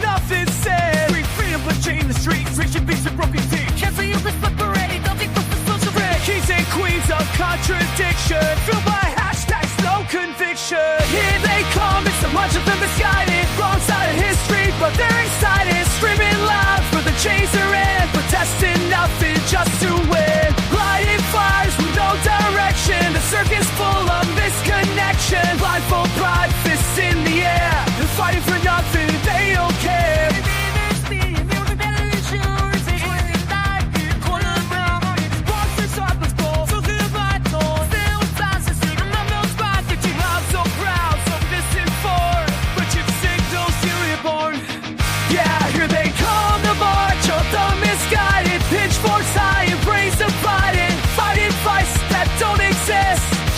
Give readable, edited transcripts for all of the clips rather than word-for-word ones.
nothing said. Free freedom, but chain the streets. Reaching beats with broken teeth. Can't see you, this parade. Don't think the social red. Kings and queens of contradiction. Filled by hashtags, no conviction. Here they come, it's a bunch of them misguided. Wrong side of history, but they're excited. Screaming loud for the chains they're in. Protesting nothing just to win. Lighting fires with no direction. The circus full of misconnection. Blindfold pride, fists in the air. They're fighting for nothing, they don't care.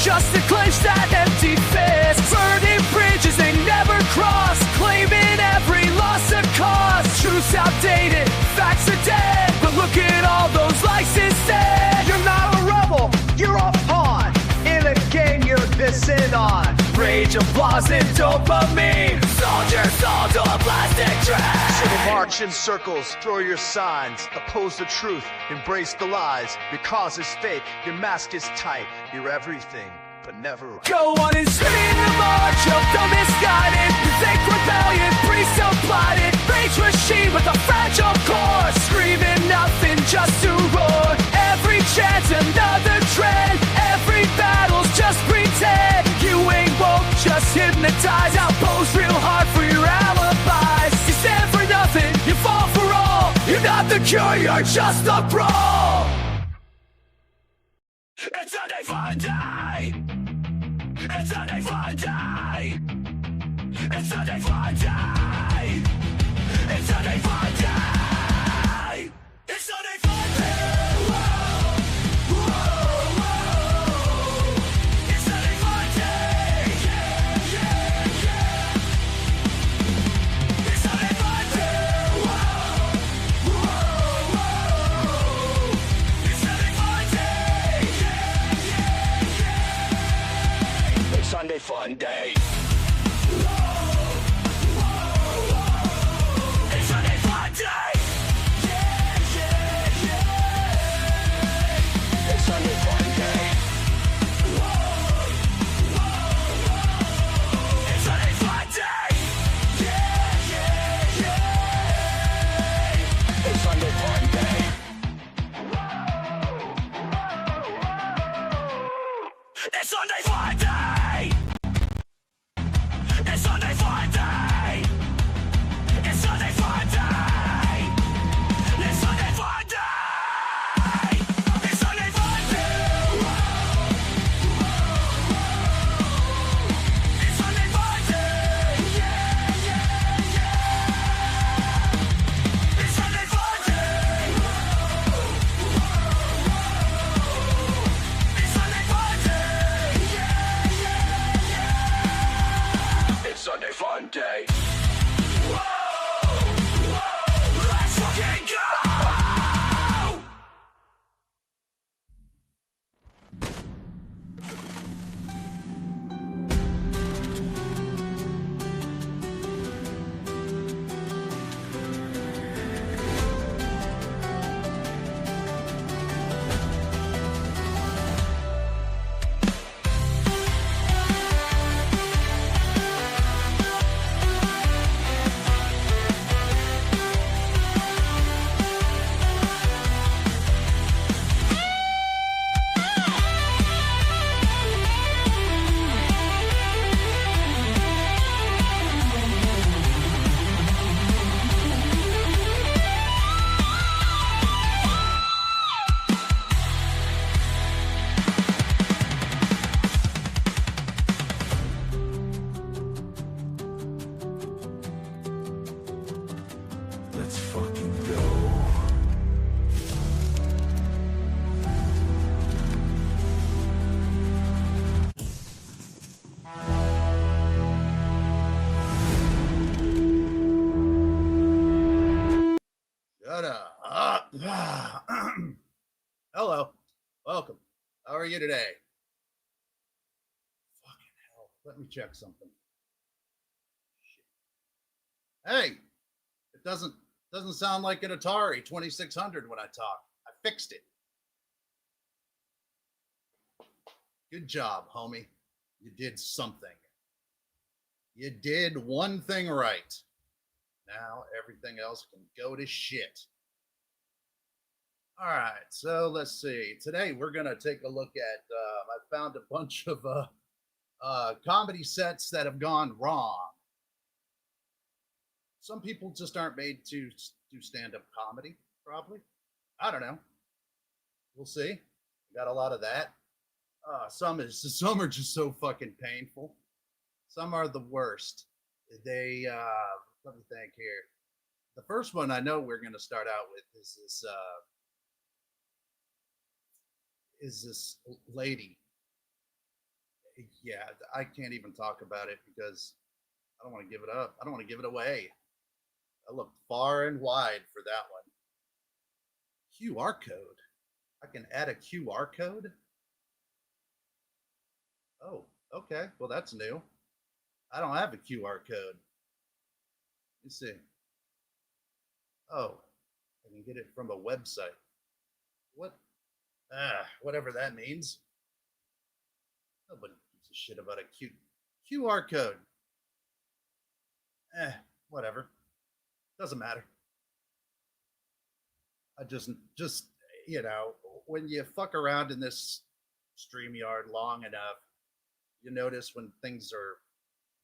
Just to clench that empty fist. Burning bridges they never cross. Claiming every loss a cause. Truth's outdated, facts are dead. But look at all those likes instead. You're not a rebel, you're a pawn in a game you're pissing on. Rage, applause, and dopamine. Soldiers sold to a plastic trash. So march in circles, throw your signs. Oppose the truth, embrace the lies. Your cause is fake, your mask is tight. You're everything, but never right. Go on and scream the march of the misguided. Fake rebellion, priests applauded. Rage machine with a fragile core. Screaming nothing just to roar. Every chance another trend. Every battle's just pretend. You ain't woke, just hypnotized. Outpost real hard for your alibis. You stand for nothing, you fall for all. You're not the cure, you're just a brawl. It's a day for a day. It's a day for a day. It's a day for a day. It's a day for a day. It's a day for a day. Whoa, whoa, whoa. It's a day for a day. Yeah, yeah, yeah. It's a day for a day. Whoa, whoa, whoa. It's a day for a day. Yeah, yeah, yeah. It's Sunday fun day. It's Sunday fun day. It's Sunday fun day. It's Sunday fun day. It's Sunday fun day. It's Sunday fun day. It's Sunday fun day. Yeah, yeah, yeah. It's Sunday fun day. It's Sunday fun day. Yeah, yeah, yeah. It's Sunday fun day. Whoa, whoa, let's fucking go! Let's fucking go. Shut up. Hello. Welcome. How are you today? Fucking hell. Let me check something. Shit. Hey, It doesn't sound like an Atari 2600 when I talk. I fixed it. Good job, homie. You did something. You did one thing right. Now everything else can go to shit. All right, so let's see. Today we're gonna take a look at. I found a bunch of comedy sets that have gone wrong. Some people just aren't made to do stand-up comedy. Probably. I don't know. We'll see. Got a lot of that. Some are just so fucking painful. Some are the worst. They let me think here. The first one I know we're going to start out with is this lady. Yeah, I can't even talk about it because I don't want to give it up. I don't want to give it away. I looked far and wide for that one. QR code. I can add a QR code? Oh, okay. Well, that's new. I don't have a QR code. Let me see. Oh, I can get it from a website. What? Whatever that means. Nobody gives a shit about a QR code. Whatever. Doesn't matter. I just when you fuck around in this StreamYard long enough, you notice when things are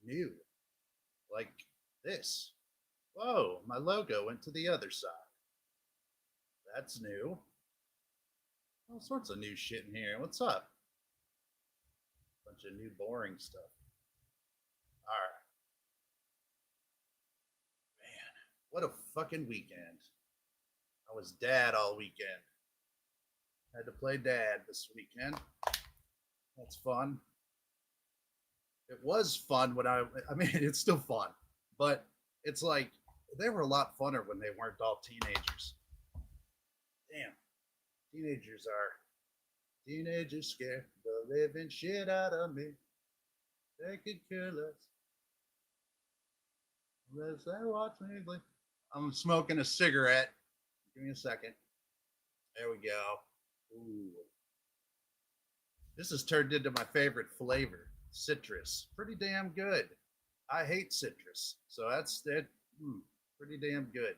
new, like this. Whoa, my logo went to the other side. That's new. All sorts of new shit in here. What's up? Bunch of new boring stuff. All right. Man, what a fucking weekend. I was dad all weekend. Had to play dad this weekend. That's fun. It was fun when I mean, it's still fun, but it's like they were a lot funner when they weren't all teenagers. Damn. Teenagers scare the living shit out of me. They could kill us. Unless they watch me. I'm smoking a cigarette. Give me a second. There we go. Ooh. This has turned into my favorite flavor. Citrus. Pretty damn good. I hate citrus. So that's that. Pretty damn good.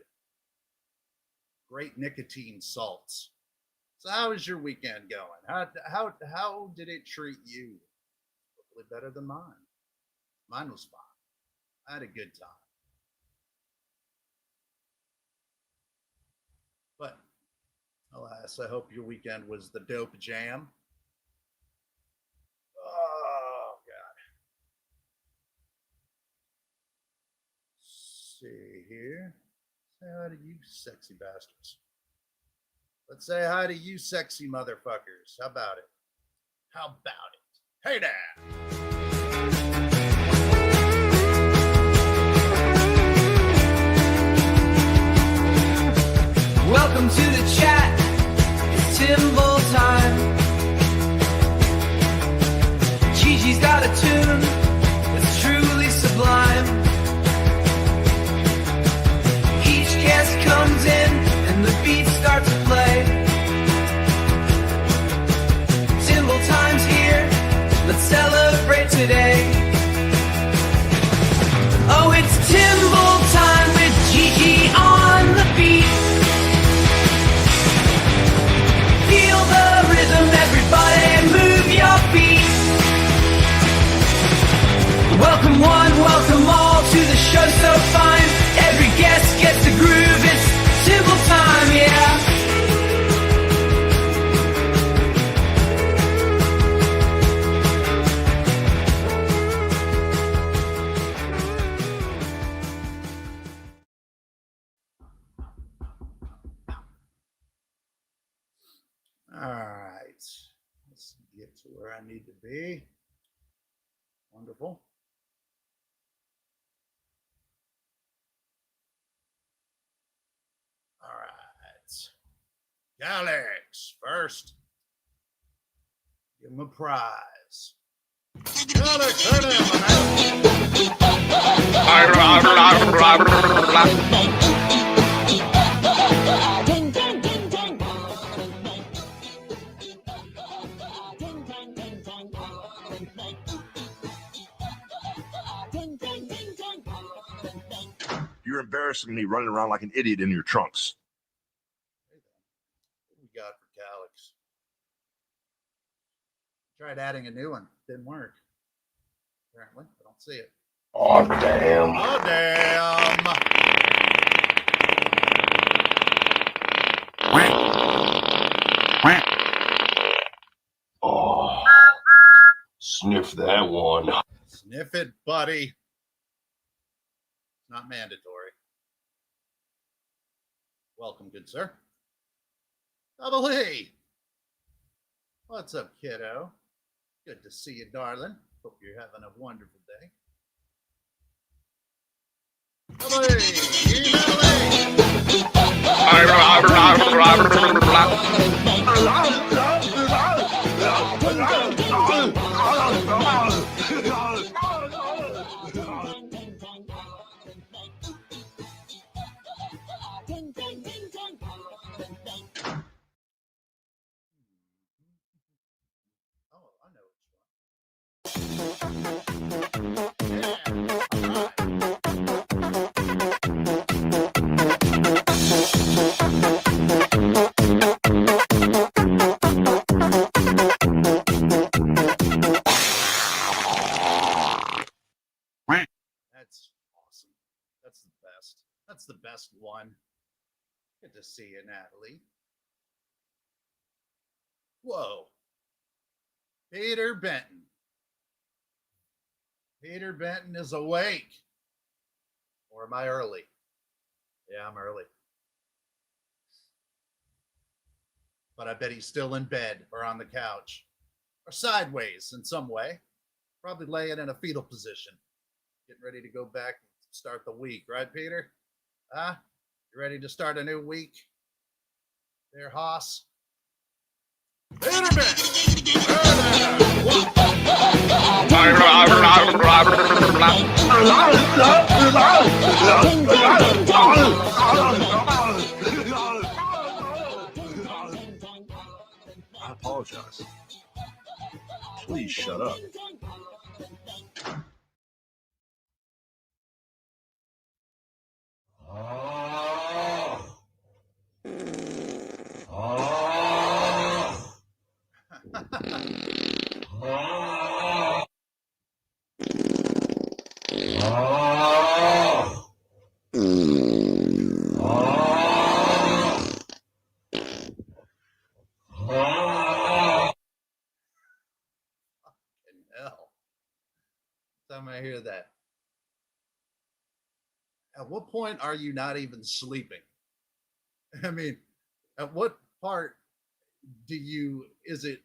Great nicotine salts. So how was your weekend going? How did it treat you? Hopefully better than mine. Mine was fine. I had a good time. But alas, I hope your weekend was the dope jam. Oh God. Let's see here. Say hi to you sexy bastards. Let's say hi to you sexy motherfuckers. How about it? How about it? Hey there! Welcome to the chat. It's Timble time. Gigi's got a tune that's truly sublime. Each guest comes in and the beats start to play. Timble time's here. Let's celebrate today. Oh, it's Timble time with Gigi on the beat. Feel the rhythm, everybody move your feet. Welcome one, welcome all to the show so fine. Every guest gets the groove, it's Timble time, yeah. All right, let's get to where I need to be. Wonderful. All right, Alex first. Give him a prize. Alex, hit him, man. you're embarrassingly running around like an idiot in your trunks. What do we got for Calyx? Tried adding a new one. Didn't work. Apparently, I don't see it. Oh, damn. Oh, damn. Oh, sniff that one. Sniff it, buddy. Not mandatory. Welcome, good sir. Double E. What's up, kiddo? Good to see you, darling. Hope you're having a wonderful day. Double E. Oh, I know That's awesome. That's the best. That's the best one. Good to see you, Natalie. Whoa. Peter Benton. Peter Benton is awake. Or am I early? Yeah, I'm early. But I bet he's still in bed or on the couch or sideways in some way. Probably laying in a fetal position. Getting ready to go back and start the week, right, Peter? Huh? You ready to start a new week? There, Hoss? Peter Benton! I apologize. Please shut up. Hell. Time I hear that. At what point are you not even sleeping? I mean, at what part do you is it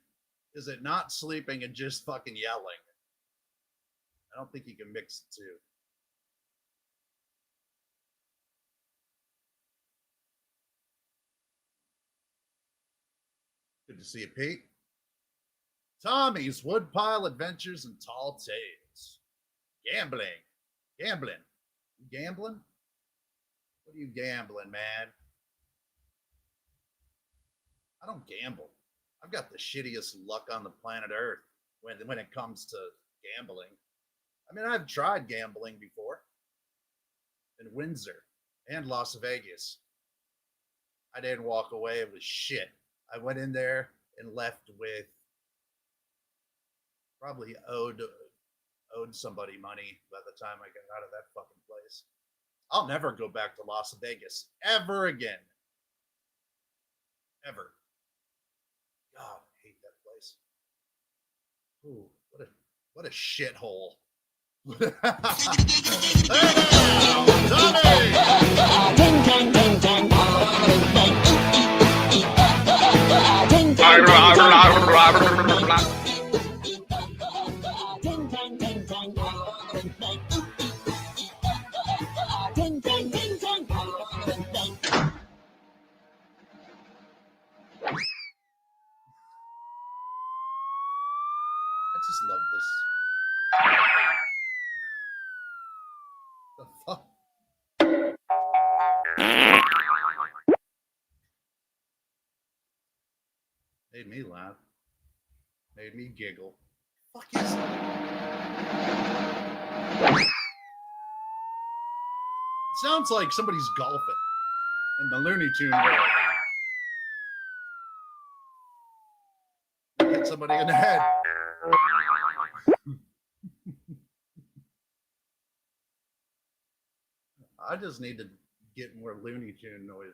not sleeping and just fucking yelling? I don't think you can mix the two. Good to see you, Pete. Tommy's Woodpile Adventures and Tall Tales. Gambling. Gambling. You gambling? What are you gambling, man? I don't gamble. I've got the shittiest luck on the planet Earth when it comes to gambling. I mean, I've tried gambling before in Windsor and Las Vegas. I didn't walk away with shit. I went in there and left with probably owed somebody money by the time I got out of that fucking place. I'll never go back to Las Vegas ever again. Ever. God, I hate that place. Ooh, what a shithole. I just love this. The fuck? Made me laugh. Made me giggle. Fuck is it? sounds like somebody's golfing in the Looney Tune world. Hit somebody in the head. I just need to get more Looney Tune noises.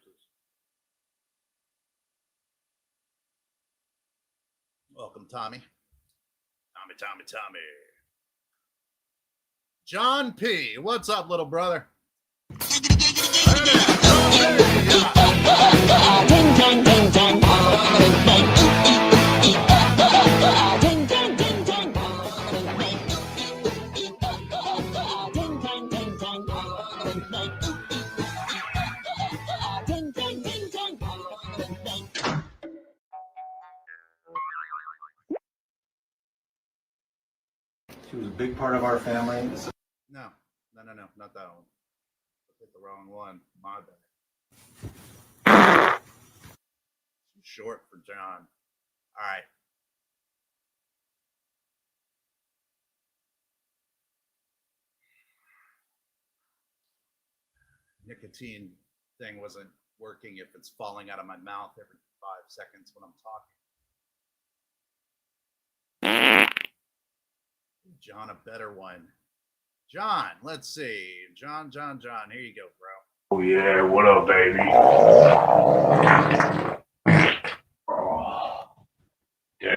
Welcome, Tommy. Tommy. John P. What's up, little brother? She was a big part of our family. No, not that one. I hit the wrong one. My bad. Too short for John. All right. Nicotine thing wasn't working if it's falling out of my mouth every 5 seconds when I'm talking. John, a better one. John, let's see. John. Here you go, bro. Oh yeah, what up, baby? Oh, yeah.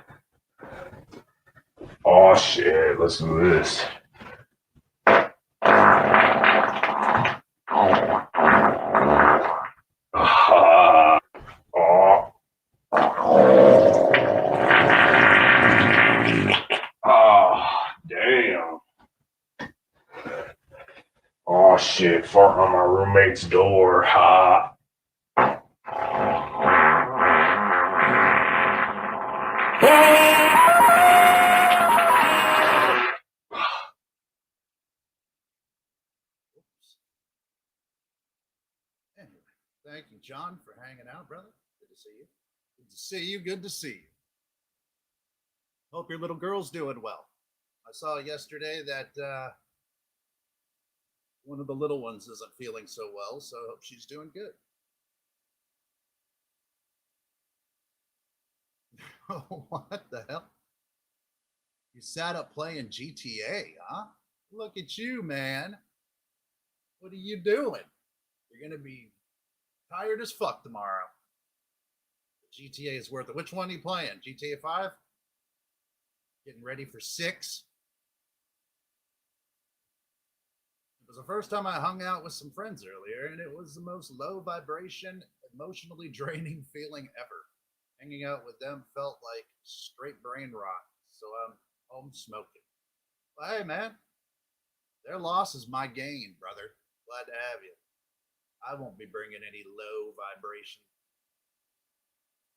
Oh shit, let's do this. Damn. Oh shit, farting on my roommate's door. Ha. Anyway, thank you, John, for hanging out, brother. Good to see you. Good to see you. Hope your little girl's doing well. I saw yesterday that one of the little ones isn't feeling so well, so I hope she's doing good. Oh, what the hell? You sat up playing GTA, huh? Look at you, man. What are you doing? You're going to be tired as fuck tomorrow. GTA is worth it. Which one are you playing? GTA 5? Getting ready for 6? It was the first time I hung out with some friends earlier, and it was the most low vibration, emotionally draining feeling ever. Hanging out with them felt like straight brain rot, so I'm home smoking. But hey, man, their loss is my gain, brother. Glad to have you. I won't be bringing any low vibration.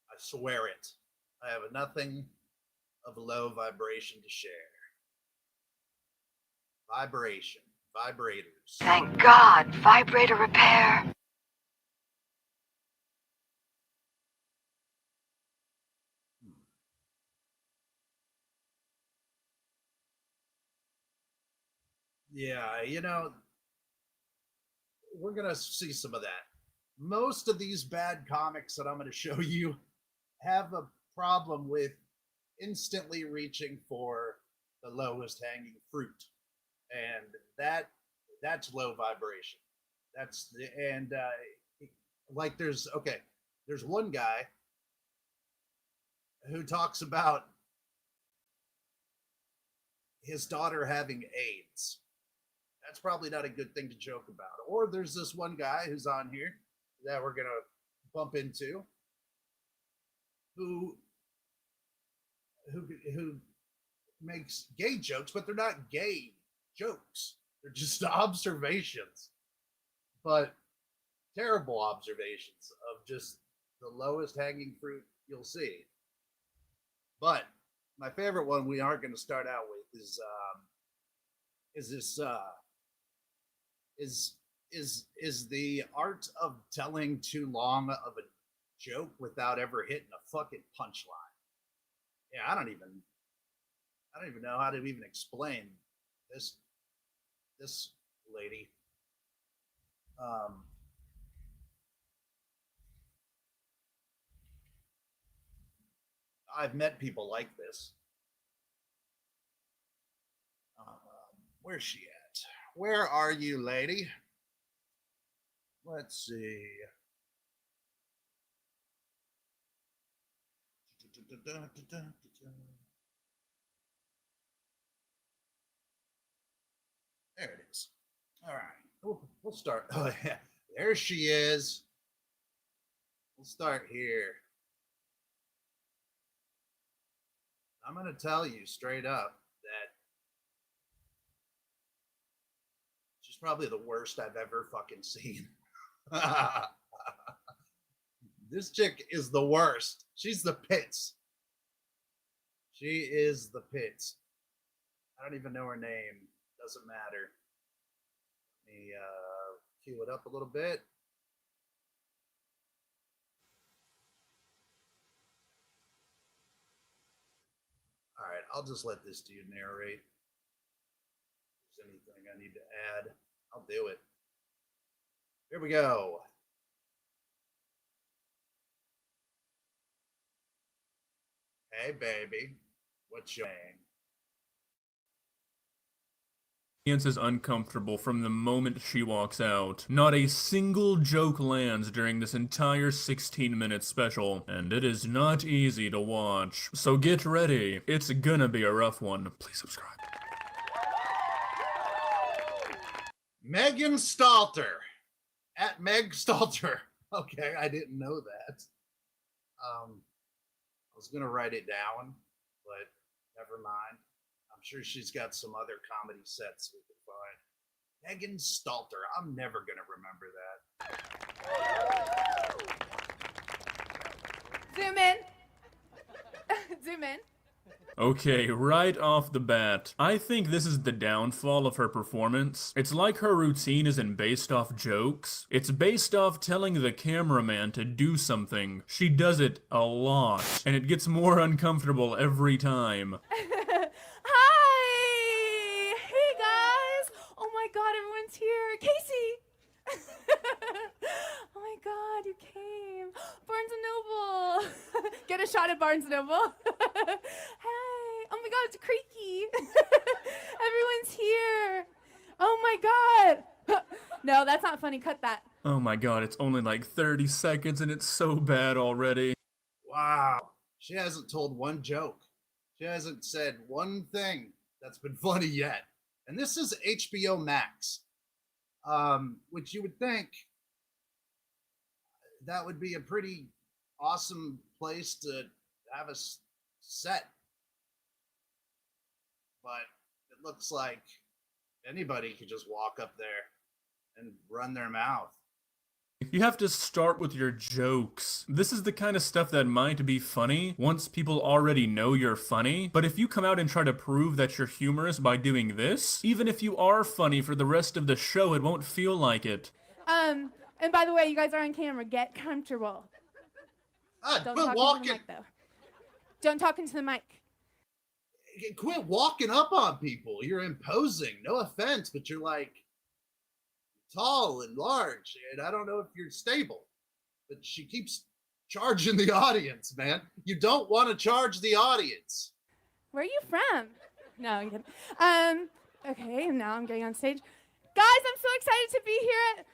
I swear it. I have nothing of low vibration to share. Vibrators. Thank God, vibrator repair. Yeah, we're going to see some of that. Most of these bad comics that I'm going to show you have a problem with instantly reaching for the lowest hanging fruit. And that's low vibration. There's one guy who talks about his daughter having AIDS. That's probably not a good thing to joke about. Or there's this one guy who's on here that we're going to bump into who makes gay jokes, but they're not gay jokes. They're just observations, but terrible observations of just the lowest hanging fruit you'll see. But my favorite one we are going to start out with is the art of telling too long of a joke without ever hitting a fucking punchline. Yeah, I don't even know how to even explain this lady. I've met people like this. Where's she at? Where are you, lady? Let's see. There it is. All right. We'll start. Oh, yeah. There she is. We'll start here. I'm going to tell you straight up that she's probably the worst I've ever fucking seen. This chick is the worst. She's the pits. She is the pits. I don't even know her name. Doesn't matter. Let me cue it up a little bit. All right, I'll just let this dude narrate. If there's anything I need to add, I'll do it. Here we go. Hey, baby. What's your name? Is uncomfortable from the moment she walks out. Not a single joke lands during this entire 16-minute special, and it is not easy to watch. So get ready. It's gonna be a rough one. Please subscribe. Megan Stalter. At Meg Stalter. Okay, I didn't know that. I was gonna write it down, but never mind. I'm sure she's got some other comedy sets we could find. Megan Stalter. I'm never going to remember that. Zoom in. Zoom in. Okay, right off the bat, I think this is the downfall of her performance. It's like her routine isn't based off jokes. It's based off telling the cameraman to do something. She does it a lot, and it gets more uncomfortable every time. God, everyone's here. Casey! Oh my God, you came. Barnes & Noble. Get a shot at Barnes & Noble. Hi. Oh my God, it's Creaky. Everyone's here. Oh my God. No, that's not funny. Cut that. Oh my God, it's only like 30 seconds and it's so bad already. Wow. She hasn't told one joke. She hasn't said one thing that's been funny yet. And this is HBO Max, which you would think that would be a pretty awesome place to have a set. But it looks like anybody could just walk up there and run their mouth. You have to start with your jokes. This is the kind of stuff that might be funny once people already know you're funny, but if you come out and try to prove that you're humorous by doing this, even if you are funny for the rest of the show, it won't feel like it. And by the way, you guys are on camera. Get comfortable. Don't talk into the mic, though. Don't talk into the mic. Quit walking up on people. You're imposing. No offense, but you're like tall and large, and I don't know if you're stable, but she keeps charging the audience, man. You don't want to charge the audience. Where are you from? No, I'm kidding. Okay, now I'm getting on stage. Guys, I'm so excited to be here at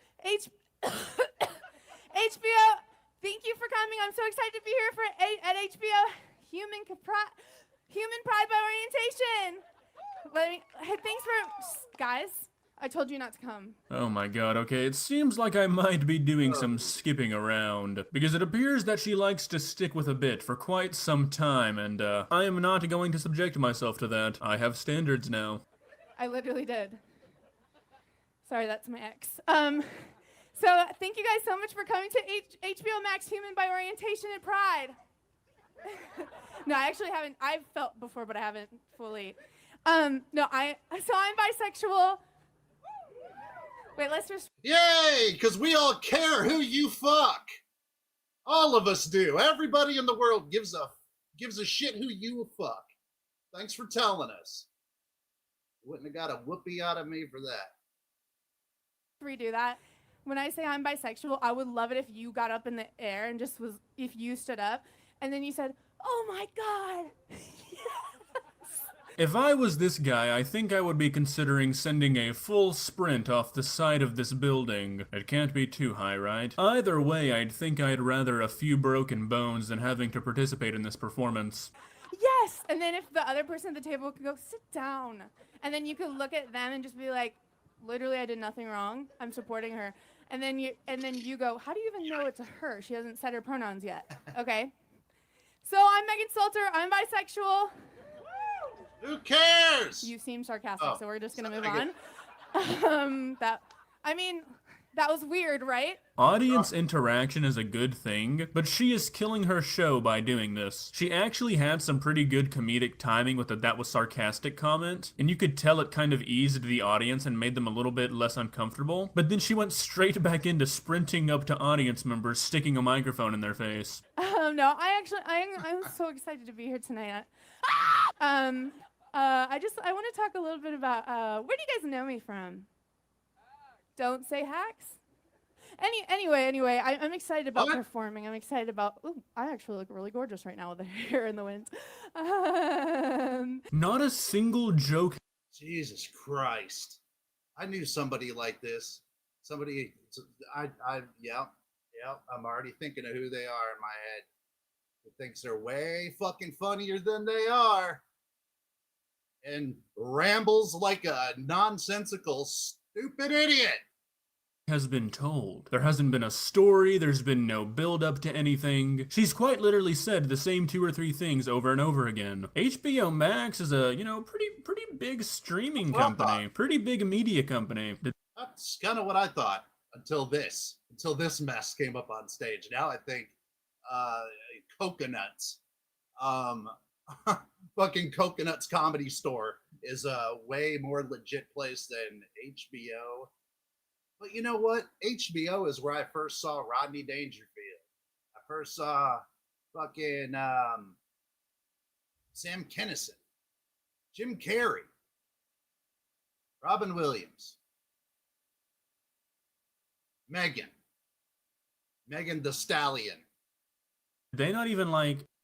HBO. Thank you for coming. I'm so excited to be here at HBO Human Pride by Orientation. Hey, thanks for, guys. I told you not to come. Oh my God, okay, it seems like I might be doing some skipping around, because it appears that she likes to stick with a bit for quite some time, and I am not going to subject myself to that. I have standards now. I literally did. Sorry, that's my ex. So thank you guys so much for coming to HBO Max Human by Orientation and Pride. No, I actually haven't. I've felt before, but I haven't fully. I'm bisexual. Wait, let's just. Yay! Because we all care who you fuck. All of us do. Everybody in the world gives a shit who you fuck. Thanks for telling us. Wouldn't have got a whoopee out of me for that. Redo that. when I say I'm bisexual, I would love it if you got up in the air and just was, if you stood up and then you said, oh my God. If I was this guy, I think I would be considering sending a full sprint off the side of this building. It can't be too high, right? Either way, I'd think I'd rather a few broken bones than having to participate in this performance. Yes! And then if the other person at the table could go, sit down. And then you could look at them and just be like, literally, I did nothing wrong. I'm supporting her. And then you go, how do you even know it's a her? She hasn't said her pronouns yet. Okay. So I'm Megan Salter. I'm bisexual. Who cares? You seem sarcastic, Oh, so we're just gonna sorry, move on. That was weird, right? Audience interaction is a good thing, but she is killing her show by doing this. She actually had some pretty good comedic timing with the "that was sarcastic" comment, and you could tell it kind of eased the audience and made them a little bit less uncomfortable, but then she went straight back into sprinting up to audience members, sticking a microphone in their face. No, I'm so excited to be here tonight. I want to talk a little bit about, where do you guys know me from? Don't say hacks. Anyway, I'm excited about performing. I'm excited about, ooh, I actually look really gorgeous right now with the hair in the wind. Not a single joke. Jesus Christ. I knew somebody like this. Somebody, yeah, I'm already thinking of who they are in my head. Who thinks they're way fucking funnier than they are. And rambles like a nonsensical, stupid idiot. Has been told. There hasn't been a story, there's been no build-up to anything. She's quite literally said the same 2 or 3 things over and over again. HBO Max is a, pretty big streaming company, pretty big media company. That's kind of what I thought until this mess came up on stage. Now I think Coconuts, fucking Coconuts Comedy Store is a way more legit place than HBO. But you know what? HBO is where I first saw Rodney Dangerfield. I first saw fucking Sam Kinison, Jim Carrey, Robin Williams, Megan the Stallion. Did they not even,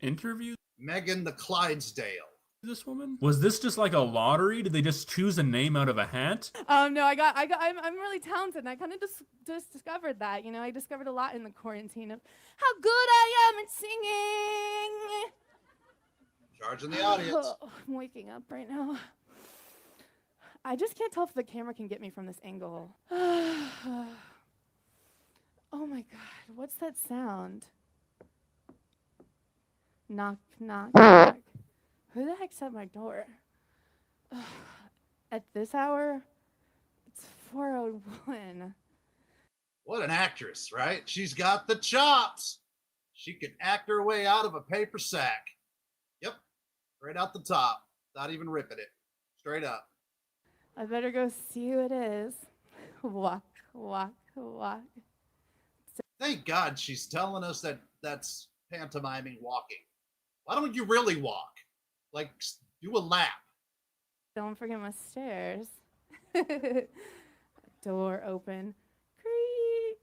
interview Megan the Clydesdale. this woman? Was this just like a lottery? Did they just choose a name out of a hat? No, I'm really talented, and I kind of just discovered that. I discovered a lot in the quarantine of how good I am at singing. Charging the audience. Oh, I'm waking up right now. I just can't tell if the camera can get me from this angle. Oh my God, what's that sound? Knock, knock, knock. Who the heck's at my door? At this hour? It's 4:01. What an actress, right? She's got the chops. She can act her way out of a paper sack. Yep, right out the top. Not even ripping it. Straight up. I better go see who it is. Walk, walk, walk. Thank God she's telling us that that's pantomiming walking. Why don't you really walk? Do a lap. Don't forget my stairs. Door open. Creak.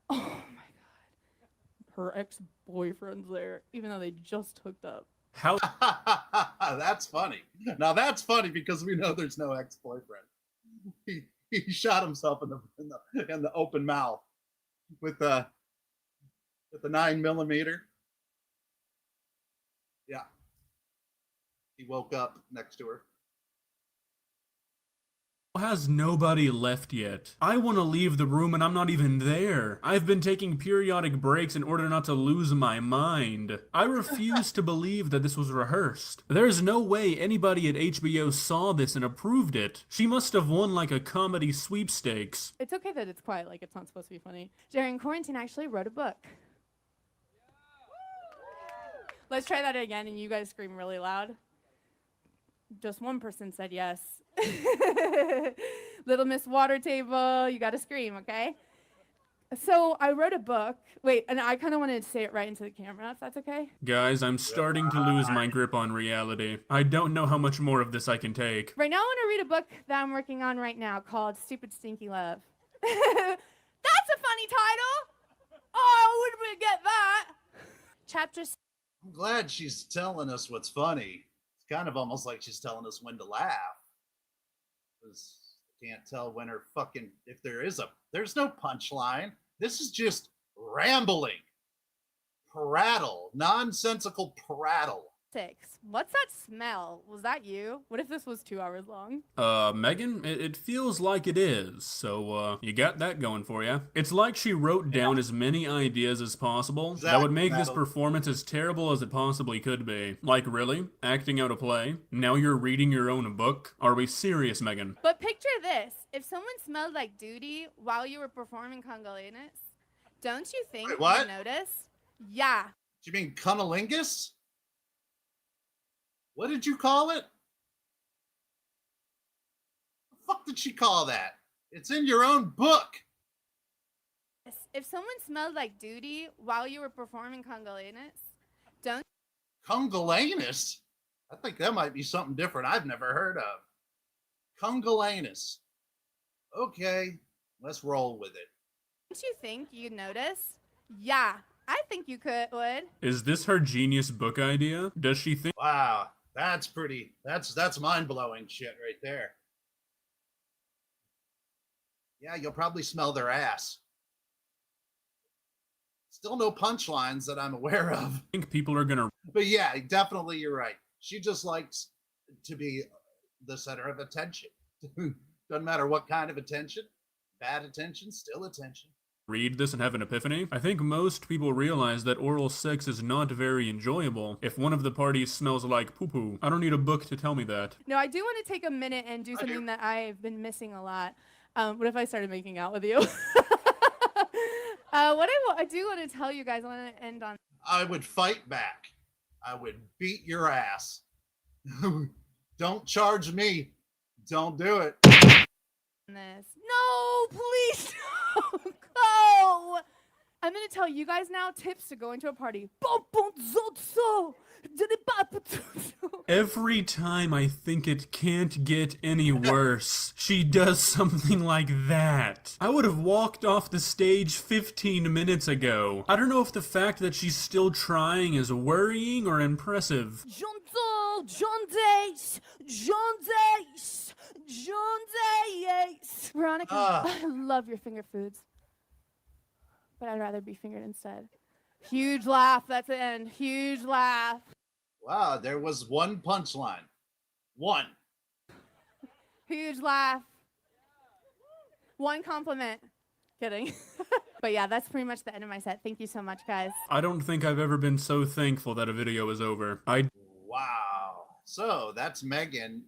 Oh my God. Her ex-boyfriend's there, even though they just hooked up. How? That's funny. Now that's funny because we know there's no ex-boyfriend. He shot himself in the open mouth with the 9mm. Yeah. He woke up next to her. Has nobody left yet? I want to leave the room and I'm not even there. I've been taking periodic breaks in order not to lose my mind. I refuse to believe that this was rehearsed. There's no way anybody at HBO saw this and approved it. She must have won like a comedy sweepstakes. It's okay that it's quiet, like it's not supposed to be funny. During quarantine, I actually wrote a book. Let's try that again and you guys scream really loud. Just one person said yes. Little Miss Water Table, you gotta scream, okay? So I wrote a book. Wait, and I kind of wanted to say it right into the camera, if that's okay. Guys, I'm starting to lose my grip on reality. I don't know how much more of this I can take. Right now, I want to read a book that I'm working on right now called Stupid Stinky Love. That's a funny title. Oh, where did we get that? Chapter. I'm glad she's telling us what's funny. It's kind of almost like she's telling us when to laugh. Because I can't tell when her fucking, if there's no punchline. This is just rambling, prattle, nonsensical prattle. 6. What's that smell? Was that you? What if this was 2 hours long? Megan, it feels like it is, so, you got that going for you. It's like she wrote down as many ideas as possible that would make this performance as terrible as it possibly could be. Like, really? Acting out a play? Now you're reading your own book? Are we serious, Megan? But picture this. If someone smelled like duty while you were performing Congolinus, don't you think Wait, what? you'd notice? Yeah. Do you mean cunnilingus? What did you call it? The fuck did she call that? It's in your own book. If someone smelled like duty while you were performing Congolinus, don't. Congolanus? I think that might be something different I've never heard of. Congolanus. Okay, let's roll with it. Don't you think you'd notice? Yeah, I think you would. Is this her genius book idea? Does she think Wow, that's pretty. That's mind-blowing shit right there. Yeah, you'll probably smell their ass. Still no punchlines that I'm aware of. people are gonna But yeah, definitely you're right. She just likes to be the center of attention. Doesn't matter what kind of attention. Bad attention, still attention. read this and have an epiphany? I think most people realize that oral sex is not very enjoyable if one of the parties smells like poo-poo. I don't need a book to tell me that. No, I do want to take a minute and do something that I've been missing a lot. What if I started making out with you? I do want to tell you guys, I want to end on I would fight back. I would beat your ass. Don't charge me. Don't do it. this. No, please don't go. I'm going to tell you guys now tips to going to a party. Every time I think it can't get any worse, she does something like that. I would have walked off the stage 15 minutes ago. I don't know if the fact that she's still trying is worrying or impressive. Veronica, I love your finger foods, but I'd rather be fingered instead. Huge laugh. That's the end. Huge laugh. Wow, there was one punchline. One. Huge laugh. One compliment. Kidding. But yeah, that's pretty much the end of my set. Thank you so much, guys. I don't think I've ever been so thankful that a video is over. Wow. So that's Megan.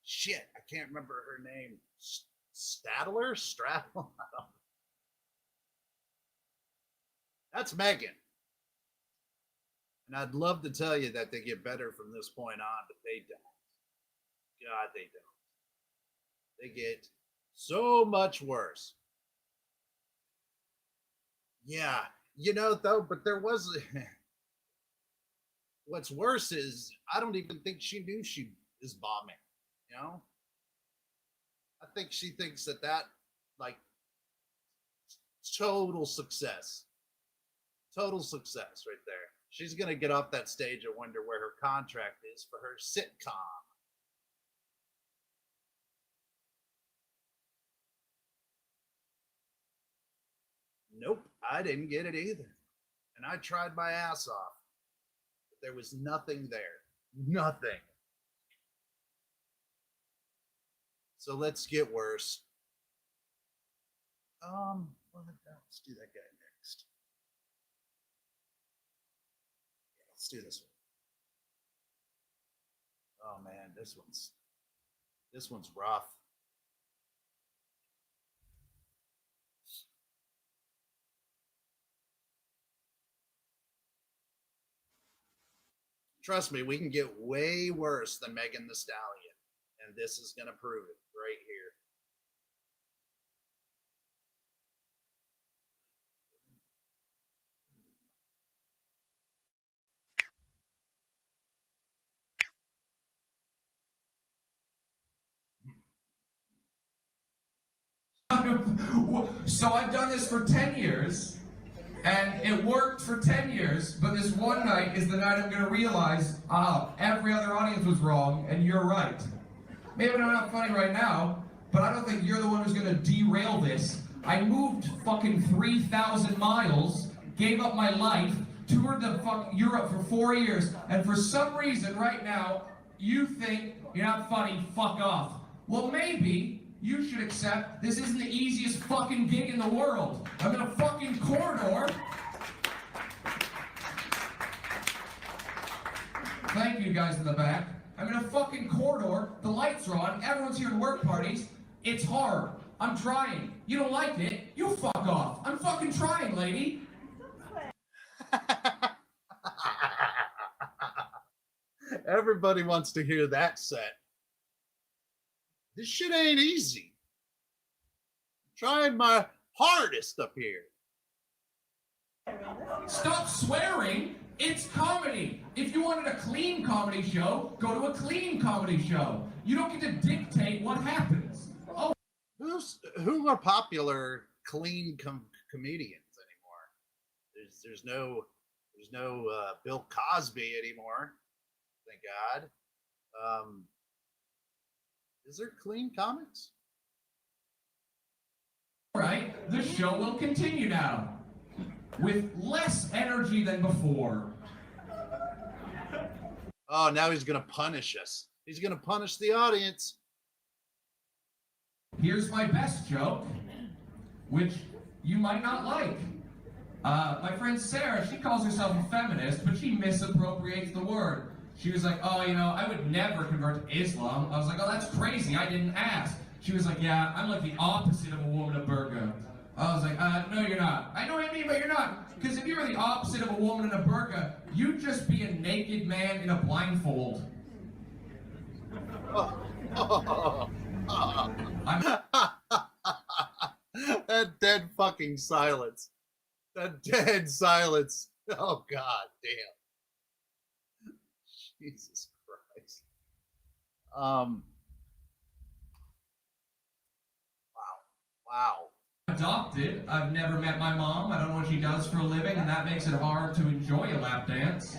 Shit, I can't remember her name. Stadler? Straddle? That's Megan. And I'd love to tell you that they get better from this point on, but they don't. God, they don't. They get so much worse. Yeah, you know, though, but there was. What's worse is I don't even think she knew she is bombing. You know, I think she thinks that like total success right there. She's gonna get off that stage and wonder where her contract is for her sitcom. Nope, I didn't get it either, and I tried my ass off, but there was nothing there. Nothing. So let's get worse. Let's do that guy next. Yeah, let's do this one. Oh man, this one's rough. Trust me, we can get way worse than Megan Thee Stallion, and this is gonna prove it right here. So I've done this for 10 years, and it worked for 10 years, but this one night is the night I'm gonna realize, every other audience was wrong, and you're right. Maybe I'm not funny right now, but I don't think you're the one who's gonna derail this. I moved fucking 3,000 miles, gave up my life, toured the Europe for 4 years, and for some reason right now, you think you're not funny, fuck off. Well, maybe you should accept this isn't the easiest fucking gig in the world. I'm in a fucking corridor. Thank you guys in the back. I'm in a fucking corridor, the lights are on, everyone's here to work parties. It's hard. I'm trying. You don't like it? You fuck off. I'm fucking trying, lady. Everybody wants to hear that set. This shit ain't easy. I'm trying my hardest up here. Stop swearing. It's comedy. If you wanted a clean comedy show, go to a clean comedy show. You don't get to dictate what happens. Oh, Who are popular clean comedians anymore? There's no Bill Cosby anymore. Thank God. Is there clean comics? all right. The show will continue now with less energy than before. Oh, now he's gonna punish us. He's gonna punish the audience. Here's my best joke, which you might not like. My friend Sarah, she calls herself a feminist, but she misappropriates the word. She was like, oh, I would never convert to Islam. I was like, oh, that's crazy. I didn't ask. She was like, yeah, I'm like the opposite of a woman of burqa. I was like, no, you're not. I know what I mean, but you're not. Because if you were the opposite of a woman in a burqa, you'd just be a naked man in a blindfold. That dead fucking silence. That dead silence. Oh, God damn. Jesus Christ. Wow. Adopted. I've never met my mom. I don't know what she does for a living, and that makes it hard to enjoy a lap dance.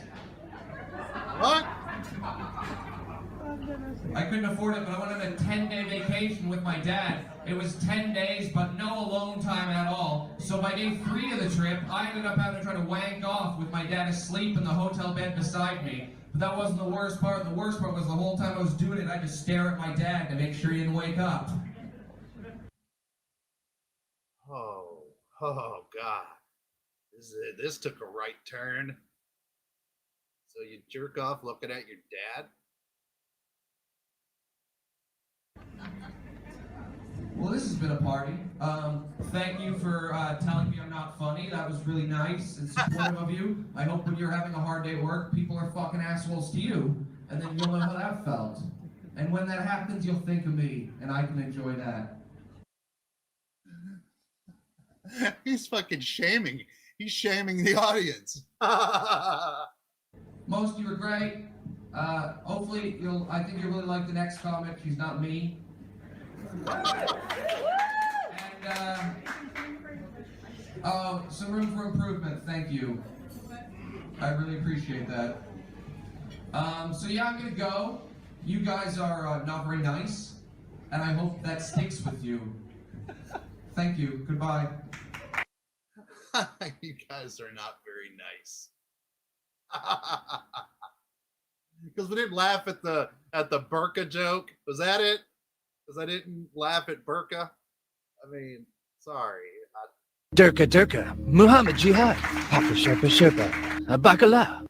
What? I couldn't afford it, but I went on a 10-day vacation with my dad. It was 10 days, but no alone time at all. So by day 3 of the trip, I ended up having to try to wank off with my dad asleep in the hotel bed beside me. But that wasn't the worst part. The worst part was the whole time I was doing it, I just stare at my dad to make sure he didn't wake up. Oh God. This took a right turn. So you jerk off looking at your dad? Well, this has been a party. Thank you for telling me I'm not funny. That was really nice and supportive of you. I hope when you're having a hard day at work, people are fucking assholes to you, and then you'll know how that felt. And when that happens, you'll think of me, and I can enjoy that. He's fucking shaming. He's shaming the audience. Most of you are great. Hopefully, I think you'll really like the next comic. She's not me. And some room for improvement. Thank you. I really appreciate that. So yeah, I'm gonna go. You guys are not very nice, and I hope that sticks with you. Thank you. Goodbye. You guys are not very nice. Because we didn't laugh at the burqa joke. Was that it? Because I didn't laugh at burqa. I mean, sorry. Durka Durka, Muhammad Jihad, Papa Sherpa Sherpa, Bacala.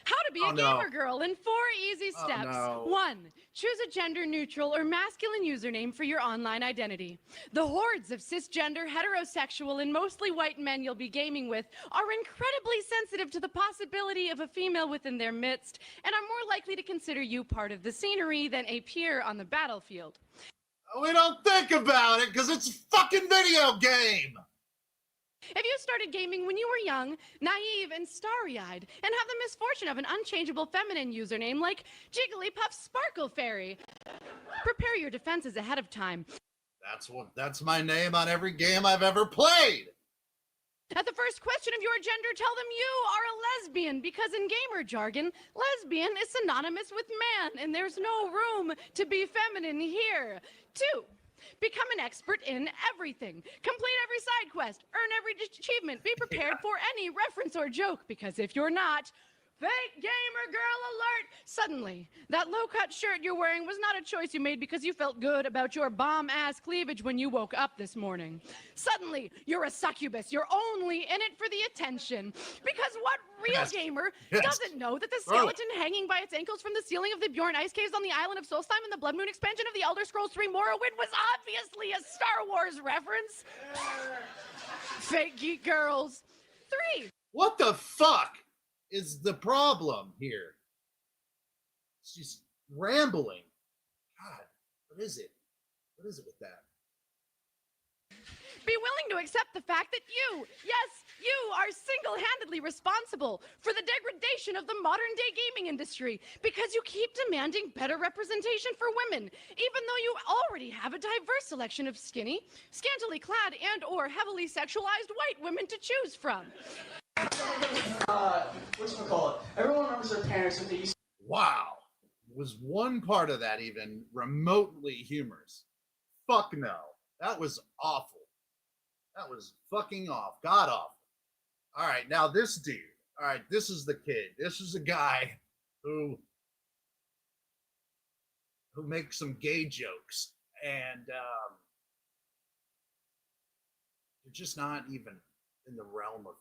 How to be a gamer girl in 4 easy steps. No. 1. Choose a gender-neutral or masculine username for your online identity. The hordes of cisgender, heterosexual, and mostly white men you'll be gaming with are incredibly sensitive to the possibility of a female within their midst and are more likely to consider you part of the scenery than a peer on the battlefield. We don't think about it because it's a fucking video game. If you started gaming when you were young, naive, and starry-eyed, and have the misfortune of an unchangeable feminine username like Jigglypuff Sparkle Fairy, prepare your defenses ahead of time. That's my name on every game I've ever played. At the first question of your gender, tell them you are a lesbian, because in gamer jargon, lesbian is synonymous with man, and there's no room to be feminine here. 2, become an expert in everything. Complete every side quest, earn every achievement, be prepared for any reference or joke, because if you're not, fake gamer girl alert! Suddenly, that low-cut shirt you're wearing was not a choice you made because you felt good about your bomb-ass cleavage when you woke up this morning. Suddenly, you're a succubus. You're only in it for the attention. Because what real gamer doesn't know that the skeleton hanging by its ankles from the ceiling of the Bjorn Ice Caves on the island of Solstheim in the Blood Moon expansion of the Elder Scrolls 3 Morrowind was obviously a Star Wars reference? Fake geek girls. 3. What the fuck is the problem here? She's rambling. God, what is it? What is it with that? Be willing to accept the fact that you, yes, you are single-handedly responsible for the degradation of the modern-day gaming industry because you keep demanding better representation for women, even though you already have a diverse selection of skinny, scantily clad, and/or heavily sexualized white women to choose from. Whatchamacallit? Everyone remembers their parents when they used. Wow. Was one part of that even remotely humorous? Fuck no. That was awful. That was fucking off. God awful. All right, now this dude. All right, this is the kid. This is a guy who makes some gay jokes, and they're just not even in the realm of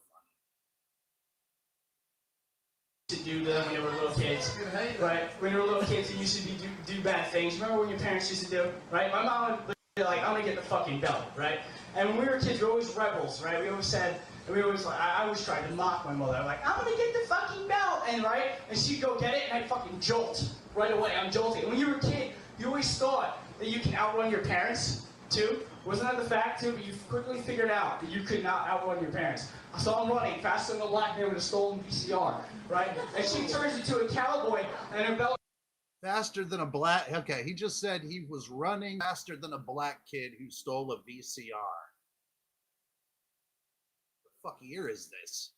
to do them when they were little kids, right? When they were little kids, they used to do bad things. Remember what your parents used to do, right? My mom would be like, "I'm gonna get the fucking belt," right? And when we were kids, we were always rebels, right? We always said, and we always like, I always tried to mock my mother. I'm like, "I'm gonna get the fucking belt," and right, and she'd go get it, and I'd fucking jolt right away. I'm jolting. And when you were a kid, you always thought that you can outrun your parents too. Wasn't that the fact too? But you quickly figured out that you could not outrun your parents. I saw him running faster than a black man with a stolen VCR, right? And she turns into a cowboy and her belt. faster than a black. Okay, he just said he was running faster than a black kid who stole a VCR. The fuck year is this?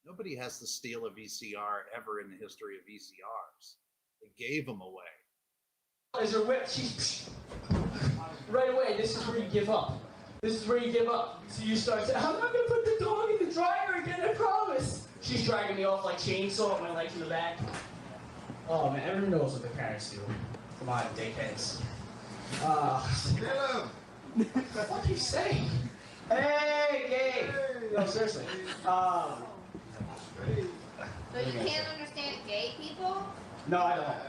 Nobody has to steal a VCR ever in the history of VCRs. They gave them away. As her whip, she's right away. This is where you give up. This is where you give up. So you start saying, "I'm not gonna put the dog in the dryer again, I promise." She's dragging me off like chainsaw with my legs in the back. Oh man, everyone knows what their parents do. Come on, dickheads. What do you say? Hey, gay. No, seriously. So you can't understand gay people? No,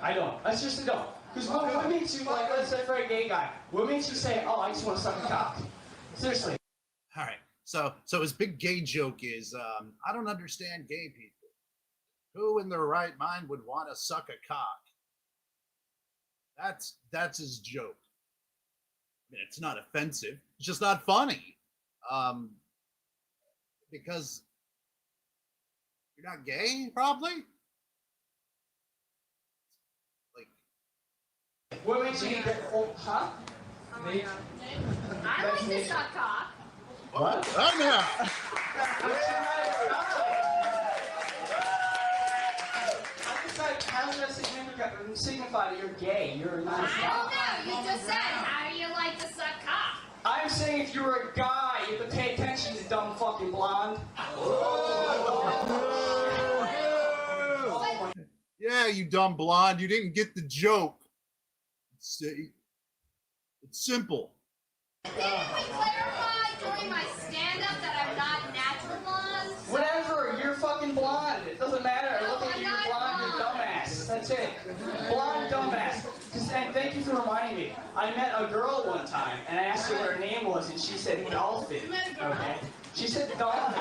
I don't. I seriously don't. Because what makes you, like, let's say for a gay guy, what makes you say, "Oh, I just want to suck a cock"? Seriously. All right. So his big gay joke is, I don't understand gay people. Who in their right mind would want to suck a cock? That's his joke. I mean, it's not offensive. It's just not funny. Because you're not gay, probably. What makes you get huh? Me? I like to suck cock. What? How does that signify that you're gay? You're not. I don't know. You just said, "How do you like to suck cock?" I'm saying if you were a guy, you have to pay attention to dumb fucking blonde. Yeah, you dumb blonde. You didn't get the joke. It's simple. Didn't we clarify during my stand-up that I'm not natural blonde? Whatever, you're fucking blonde. It doesn't matter. No, Look at you, I'm you're blonde, not you're dumbass. That's it. Blonde dumbass. And thank you for reminding me. I met a girl one time, and I asked her what her name was, and she said Dolphin. Okay? She said Dolphin.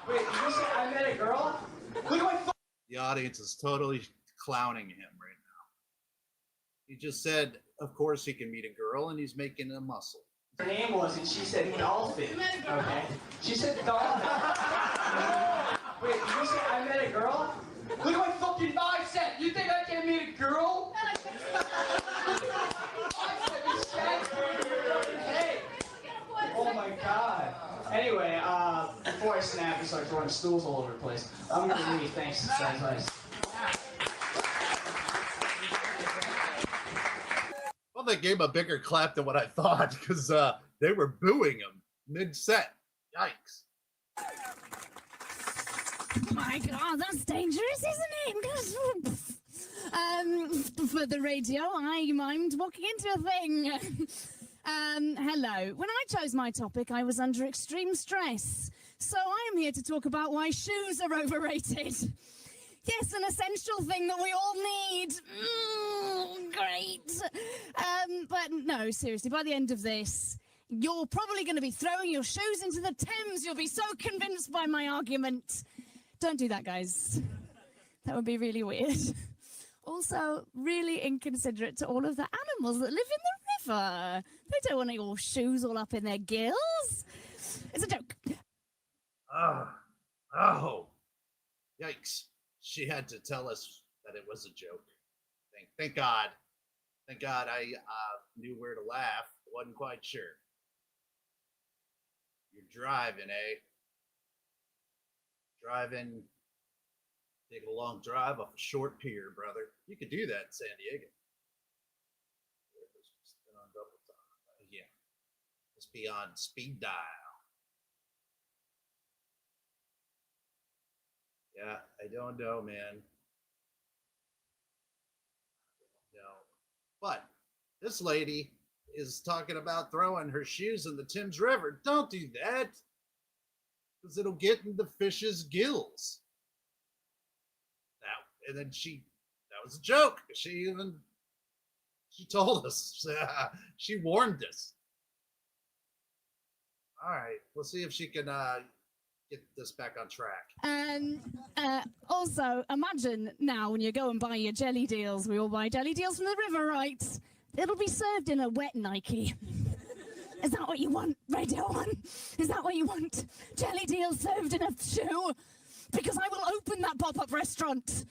Wait, you said I met a girl? Look at my phone. The audience is totally clowning him right now. He just said, of course he can meet a girl, and he's making a muscle. Her name was, and she said Dolphin. Okay? She said Dolphin. Wait, you said I met a girl? Look at my fucking bicep. You think I can meet a girl? fucking stools all over the place. I'm gonna leave. Thanks. Sounds nice. Well, they gave him a bigger clap than what I thought because they were booing him mid-set. Yikes. My God, that's dangerous, isn't it? For the radio, I mimed walking into a thing. Hello. When I chose my topic, I was under extreme stress. So I am here to talk about why shoes are overrated. Yes, an essential thing that we all need. Great. But no, seriously, by the end of this, you're probably going to be throwing your shoes into the Thames. You'll be so convinced by my argument. Don't do that, guys. That would be really weird. Also, really inconsiderate to all of the animals that live in the river. They don't want your shoes all up in their gills. It's a joke. Oh. Yikes. She had to tell us that it was a joke. Thank God. Thank God I knew where to laugh. Wasn't quite sure. You're driving, eh? Driving, taking a long drive off a short pier, brother. You could do that in San Diego. Yeah. Let's be on speed dial. Yeah, I don't know, man. No. But this lady is talking about throwing her shoes in the Thames River. Don't do that. Because it'll get in the fish's gills. Now, and then that was a joke. She told us. She warned us. All right, we'll see if she can get this back on track. Also, imagine now when you go and buy your jelly deals, we all buy jelly deals from the river, right? It'll be served in a wet Nike. Is that what you want, Radio 1? Is that what you want? Jelly deals served in a shoe? Because I will open that pop-up restaurant.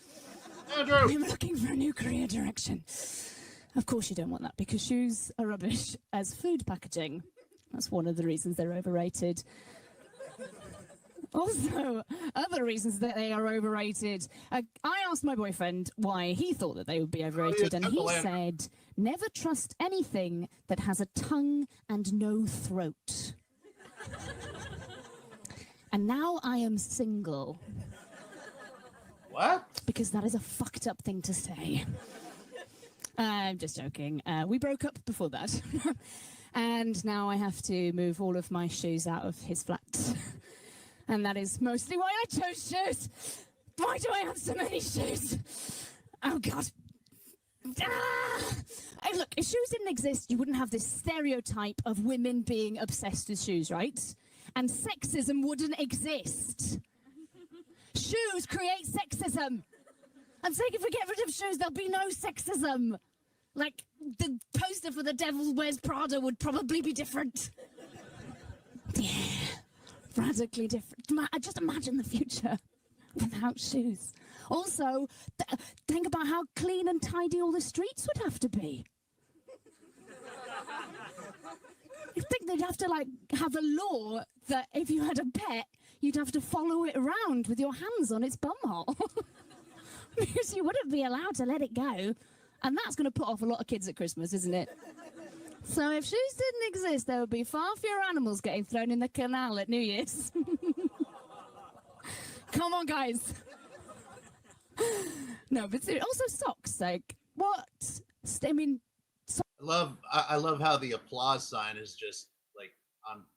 Andrew! I'm looking for a new career direction. Of course you don't want that, because shoes are rubbish as food packaging. That's one of the reasons they're overrated. Also, other reasons that they are overrated. I asked my boyfriend why he thought that they would be overrated, and he said, never trust anything that has a tongue and no throat. And now I am single. What? Because that is a fucked up thing to say. I'm just joking. We broke up before that. And now I have to move all of my shoes out of his flat. And that is mostly why I chose shoes. Why do I have so many shoes? Oh, God. Hey, look, if shoes didn't exist, you wouldn't have this stereotype of women being obsessed with shoes, right? And sexism wouldn't exist. Shoes create sexism. I'm saying if we get rid of shoes, there'll be no sexism. Like, the poster for The Devil Wears Prada would probably be different. Yeah. Radically different. Just imagine the future without shoes. Also, think about how clean and tidy all the streets would have to be. You think they'd have to, like, have a law that if you had a pet, you'd have to follow it around with your hands on its bumhole. Because you wouldn't be allowed to let it go. And that's going to put off a lot of kids at Christmas, isn't it? So if shoes didn't exist, there would be far fewer animals getting thrown in the canal at New Year's. Come on, guys. No, but seriously, also socks. Like, what? I mean, I love how the applause sign is just like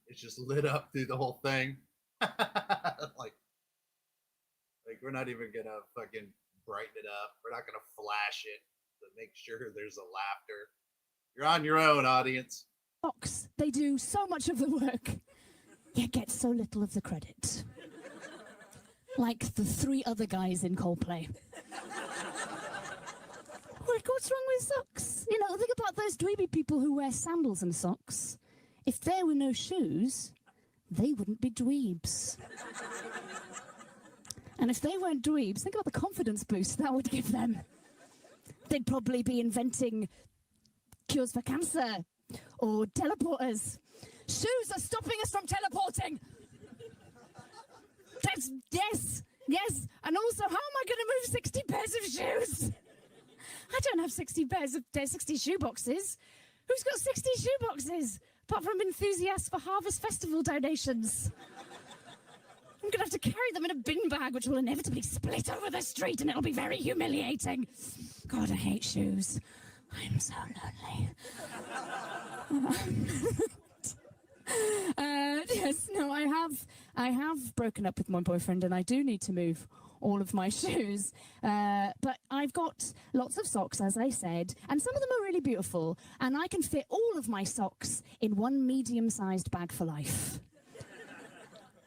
it's just lit up through the whole thing. like we're not even gonna fucking brighten it up. We're not gonna flash it to make sure there's a laughter. You're on your own, audience. Socks, they do so much of the work, yet get so little of the credit. Like the 3 other guys in Coldplay. What's wrong with socks? You know, think about those dweeby people who wear sandals and socks. If there were no shoes, they wouldn't be dweebs. And if they weren't dweebs, think about the confidence boost that would give them. They'd probably be inventing cures for cancer or teleporters. Shoes are stopping us from teleporting. They're Yes. And also, how am I going to move 60 pairs of shoes? I don't have 60 shoe boxes. Who's got 60 shoe boxes? Apart from enthusiasts for Harvest Festival donations. I'm going to have to carry them in a bin bag, which will inevitably split over the street, and it'll be very humiliating. God, I hate shoes. I'm so lonely. Yes, no, I have broken up with my boyfriend, and I do need to move all of my shoes. But I've got lots of socks, as I said, and some of them are really beautiful, and I can fit all of my socks in one medium-sized bag for life.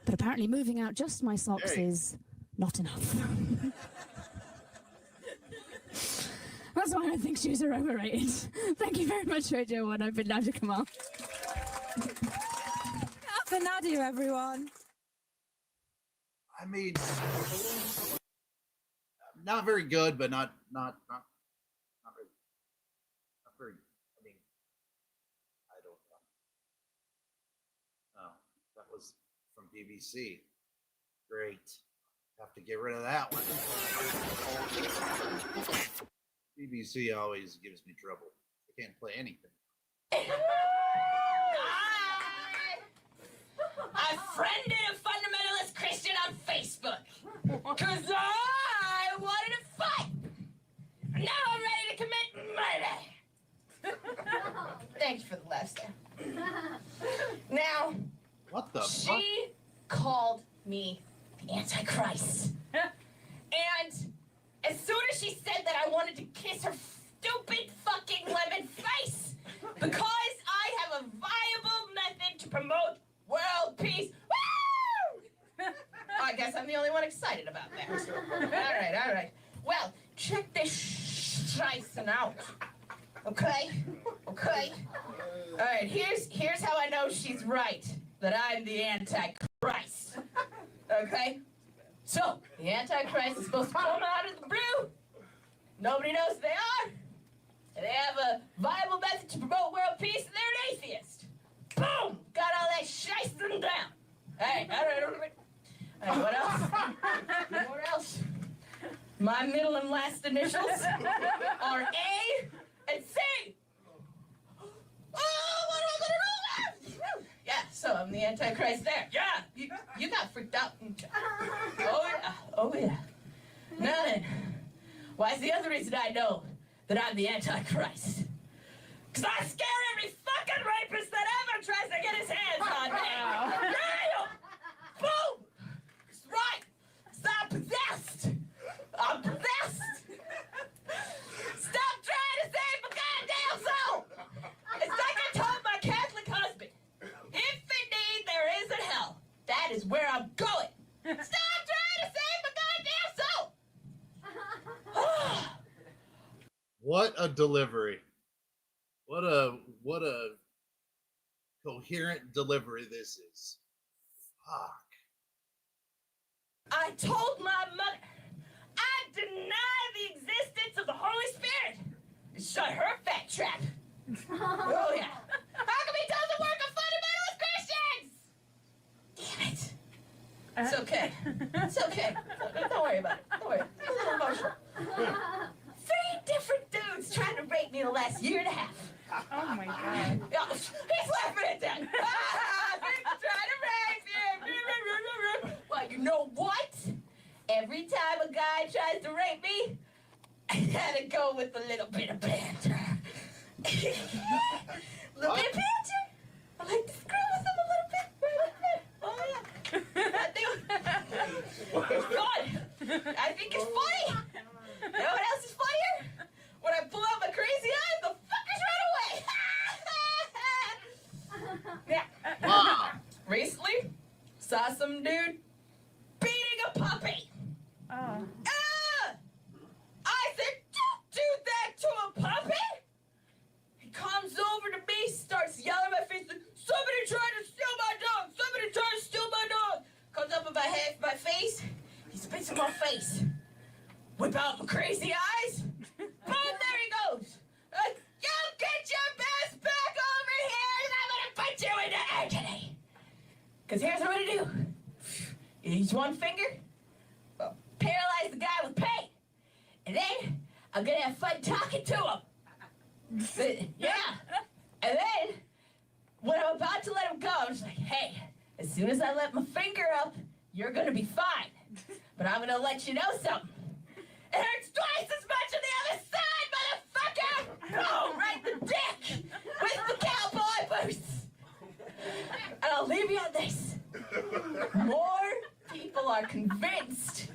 But apparently moving out just my socks is not enough. That's why I think shoes are overrated. Thank you very much, Radio 1. I've been Nadia Kamal. For Nadia, everyone. I mean, not very good, but not very. I mean, I don't know. Oh, that was from BBC. Great. Have to get rid of that one. BBC always gives me trouble. I can't play anything. I friended a fundamentalist Christian on Facebook because I wanted to fight. And now I'm ready to commit murder. Thanks for the laugh, Sam. Now, what the she called me the Antichrist. And as soon as she said that, I wanted to kiss her stupid fucking lemon face because I have a viable method to promote world peace. Woo! I guess I'm the only one excited about that. All right. Well, check this Scheissen out. Okay. All right, here's how I know she's right, that I'm the Antichrist. Okay? So, the Antichrist is supposed to come out of the blue. Nobody knows who they are. And they have a viable method to promote world peace, and they're an atheist. Boom! Got all that Scheissen down. All right, what else? What else? My middle and last initials are A and C. Oh, what am I gonna do? Yeah, so I'm the Antichrist there. Yeah, you got freaked out. Oh yeah. Now then, why's the other reason I know that I'm the Antichrist? Because I scare every fucking rapist that ever tries to get his hands on me. Boom! That's right. I'm possessed. Stop trying to save my goddamn soul. It's like I told my Catholic husband. If indeed there is a hell, that is where I'm going. Stop trying to save my goddamn soul. What a delivery. What a coherent delivery this is. Fuck. I told my mother I deny the existence of the Holy Spirit. And shut her fat trap. Oh yeah. How come he doesn't work on fundamentalist Christians? Damn it. It's okay. It's okay. Don't worry about it. Don't worry. It's a little emotional. 3 different dudes trying to rape me the last year and a half. Oh my God. He's laughing at that. Trying to rape you. Well, you know what? Every time a guy tries to rape me, I gotta go with a little bit of banter. Little bit of banter. I like to screw with him a little bit. Oh yeah. It's fun. I think it's funny. You know what else is funnier? When I pull out my crazy eye, the fuckers run away. Yeah. Recently, saw some dude beating a puppy. I said, don't do that to a puppy. He comes over to me, starts yelling in my face, like, somebody tried to steal my dog. Somebody tried to steal my dog. Comes up in my face. He spits in my face. Whip out my crazy eyes. Boom, there he goes. You get your ass back over here and I'm gonna put you into agony. Because here's what I'm gonna do. use one finger, paralyze the guy with pain, and then I'm gonna have fun talking to him. Yeah, and then when I'm about to let him go, I'm just like, hey, as soon as I let my finger up, you're gonna be fine. But I'm gonna let you know something. It hurts twice as much on the other side, motherfucker! Oh, right in the dick! With the cowboy boots! And I'll leave you on this. More people are convinced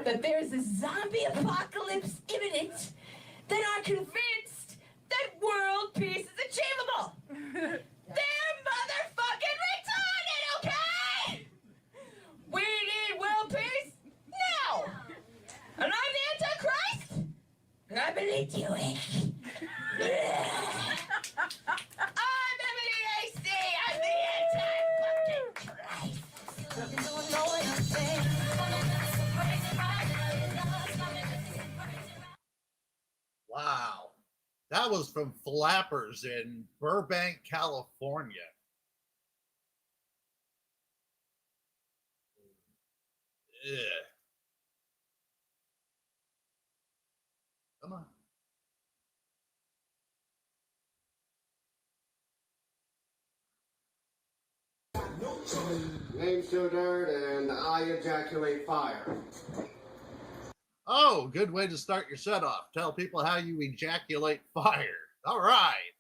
that there's a zombie apocalypse imminent than are convinced that world peace is achievable. They're motherfucking retarded, okay? We need world peace now. And I'm the Antichrist. And I believe you, Ick. I'm Emily AC. I'm the Antichrist. Wow. That was from Flappers in Burbank, California. Ugh. Come on. Name's Joe Dirt, and I ejaculate fire. Oh, good way to start your set off. Tell people how you ejaculate fire. All right.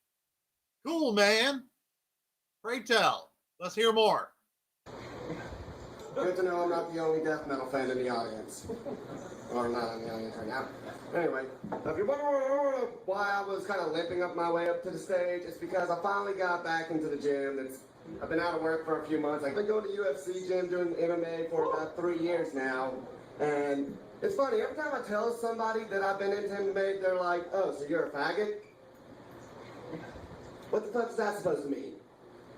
Cool, man. Pray tell. Let's hear more. Good to know I'm not the only death metal fan in the audience. Or not in the audience right now. Anyway, if you're wondering why I was kind of limping up my way up to the stage, it's because I finally got back into the gym. I've been out of work for a few months. I've been going to UFC gym doing MMA for about 3 years now. And it's funny, every time I tell somebody that I've been into MMA, they're like, oh, so you're a faggot? What the fuck is that supposed to mean?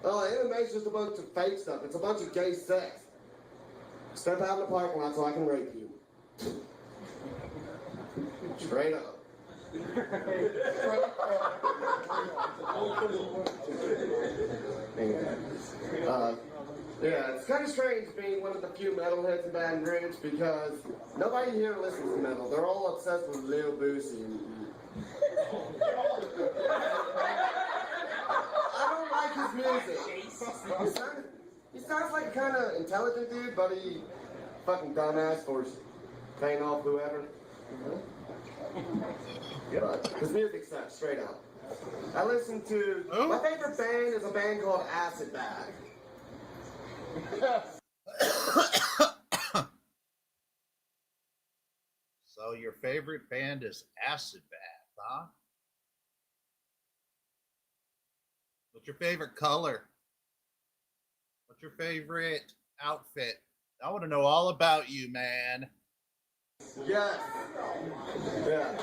Oh, MMA's just a bunch of fake stuff. It's a bunch of gay sex. Step out in the parking lot so I can rape you. Straight up. Yeah, it's kind of strange being one of the few metalheads in Baton Rouge because nobody here listens to metal. They're all obsessed with Lil Boosie. I don't like his music. He sounds like a kind of intelligent dude, but he fucking dumbass for paying off whoever. His music sucks, straight up. I listen to... My favorite band is a band called Acid Bag. So your favorite band is Acid Bath, huh? What's your favorite color? What's your favorite outfit? I want to know all about you, man. Yes. Yeah.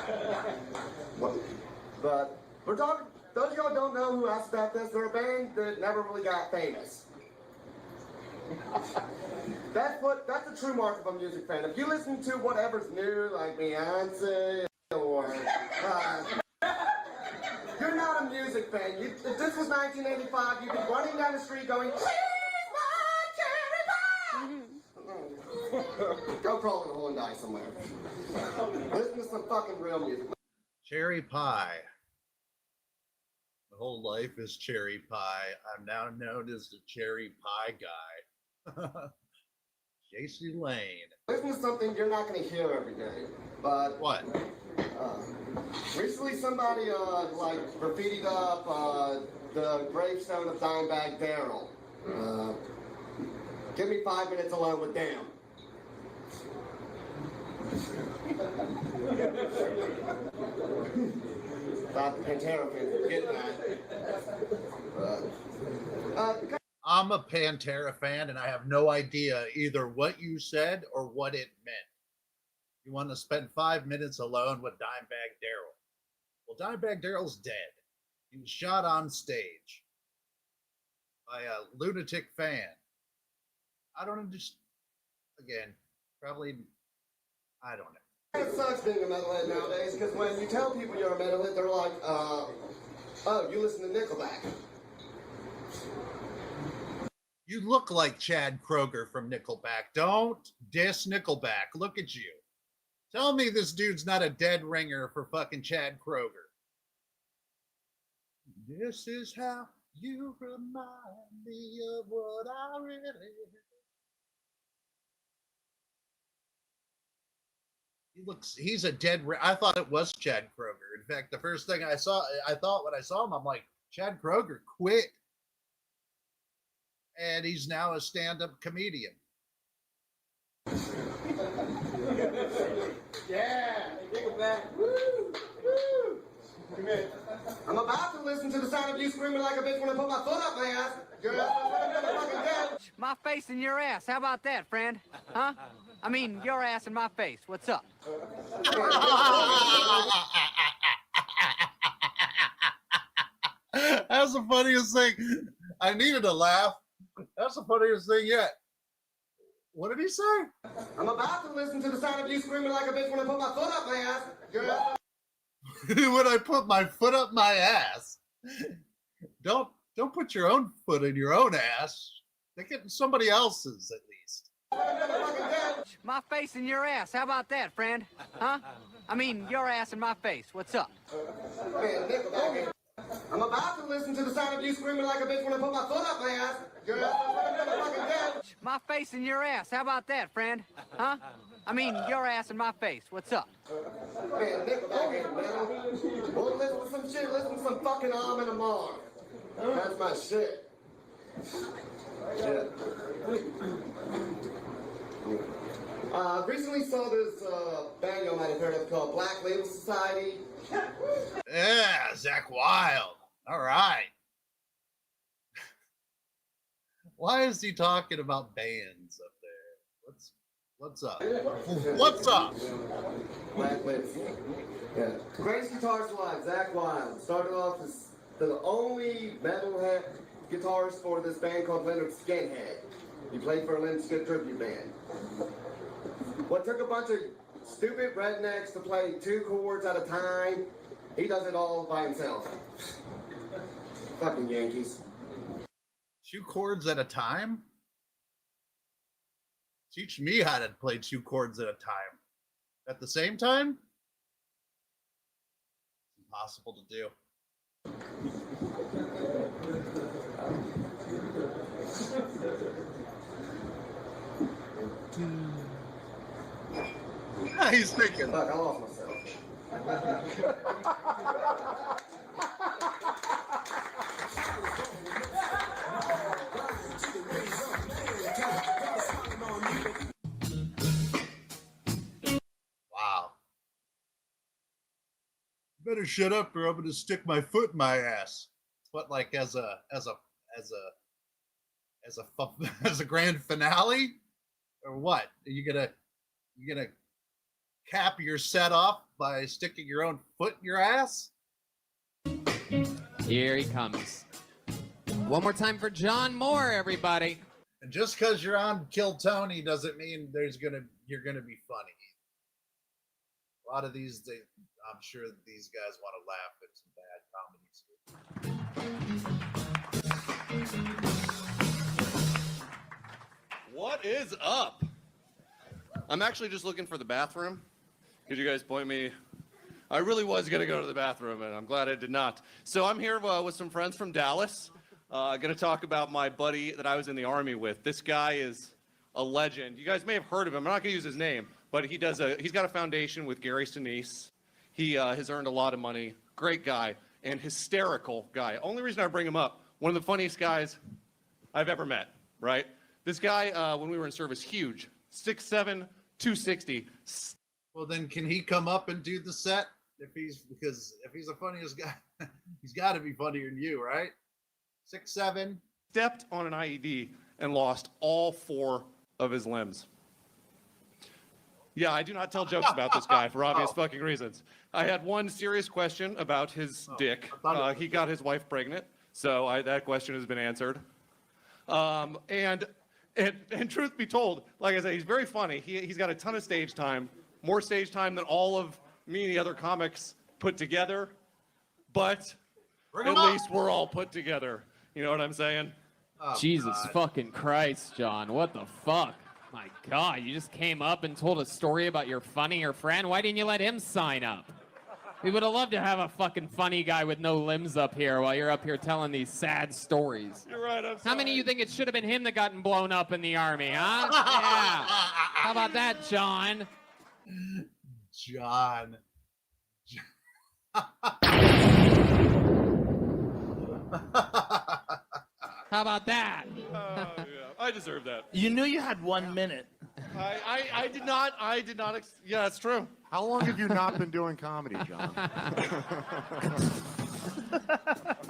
But we're talking... Those of y'all don't know who Acid Bath is. They're a band that never really got famous. That's a true mark of a music fan. If you listen to whatever's new, like Beyonce or you're not a music fan. If this was 1985, you'd be running down the street going, "Where's my cherry pie?" Go crawl in a hole and die somewhere. Listen to some fucking real music. Cherry pie. My whole life is cherry pie. I'm now known as the cherry pie guy. JC Lane. Listen to something you're not going to hear every day, but... What? Recently somebody, graffitied up, the gravestone of Dimebag Darrell. Give me 5 minutes alone with them. Thought the Pantera fans would get that. I'm a Pantera fan, and I have no idea either what you said or what it meant. You want to spend 5 minutes alone with Dimebag Darrell. Well, Dimebag Darrell's dead. He was shot on stage by a lunatic fan. I don't understand. Again, probably, I don't know. It sucks being a metalhead nowadays, because when you tell people you're a metalhead, they're like, oh, you listen to Nickelback. You look like Chad Kroeger from Nickelback. Don't diss Nickelback. Look at you. Tell me this dude's not a dead ringer for fucking Chad Kroeger. This is how you remind me of what I really he's a dead I thought it was Chad Kroeger. In fact, the first thing I thought when I saw him, I'm like, Chad Kroeger quit. And he's now a stand-up comedian. Yeah, Nickelback. Woo, woo. I'm about to listen to the sound of you screaming like a bitch when I put my foot up my ass. Girl, my face in your ass. How about that, friend? Huh? I mean, your ass in my face. What's up? That's the funniest thing. I needed a laugh. That's the funniest thing yet. What did he say? I'm about to listen to the sound of you screaming like a bitch when I put my foot up my ass. Girl. When I put my foot up my ass. Don't put your own foot in your own ass. They get somebody else's at least. My face in your ass. How about that, friend? Huh? I mean, your ass in my face. What's up? I'm about to listen to the sound of you screaming like a bitch when I put my foot up my ass. Girl. My face in your ass. How about that, friend? Huh? I mean, your ass in my face. What's up? Man, Nickelback, man. Won't listen to some shit, listen to some fucking Arm & Hammer. That's my shit. Yeah. Recently saw this band you might have heard of called Black Label Society. Yeah, Zach Wild. All right. Why is he talking about bands up there? What's up? What's up? Black Label. Yeah. Greatest guitarist alive, Zach Wild. Started off as the only metalhead guitarist for this band called Leonard Skinhead. He played for a Limp Bizkit tribute band. What took a bunch of stupid rednecks to play 2 chords at a time, he does it all by himself. Fucking Yankees. 2 chords at a time? Teach me how to play 2 chords at a time. At the same time? It's impossible to do. He's thinking. Fuck, I lost myself. Wow. Better shut up or I'm gonna stick my foot in my ass. What, like as a grand finale? Or what? Are you gonna cap your set off by sticking your own foot in your ass? Here he comes. One more time for John Moore, everybody. And just because you're on Kill Tony doesn't mean you're gonna be funny. A lot of these, I'm sure these guys want to laugh at some bad comedy. What is up? I'm actually just looking for the bathroom. Could you guys point me? I really was going to go to the bathroom, and I'm glad I did not. So I'm here with some friends from Dallas. Going to talk about my buddy that I was in the Army with. This guy is a legend. You guys may have heard of him. I'm not going to use his name, but he's got a foundation with Gary Sinise. He has earned a lot of money. Great guy and hysterical guy. Only reason I bring him up, one of the funniest guys I've ever met, right? This guy, when we were in service, huge. 6'7", 260. Well, then can he come up and do the set? Because if he's the funniest guy, he's got to be funnier than you, right? 6'7". Stepped on an IED and lost all 4 of his limbs. Yeah, I do not tell jokes about this guy for obvious fucking reasons. I had one serious question about his dick. He got his wife pregnant, so that question has been answered. And truth be told, like I said, he's very funny. He's got a ton of stage time, more stage time than all of me and the other comics put together. But at least we're all put together. You know what I'm saying? Oh, Jesus God. fucking Christ, John. What the fuck? My God, you just came up and told a story about your funnier friend. Why didn't you let him sign up? We would have loved to have a fucking funny guy with no limbs up here while you're up here telling these sad stories. You're right, I'm sorry. How many of you think it should have been him that gotten blown up in the army, huh? Yeah. How about that, John? John. How about that? Yeah, I deserve that. You knew you had 1 minute. I did not. Yeah, that's true. How long have you not been doing comedy, John?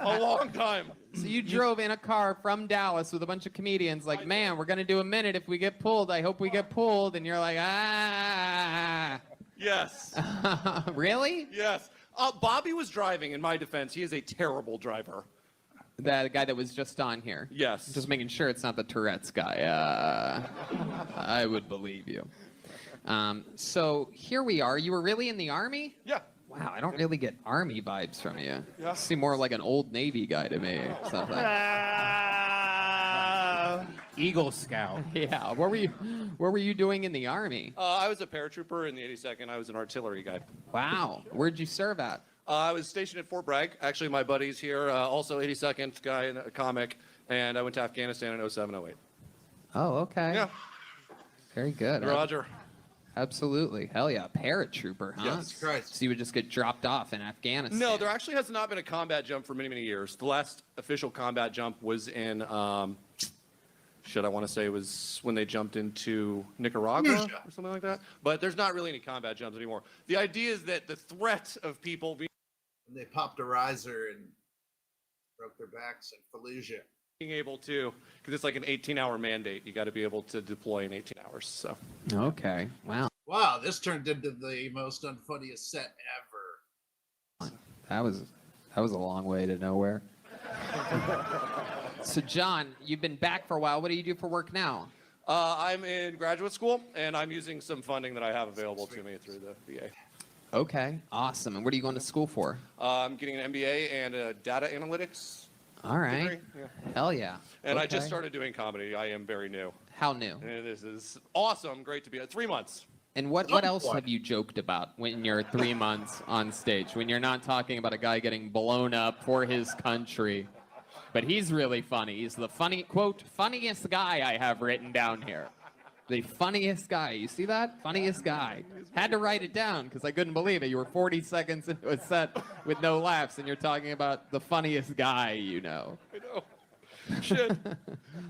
A long time. So you drove in a car from Dallas with a bunch of comedians like, man, we're going to do a minute. If we get pulled, I hope we get pulled. And you're like, ah. Yes. Really? Yes. Bobby was driving, in my defense. He is a terrible driver. The guy that was just on here. Yes. Just making sure it's not the Tourette's guy. I would believe you. So here we are. You were really in the Army? Yeah. Wow, I don't really get Army vibes from you. Yeah. You seem more like an old Navy guy to me. Or something. Eagle Scout. Yeah. What were you doing in the Army? I was a paratrooper in the 82nd. I was an artillery guy. Wow. Where'd you serve at? I was stationed at Fort Bragg. Actually, my buddy's here, also 82nd guy in a comic, and I went to Afghanistan in 07, 08. Oh, okay. Yeah. Very good. Roger. Absolutely. Hell yeah. Paratrooper, huh? Yes. Christ. So you would just get dropped off in Afghanistan. No, there actually has not been a combat jump for many, many years. The last official combat jump was in, I want to say it was when they jumped into Nicaragua or something like that. But there's not really any combat jumps anymore. The idea is that the threat of people being They popped a riser and broke their backs in Fallujah. able to, because it's like an 18-hour mandate. You got to be able to deploy in 18 hours. So. Okay. Wow. Wow, this turned into the most unfunniest set ever. That was a long way to nowhere. So John, you've been back for a while. What do you do for work now? I'm in graduate school, and I'm using some funding that I have available to me through the VA. Okay. Awesome. And what are you going to school for? I'm getting an MBA and a data analytics All right. degree. Yeah. Hell yeah. And I Okay. just started doing comedy. I am very new. How new? And this is awesome. Great to be at 3 months. And what else have you joked about when you're 3 months on stage? When you're not talking about a guy getting blown up for his country. But he's really funny. He's the funniest guy I have written down here. The funniest guy. You see that? Funniest guy. Had to write it down because I couldn't believe it. You were 40 seconds into a set with no laughs, and you're talking about the funniest guy you know. I know. Shit.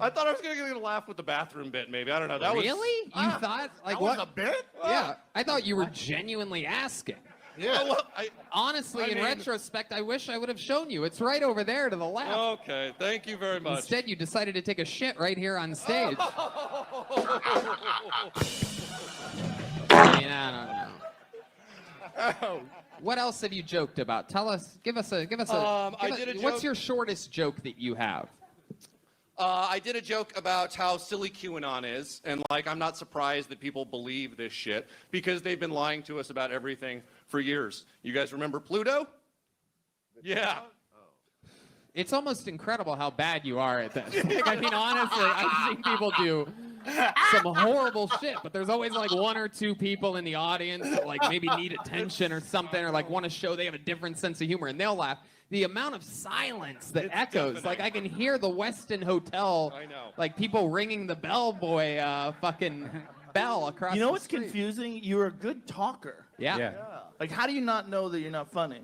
I thought I was going to get a laugh with the bathroom bit, maybe. I don't know. That Really? You thought? Like that what? was a bit? Yeah. I thought you were genuinely asking. Yeah. Well, Honestly, in retrospect, I wish I would have shown you. It's right over there to the left. Okay. Thank you very much. Instead, you decided to take a shit right here on stage. I mean, I don't know. What else have you joked about? Tell us. Give us a. What's your shortest joke that you have? I did a joke about how silly QAnon is, and like I'm not surprised that people believe this shit because they've been lying to us about everything for years. You guys remember Pluto? Yeah. It's almost incredible how bad you are at this. Like, I mean, honestly, I've seen people do some horrible shit, but there's always like one or two people in the audience that like maybe need attention or something, or like want to show they have a different sense of humor, and they'll laugh. The amount of silence that echoes, like I can hear the Westin Hotel, like people ringing the bellboy fucking bell across You know the what's street. confusing? You're a good talker. Yeah. Like, how do you not know that you're not funny?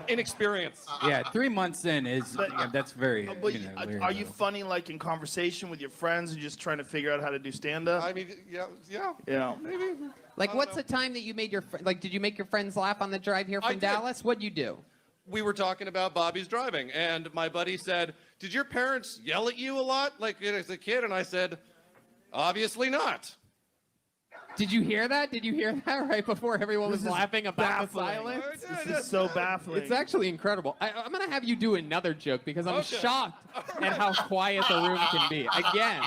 Inexperience. Yeah, 3 months in is that's very. But weird. are you funny like in conversation with your friends and just trying to figure out how to do stand-up? I mean, yeah. Yeah. Maybe. Like, what's the time that you made your like? Did you make your friends laugh on the drive here from Dallas? What'd you do? We were talking about Bobby's driving, and my buddy said, "Did your parents yell at you a lot, like as a kid?" And I said, "Obviously not." Did you hear that? Did you hear that right before everyone was laughing about the baffling. silence? This is so baffling. It's actually incredible. I'm going to have you do another joke because I'm shocked at how quiet the room can be. Again,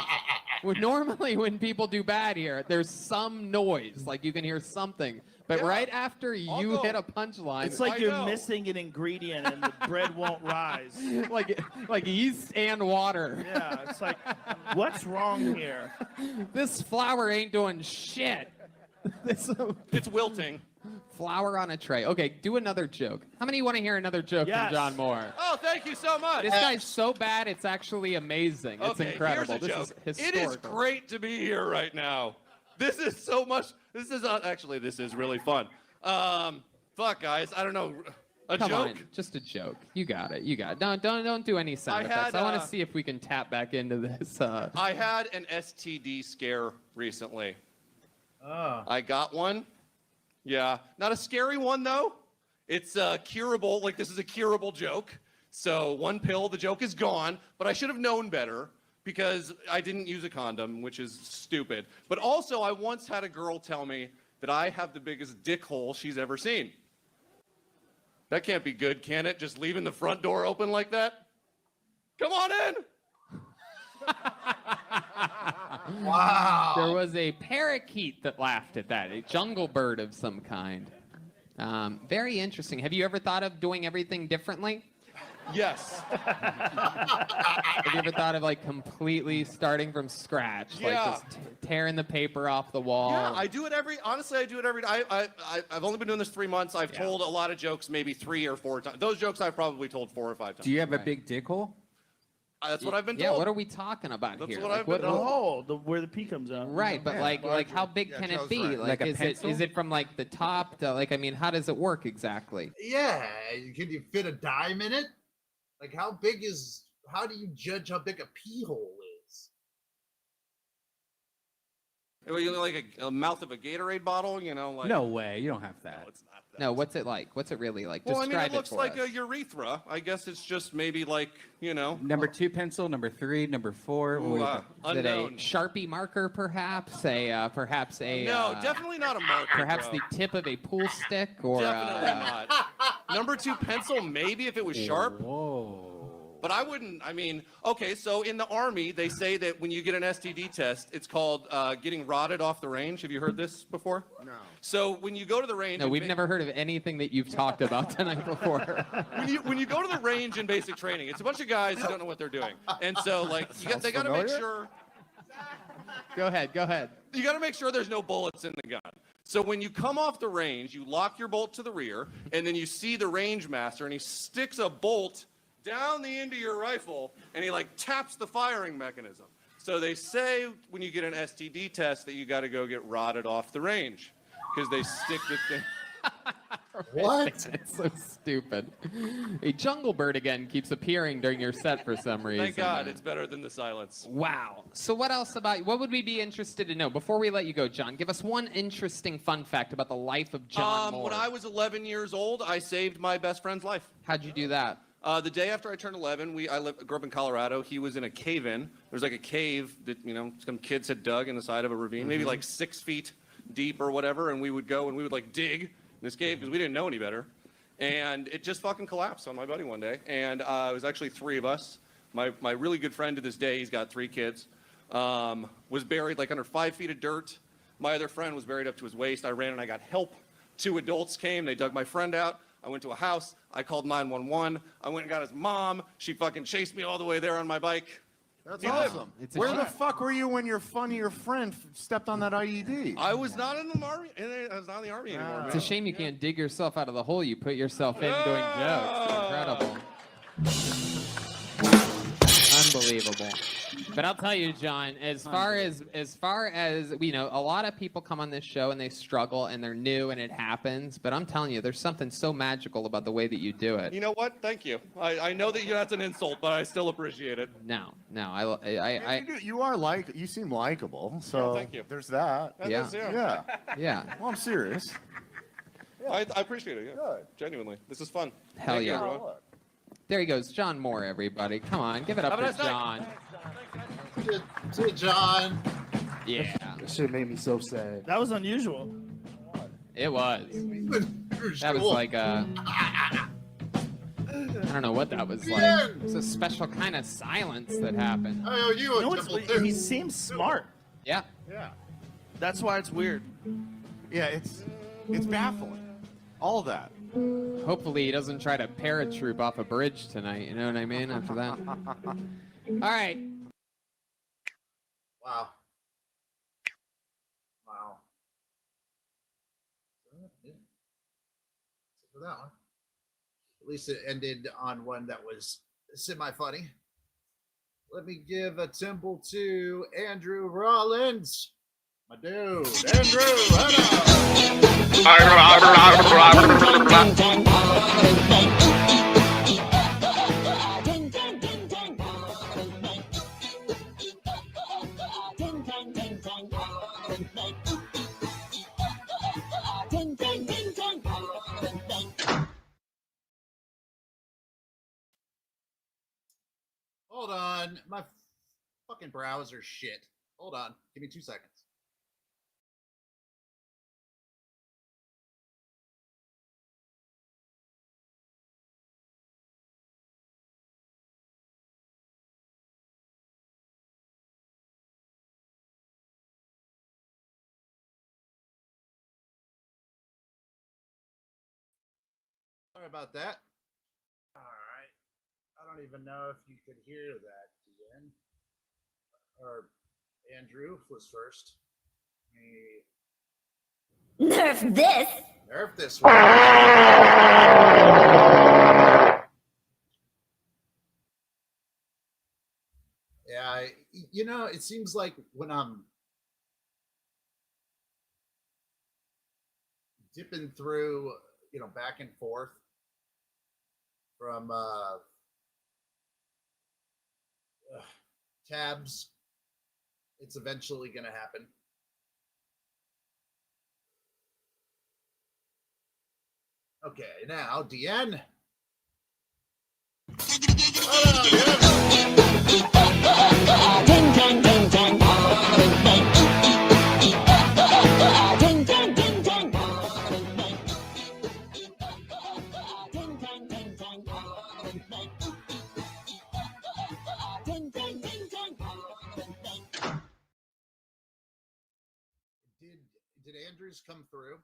normally when people do bad here, there's some noise, like you can hear something. But right after you hit a punchline, It's like you're missing an ingredient and the bread won't rise. like yeast and water. Yeah, it's like, what's wrong here? This flour ain't doing shit. It's wilting. Flour on a tray. Okay, do another joke. How many want to hear another joke from John Moore? Oh, thank you so much. This guy's so bad, it's actually amazing. It's Okay, incredible. here's a This joke. is It historical. is great to be here right now. This is so much. This is actually this is really fun. Fuck, guys. I don't know. A Come joke. on, just a joke. You got it. You got it. Don't do any sound effects. I want to see if we can tap back into this. I had an STD scare recently. I got one. Yeah, not a scary one though. It's curable. Like, this is a curable joke. So one pill, the joke is gone. But I should have known better because I didn't use a condom, which is stupid. But also, I once had a girl tell me that I have the biggest dick hole she's ever seen. That can't be good, can it? Just leaving the front door open like that? Come on in. Wow. There was a parakeet that laughed at that, a jungle bird of some kind. Very interesting. Have you ever thought of doing everything differently? Yes. Have you ever thought of like completely starting from scratch? Like Yeah. just tearing the paper off the wall? Yeah, I do it honestly, I do it every, I've only been doing this 3 months. I've told a lot of jokes maybe 3 or 4 times. Those jokes I've probably told 4 or 5 times. Do you have a big dick hole? That's what I've been Yeah, told. what are we talking about That's here? what Like, I've been The hole, where the pee comes out. Right, but like how big can it be? Like, Like a is pencil? it from like the top to like, I mean, how does it work exactly? Yeah, can you fit a dime in it? Like, how do you judge how big a pee hole is? You know, like a mouth of a Gatorade bottle, you know? Like, No way, you don't have that. it's not that. No, what's it like? What's it really like? Well, I Describe mean, it looks for like us. a urethra. I guess it's just maybe like, you know. Number 2 pencil, number 3, number 4. Ooh, Is it a unknown. Sharpie marker, perhaps? Perhaps a No, definitely not a marker. perhaps bro. the tip of a pool stick, or Definitely not. Number 2 pencil, maybe if it was sharp. Whoa. But I wouldn't, I mean, okay, so in the Army, they say that when you get an STD test, it's called getting rotted off the range. Have you heard this before? No. So when you go to the range... No, in we've ba- never heard of anything that you've talked about tonight before. when you go to the range in basic training, it's a bunch of guys who don't know what they're doing. And so, like, they got to make familiar. sure... Go ahead. You got to make sure there's no bullets in the gun. So when you come off the range, you lock your bolt to the rear, and then you see the range master, and he sticks a bolt down the end of your rifle, and he like taps the firing mechanism. So they say when you get an STD test that you got to go get rotted off the range because they stick the thing. What? It's so stupid. A jungle bird again keeps appearing during your set for some reason. Thank God, it's better than the silence. Wow. So what else what would we be interested to know? Before we let you go, John, give us one interesting fun fact about the life of John Moore. When I was 11 years old, I saved my best friend's life. How'd you do that? The day after I turned 11, grew up in Colorado. He was in a cave-in. There was like a cave that, you know, some kids had dug in the side of a ravine, maybe like 6 feet deep or whatever, and we would go and we would like dig in this cave because we didn't know any better. And it just fucking collapsed on my buddy one day. And it was actually 3 of us. My really good friend to this day, he's got 3 kids, was buried like under 5 feet of dirt. My other friend was buried up to his waist. I ran and I got help. 2 adults came. They dug my friend out. I went to a house. I called 911. I went and got his mom. She fucking chased me all the way there on my bike. That's Yeah. awesome. It's a Where shame. the fuck were you when your funnier friend stepped on that IED? I was not in the army. I was not in the army anymore. It's a shame you can't dig yourself out of the hole you put yourself in doing jokes. Incredible. Unbelievable. But I'll tell you, John, as far as you know, a lot of people come on this show and they struggle and they're new and it happens. But I'm telling you, there's something so magical about the way that you do it. You know what? Thank you. I know that that's an insult, but I still appreciate it. No, You seem likable, so thank you. there's that. Yeah. Yeah. Yeah. Well, I'm serious. I appreciate it. Yeah. Genuinely. This is fun. Hell Thank you, yeah. everyone. There he goes, John Moore, everybody. Come on, give it up Have a for nice night. John. See you, John. Yeah. That shit made me so sad. That was unusual. It was. That was like I don't know what that was like. It was a special kind of silence that happened. I owe you a couple too. He seems smart. Yeah. Yeah. That's why it's weird. Yeah, it's It's baffling. All that. Hopefully he doesn't try to paratroop off a bridge tonight, you know what I mean, after that. All right. Wow. Wow. Yeah. For that one. At least it ended on one that was semi-funny. Let me give a temple to Andrew Rollins. My dude, Andrew, Hold on, my fucking browser shit. Hold on, give me 2 seconds. Sorry about that. All right. I don't even know if you could hear that, Ian. Or Andrew was first. Nerf this. Nerf this one. Yeah, you know, it seems like when I'm dipping through, you know, back and forth from tabs, it's eventually going to happen. Okay, now, Deanne. Did Andrews come through?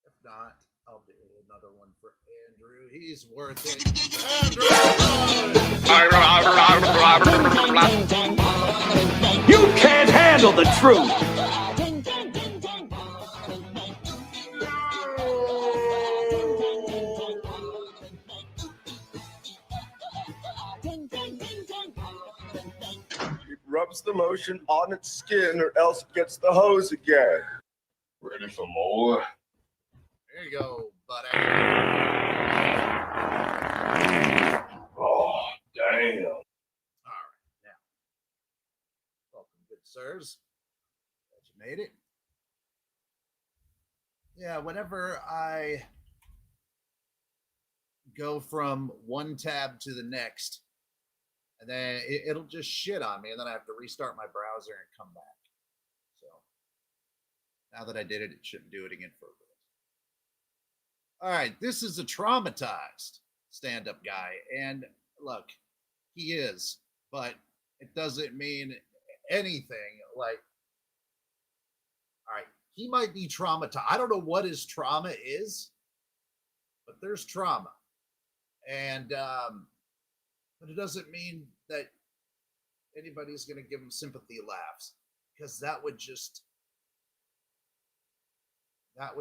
If not, I'll do another one for Andrew. He's worth it. Andrew! You can't handle the truth. Rubs the lotion on its skin or else it gets the hose again. Ready for more? There you go, buddy. Oh, damn. All right, now. Welcome, good sirs. Glad you made it. Yeah, whenever I go from one tab to the next, and then it'll just shit on me, and then I have to restart my browser and come back. So now that I did it, it shouldn't do it again for a bit. All right, this is a traumatized stand-up guy, and look, he is, but it doesn't mean anything. Like, all right, he might be traumatized. I don't know what his trauma is, but there's trauma, and but it doesn't mean that anybody's going to give him sympathy laughs, because that would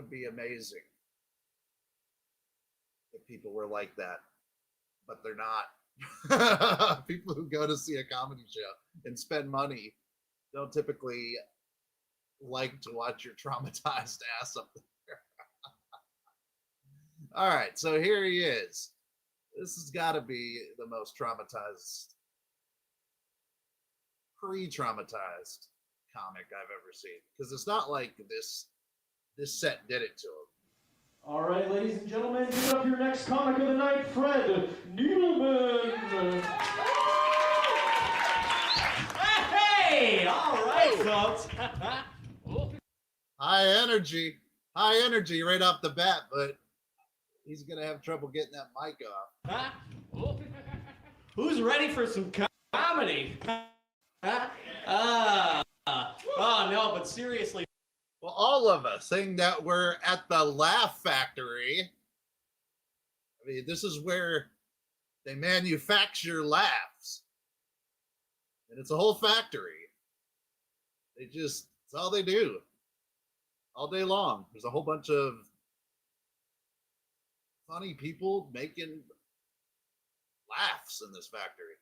be amazing if people were like that, but they're not. People who go to see a comedy show and spend money don't typically like to watch your traumatized ass up there. All right, so here he is. This has got to be the most traumatized, pre-traumatized comic I've ever seen, because it's not like this set did it to him. All right, ladies and gentlemen, give up your next comic of the night, Fred Needleman. Hey, all right, folks. High energy right off the bat, but he's gonna have trouble getting that mic off. Who's ready for some comedy? Huh? Oh, no, but seriously. Well, all of us saying that we're at the Laugh Factory. I mean, this is where they manufacture laughs. And it's a whole factory. It's all they do. All day long. There's a whole bunch of funny people making laughs in this factory.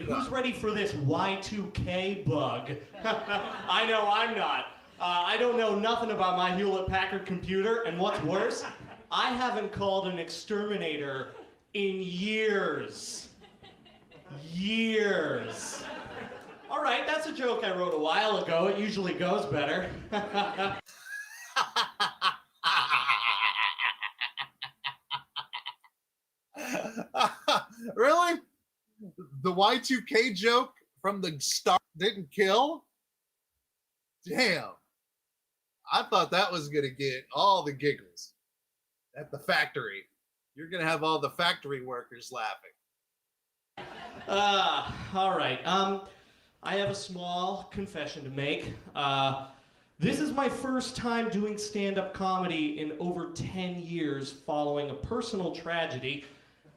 Who's ready for this Y2K bug? I know I'm not. I don't know nothing about my Hewlett-Packard computer, and what's worse, I haven't called an exterminator in years. Years. All right, that's a joke I wrote a while ago. It usually goes better. Really? The Y2K joke from the start didn't kill? Damn. I thought that was going to get all the giggles at the factory. You're going to have all the factory workers laughing. All right. I have a small confession to make. This is my first time doing stand-up comedy in over 10 years following a personal tragedy,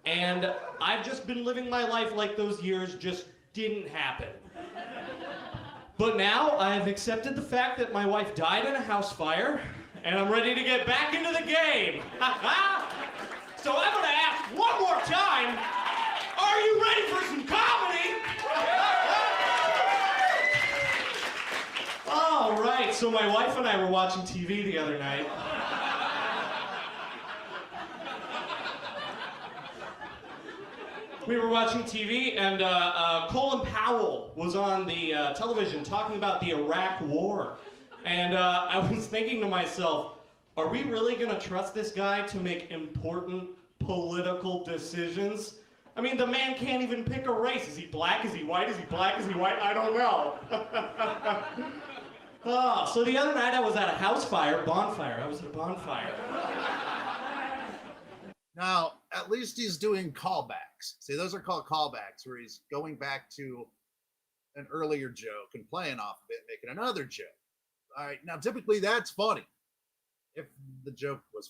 and I've just been living my life like those years just didn't happen. But now I have accepted the fact that my wife died in a house fire, and I'm ready to get back into the game. So I'm gonna ask one more time, are you ready for some comedy? All right, so my wife and I were watching TV the other night. We were watching TV, and Colin Powell was on the television talking about the Iraq War. And I was thinking to myself, are we really going to trust this guy to make important political decisions? I mean, the man can't even pick a race. Is he black? Is he white? Is he black? Is he white? I don't know. So the other night I was at a house fire, bonfire. I was at a bonfire. Now, at least he's doing callbacks. See, those are called callbacks, where he's going back to an earlier joke and playing off of it, making another joke. All right, now typically that's funny, if the joke was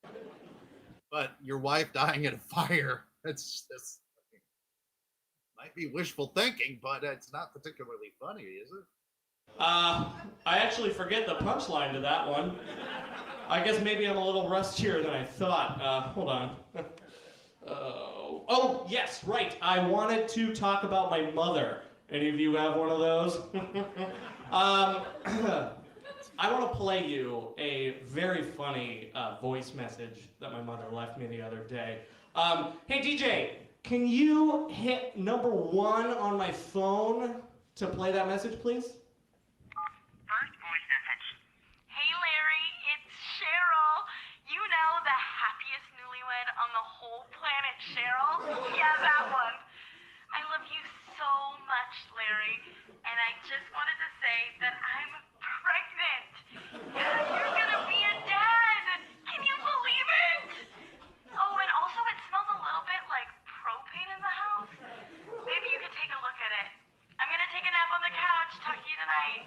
funny. But your wife dying in a fire, that's might be wishful thinking, but it's not particularly funny, is it? I actually forget the punchline to that one. I guess maybe I'm a little rustier than I thought. Hold on. Oh, yes, right. I wanted to talk about my mother. Any of you have one of those? I want to play you a very funny voice message that my mother left me the other day. Hey, DJ, can you hit number 1 on my phone to play that message, please? First voice message. Hey, Larry, it's Cheryl. You know, the happiest newlywed on the whole planet, Cheryl? Yeah, that one. I love you so much, Larry, and I just wanted to say that I'm pregnant. You're gonna be a dad. Can you believe it? Oh, and also it smells a little bit like propane in the house. Maybe you could take a look at it. I'm gonna take a nap on the couch. Talk to you tonight.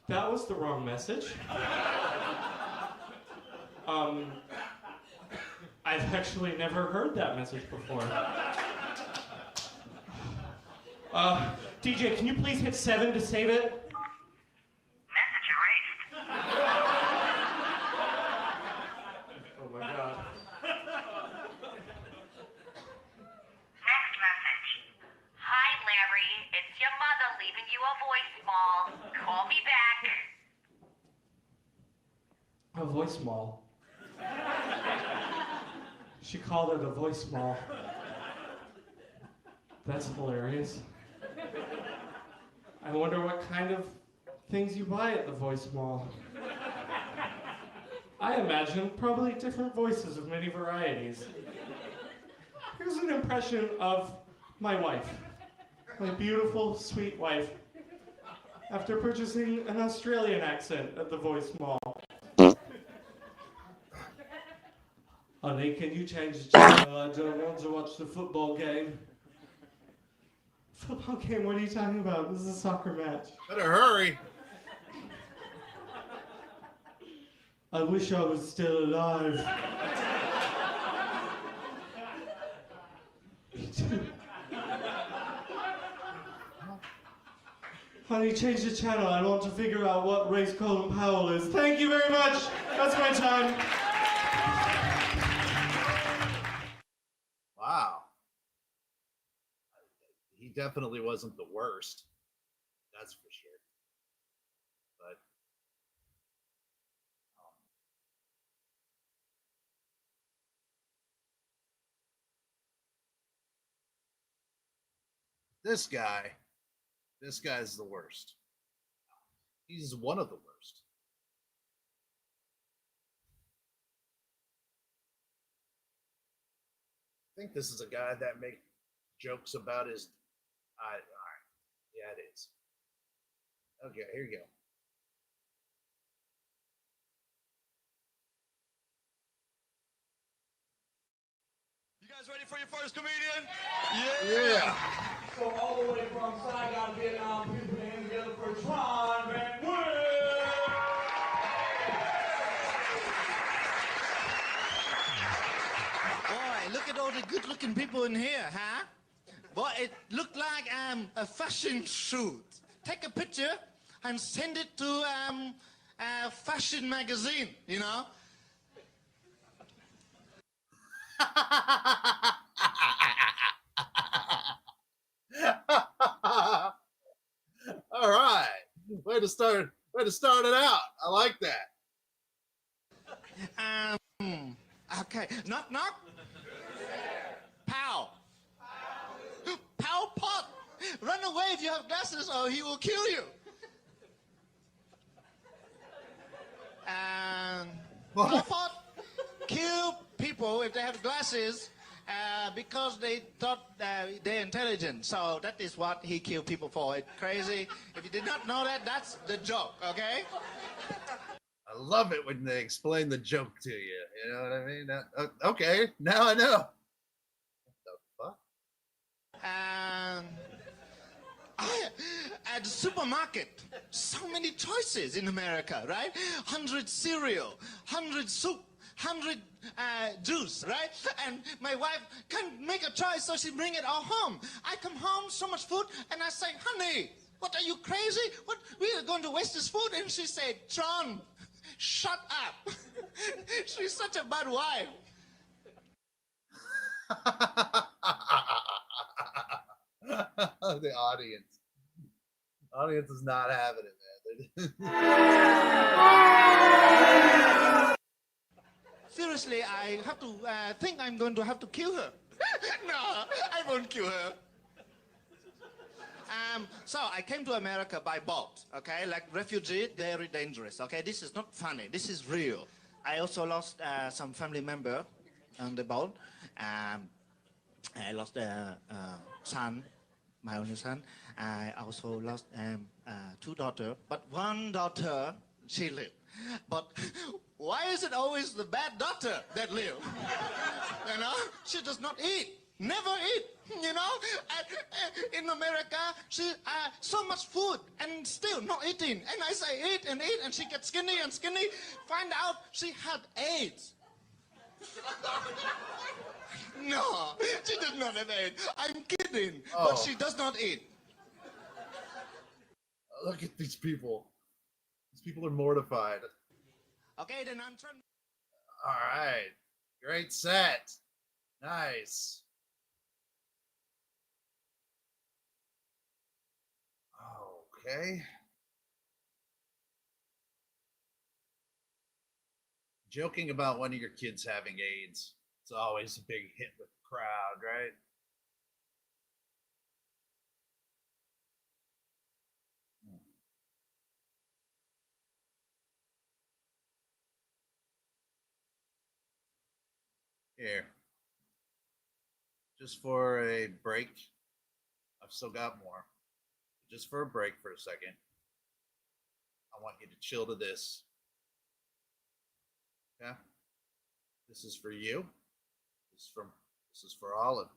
That was the wrong message. I've actually never heard that message before. DJ, can you please hit 7 to save it? Message erased. Oh my god. Next message. Hi, Larry. It's your mother leaving you a voicemail. Call me back. A voicemail. She called it a voicemail. That's hilarious. I wonder what kind of things you buy at the voicemail. I imagine probably different voices of many varieties. Here's an impression of my wife. My beautiful, sweet wife. after purchasing an Australian accent at the Voice Mall. Honey, can you change the channel? I don't want to watch the football game. Football game? What are you talking about? This is a soccer match. Better hurry. I wish I was still alive. Me too. Honey, change the channel. I want to figure out what race Colin Powell is. Thank you very much. That's my time. Wow. He definitely wasn't the worst. That's for sure. But this guy's the worst. He's one of the worst. I think this is a guy that makes jokes about his. All right. Yeah, it is. Okay, here you go. You guys ready for your first comedian? Yeah. So all the way from Saigon, Vietnam, people came together for Tron Van Wick. Boy, look at all the good-looking people in here, huh? Boy, it looked like a fashion shoot. Take a picture and send it to a fashion magazine, you know? All right. Way to start it out. I like that. Okay. Knock, knock. Pow. Pow pot. Run away if you have glasses or he will kill you. Pow pot kill people if they have glasses because they thought they're intelligent. So that is what he killed people for. It's crazy. If you did not know that, that's the joke, okay? I love it when they explain the joke to you. You know what I mean? Okay, now I know. What the fuck? At the supermarket, so many choices in America, right? 100 cereal, 100 soup, 100 juice, right? And my wife can't make a choice, so she bring it all home. I come home, so much food, and I say, honey, what are you crazy? What, we are going to waste this food? And she said, John, shut up. She's such a bad wife. The audience is not having it, man. Seriously, I have to think I'm going to have to kill her. No, I won't kill her. So I came to America by boat, okay? Like refugee, very dangerous, okay? This is not funny, this is real. I also lost some family member on the boat. I lost a son, my only son. I also lost 2 daughters, but one daughter, she lived. But why is it always the bad daughter that live? You know, she does not eat, never eat. You know, in America, she so much food and still not eating. And I say eat, and she gets skinny and skinny. Find out she had AIDS. No, she does not have AIDS. I'm kidding, but she does not eat. Look at these people. These people are mortified. Okay, then I'm trying. All right. Great set. Nice. Okay. Joking about one of your kids having AIDS. It's always a big hit with the crowd, right? Here. Just for a break. I've still got more. Just for a break for a second. I want you to chill to this. Yeah? This is for you. This is for all of you.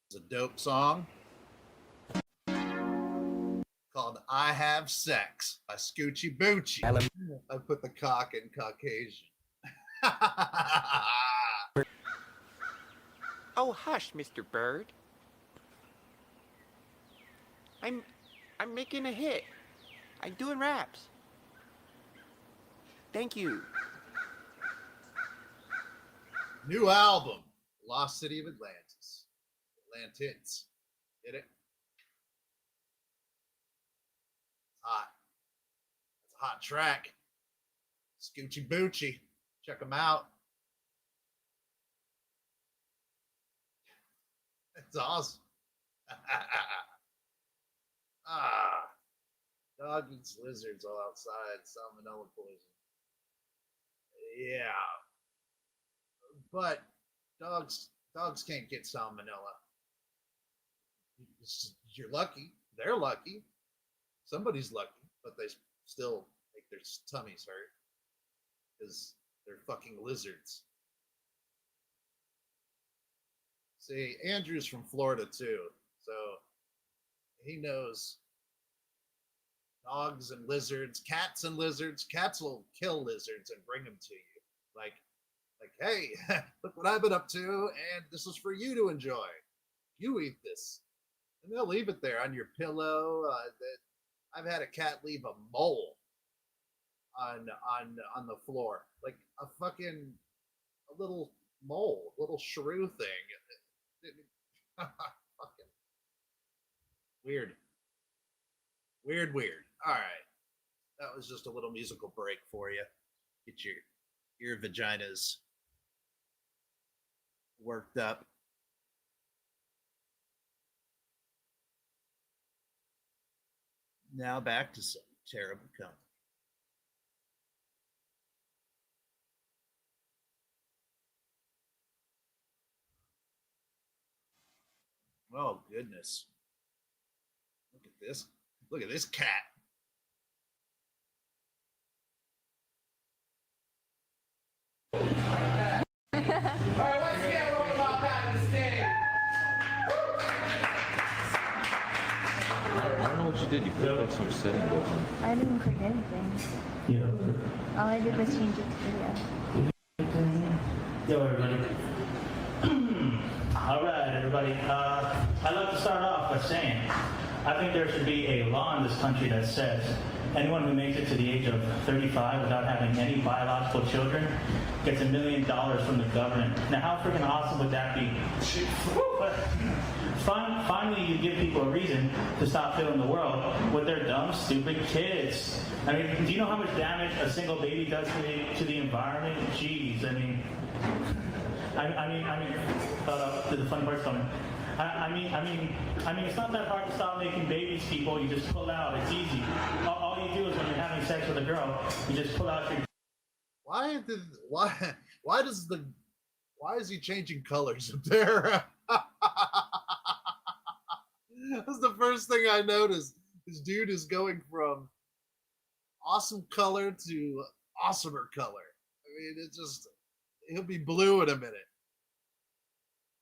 It's a dope song called I Have Sex by Scoochie Boochie. I put the cock in Caucasian. Oh, hush, Mr. Bird. I'm making a hit. I'm doing raps. Thank you. New album, Lost City of Atlantis. Atlantis. Get it? It's hot. It's a hot track. Scoochie Boochie. Check them out. It's awesome. Dog eats lizards all outside. Salmonella poison. Yeah. But dogs can't get salmonella. You're lucky. They're lucky. Somebody's lucky, but they still make their tummies hurt because they're fucking lizards. See, Andrew's from Florida too, so he knows dogs and lizards, cats and lizards. Cats will kill lizards and bring them to you. Like, hey, look what I've been up to, and this is for you to enjoy. You eat this. And they'll leave it there on your pillow. I've had a cat leave a mole on the floor. Like a little mole, little shrew thing. Fucking weird. All right. That was just a little musical break for you. Get your vaginas worked up. Now back to some terrible company. Oh goodness. Look at this. Look at this cat. Alright, once again, we're about back to the stage. I don't know what you did. You put like some setting going on. I didn't click anything. Yeah. All I did was change it to video. Yo, everybody. All right, everybody. I'd like to start off by saying I think there should be a law in this country that says anyone who makes it to the age of 35 without having any biological children gets $1 million from the government. Now, how freaking awesome would that be? Finally, you give people a reason to stop filling the world with their dumb, stupid kids. I mean, do you know how much damage a single baby does to the environment? Jeez, I mean, the funny part's coming. I mean, it's not that hard to stop making babies, people. You just pull out. It's easy. All you do is when you're having sex with a girl, you just pull out your. Why is he changing colors up there? That's the first thing I noticed. This dude is going from awesome color to awesomer color. I mean, he'll be blue in a minute.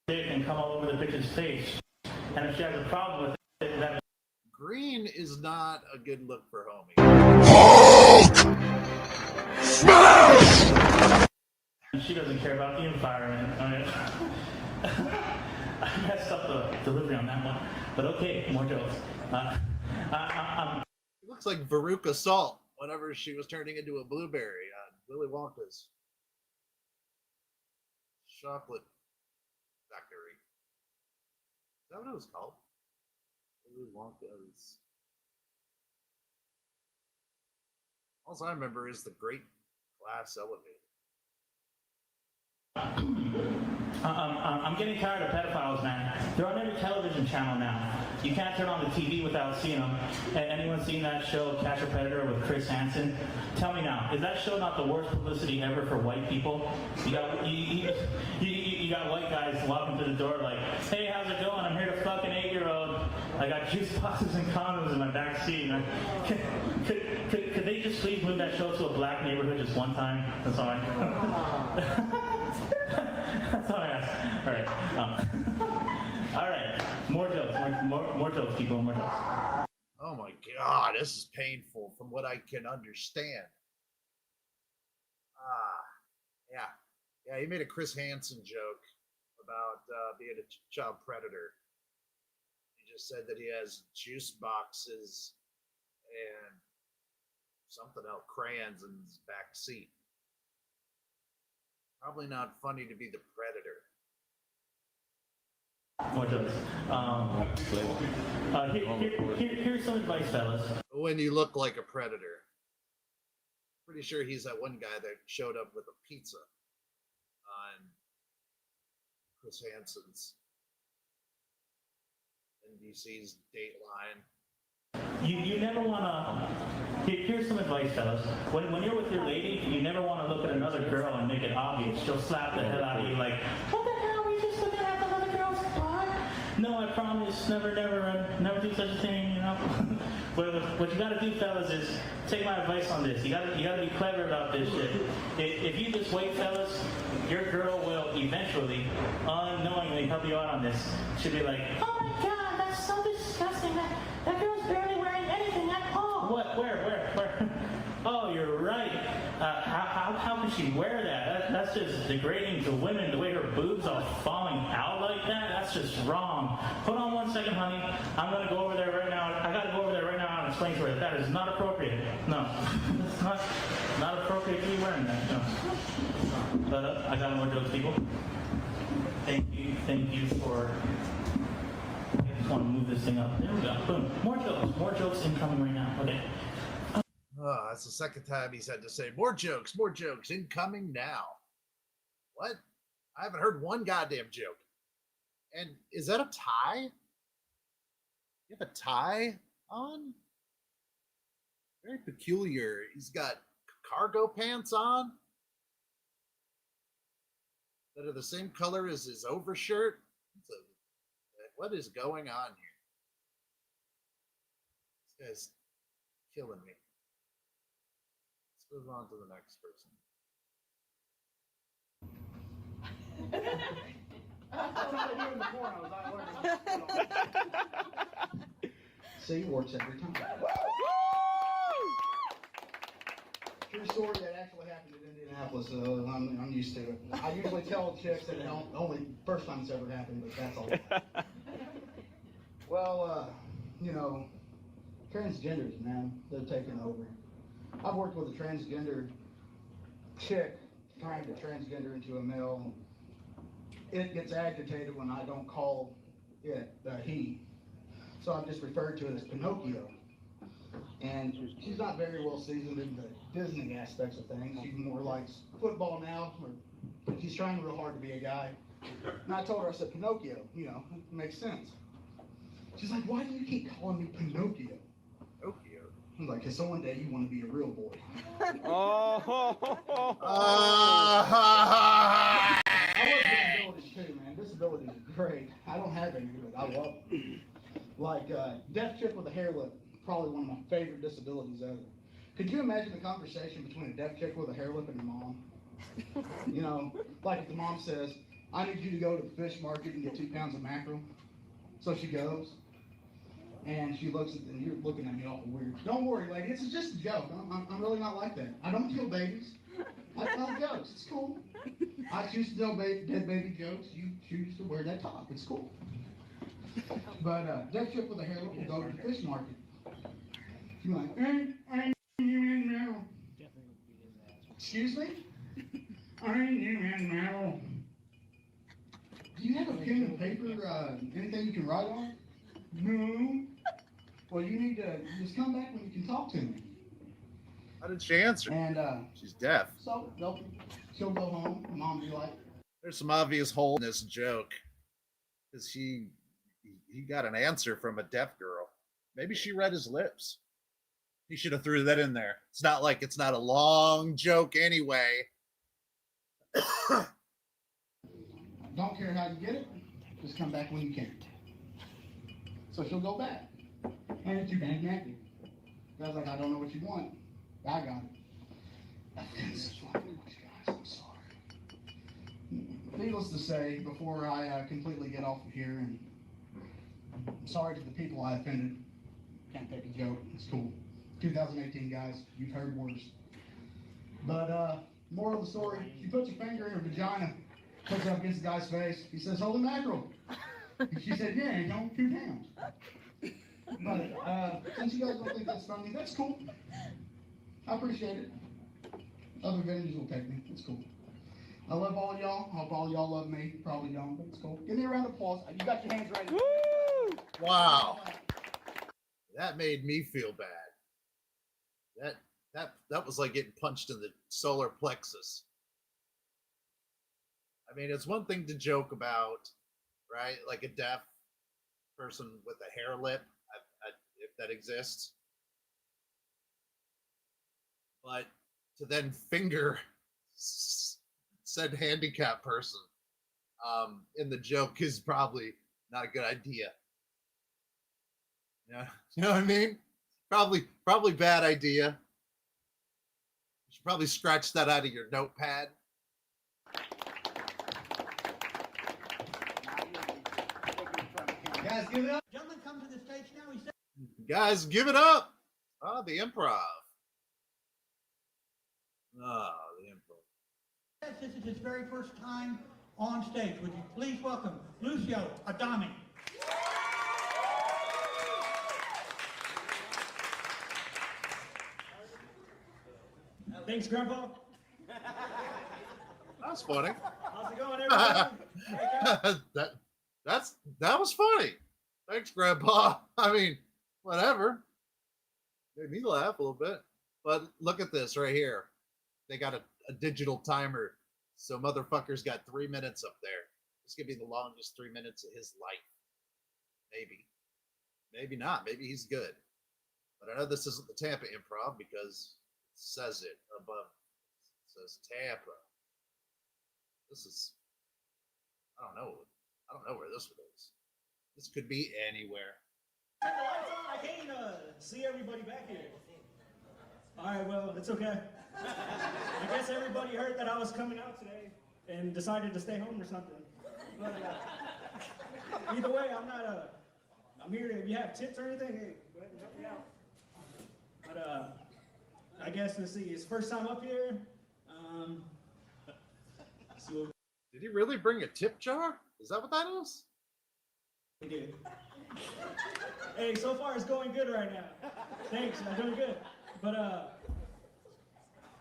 And come all over the bitch's face. And if she has a problem with it, that green is not a good look for homie. She doesn't care about the environment. I mean, I messed up the delivery on that one. But okay, more jokes. It looks like Veruca Salt whenever she was turning into a blueberry on Willy Wonka's chocolate factory. Is that what it was called? Willy Wonka's. All I remember is the Great Glass Elevator. I'm getting tired of pedophiles, man. They're on every television channel now. You can't turn on the TV without seeing them. Anyone seen that show, Catch a Predator, with Chris Hansen? Tell me now, is that show not the worst publicity ever for white people? You got white guys walking through the door like, hey, how's it going? I'm here to fuck an 8-year-old. I got juice boxes and condoms in my back seat. And could they just please move that show to a black neighborhood just one time? That's all That's all I ask. All right. All right. More jokes. More jokes, people. More jokes. Oh my God, this is painful from what I can understand. Yeah, he made a Chris Hansen joke about being a child predator. He just said that he has juice boxes and something else, crayons in his back seat. Probably not funny to be the predator. More jokes. Here's some advice, fellas. When you look like a predator. Pretty sure he's that one guy that showed up with a pizza on Chris Hansen's NBC's Dateline. You never want to. Here's some advice, fellas. When you're with your lady, you never want to look at another girl and make it obvious. She'll slap the hell out of you like, what the hell? Are you just looking at another girl's butt? No, I promise, never do such a thing, you know. But what you gotta do, fellas, is take my advice on this. You gotta be clever about this shit. If you just wait, fellas, your girl will eventually, unknowingly, help you out on this. She'll be like, oh my God, that's so disgusting. That girl's barely wearing anything at all. What? Where? Oh, you're right. How can she wear that? That's just degrading to women. The way her boobs are falling out like that, that's just wrong. Hold on 1 second, honey. I'm gonna go over there right now. I gotta go over there right now and explain to her that is not appropriate. No, it's not appropriate to be wearing that. No. But I got more jokes, people. Thank you for. I just want to move this thing up. There we go. Boom. More jokes incoming right now. Okay. Oh, that's the second time he's had to say more jokes incoming now. What? I haven't heard one goddamn joke. And is that a tie? You have a tie on? Very peculiar. He's got cargo pants on that are the same color as his overshirt. What is going on here? This guy's killing me. Let's move on to the next person. See, works every time. True story that actually happened in Indianapolis. I'm used to it. I usually tell chicks that it only first time it's ever happened, but that's all. Well, transgenders, man, they're taking over. I've worked with a transgender chick trying to transgender into a male. It gets agitated when I don't call it he. So I've just referred to it as Pinocchio. And she's not very well seasoned in the Disney aspects of things. She more likes football now, or she's trying real hard to be a guy. And I told her, I said, Pinocchio, it makes sense. She's like, why do you keep calling me Pinocchio? Pinocchio? I'm like, because one day you want to be a real boy. I love disabilities too, man. Disabilities are great. I don't have any, but I love them. Like, deaf chick with a hair lip, probably one of my favorite disabilities ever. Could you imagine the conversation between a deaf chick with a hair lip and her mom? Like if the mom says, I need you to go to the fish market and get 2 pounds of mackerel. So she goes, and she looks at, and you're looking at me awful weird. Don't worry, lady, it's just a joke. I'm really not like that. I don't kill babies. I tell jokes. It's cool. I choose to tell dead baby jokes. You choose to wear that top. It's cool. But deaf chick with a hair lip will go to the fish market. She's like, excuse me? Do you have a pen and paper, anything you can write on? No. Well, you need to just come back when you can talk to me. How did she answer? And she's deaf. So she'll go home. Mom will be like, there's some obvious hole in this joke. Because he got an answer from a deaf girl. Maybe she read his lips. He should have threw that in there. It's not like it's not a long joke anyway. Don't care how you get it. Just come back when you can. So she'll go back. And it's too dang empty. Guy's like, I don't know what you want. I got it. This is fucking much, guys. I'm sorry. Needless to say, before I completely get off of here, and I'm sorry to the people I offended. Can't take a joke. It's cool. 2018, guys. You've heard worse. But, moral of the story, she puts her finger in her vagina, puts it up against the guy's face. He says, holy mackerel. She said, yeah, and don't 2 pounds. But, since you guys don't think that's funny, that's cool. I appreciate it. Other venues will take me. It's cool. I love all y'all. I hope all y'all love me. Probably don't, but it's cool. Give me a round of applause. You got your hands ready. Woo! Wow. That made me feel bad. That was like getting punched in the solar plexus. I mean, it's one thing to joke about, right? Like a deaf person with a hair lip, if that exists. But to then finger said handicapped person in the joke is probably not a good idea. Yeah, you know what I mean? Probably bad idea. You should probably scratch that out of your notepad. Guys, give it up. Gentlemen, come to the stage now. Guys, give it up. Oh, the improv. Oh, the improv. This is his very first time on stage. Would you please welcome Lucio Adami. Thanks, Grandpa. That's funny. How's it going, everybody? that was funny. Thanks, Grandpa. I mean, whatever. Made me laugh a little bit. But look at this right here. They got a digital timer. So motherfucker's got 3 minutes up there. This could be the longest 3 minutes of his life. Maybe. Maybe not. Maybe he's good. But I know this isn't the Tampa Improv because it says it above. It says Tampa. This is, I don't know where this one is. This could be anywhere. I can't see everybody back here. All right, well, it's okay. I guess everybody heard that I was coming out today and decided to stay home or something. But either way, I'm here. If you have tips or anything, hey, go ahead and help me out. But I guess let's see. It's first time up here. Did he really bring a tip jar? Is that what that is? He did. Hey, so far it's going good right now. Thanks, I'm doing good. But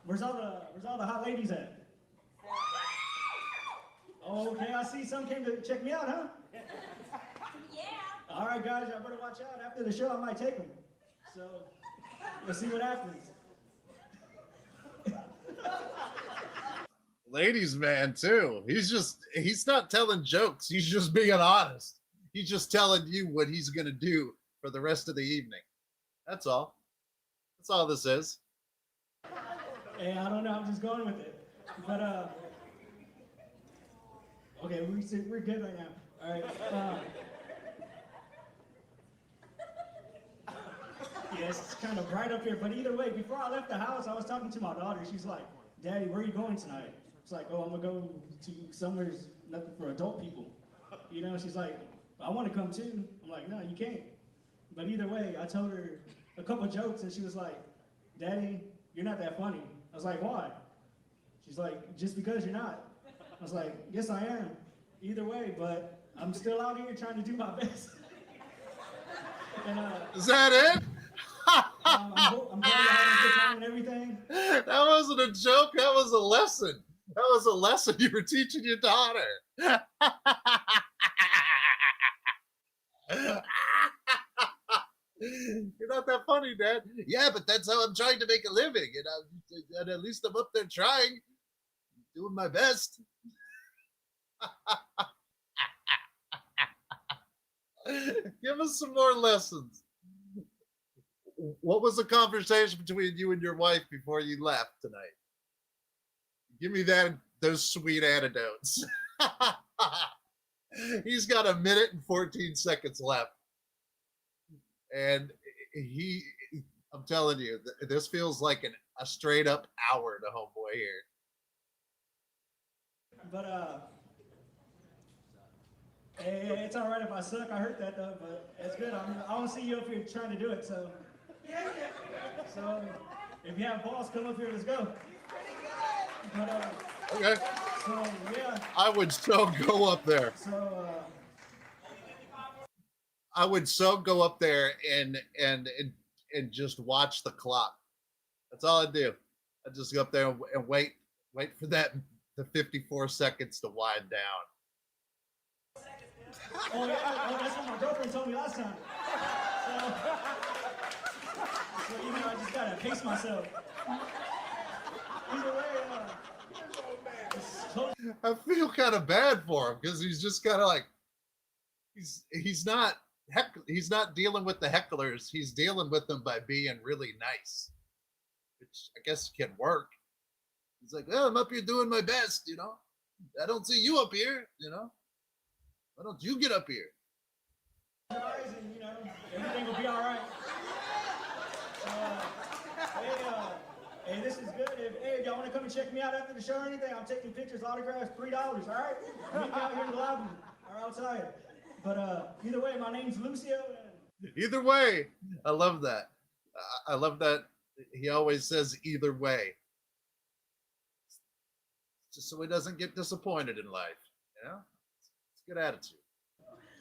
where's all the hot ladies at? Oh, okay, I see some came to check me out, huh? Yeah. All right, guys, y'all better watch out. After the show, I might take them. So let's see what happens. Ladies man too. He's not telling jokes. He's just being honest. He's just telling you what he's going to do for the rest of the evening. That's all. That's all this is. Hey, I don't know. I'm just going with it. But, okay, we're good right now. All right. Yes, it's kind of bright up here. But either way, before I left the house, I was talking to my daughter. She's like, Daddy, where are you going tonight? It's like, oh, I'm going to go to somewhere nothing for adult people. You know, she's like, I want to come too. I'm like, no, you can't. But either way, I told her a couple jokes and she was like, Daddy, you're not that funny. I was like, why? She's like, just because you're not. I was like, yes, I am. Either way, but I'm still out here trying to do my best. And, is that it? I'm glad you're having a good time and everything. That wasn't a joke. That was a lesson. That was a lesson you were teaching your daughter. You're not that funny, Dad. Yeah, but that's how I'm trying to make a living. And at least I'm up there trying. Doing my best. Give us some more lessons. What was the conversation between you and your wife before you left tonight? Give me those sweet anecdotes. He's got 1 minute and 14 seconds left. and I'm telling you, this feels like a straight up hour to homeboy here. But it's all right if I suck. I heard that though, but it's good. I don't see you up here trying to do it, so. So if you have balls, come up here. Let's go. But, okay. So yeah. I would so go up there. So. I would so go up there and just watch the clock. That's all I do. I just go up there and wait for the 54 seconds to wind down. Oh yeah, that's what my girlfriend told me last time. So I just gotta pace myself. Either way, I feel kind of bad for him because he's just kind of like he's not dealing with the hecklers. He's dealing with them by being really nice, which I guess can work. He's like, well, I'm up here doing my best, I don't see you up here, Why don't you get up here? Everything will be all right. Hey, this is good. If y'all want to come and check me out after the show or anything, I'm taking pictures, autographs, $3, all right? Meet me out here in the lobby or outside. But either way, my name's Lucio. Either way, I love that. I love that he always says either way. Just so he doesn't get disappointed in life, It's a good attitude.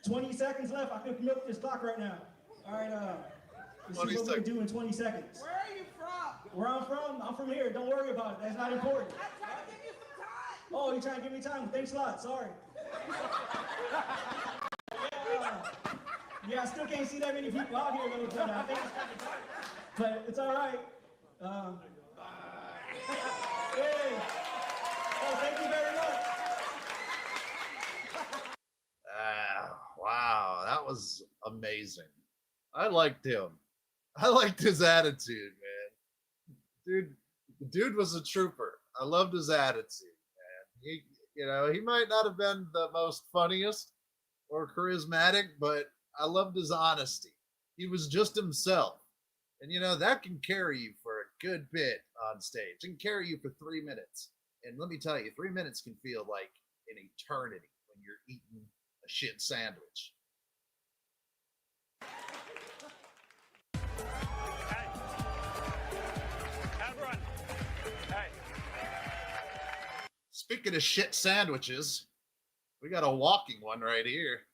20 seconds left. I can milk this clock right now. All right, let's see what we can do in 20 seconds. Where are you from? Where I'm from? I'm from here. Don't worry about it. That's not important. I'm trying to give you some time. Oh, you're trying to give me time? Thanks a lot. Sorry. Yeah, I still can't see that many people out here, though, but I think it's kind of dark. But it's all right. Hey. Oh, thank you very much. Wow, that was amazing. I liked him. I liked his attitude, man. Dude was a trooper. I loved his attitude, man. He might not have been the most funniest or charismatic, but I loved his honesty. He was just himself. And that can carry you for a good bit on stage. It can carry you for 3 minutes. And let me tell you, 3 minutes can feel like an eternity when you're eating a shit sandwich. Everyone. Hey. Speaking of shit sandwiches, we got a walking one right here.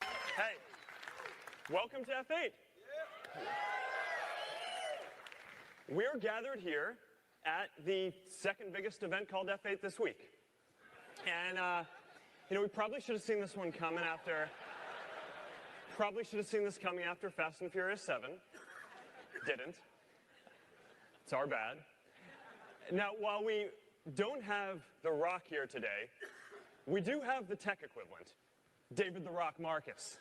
Hey. Welcome to F8. We're gathered here at the second biggest event called F8 this week. And, we probably should have seen this one coming after, Fast and Furious 7. Didn't. It's our bad. Now, while we don't have The Rock here today, we do have the tech equivalent, David The Rock Marcus.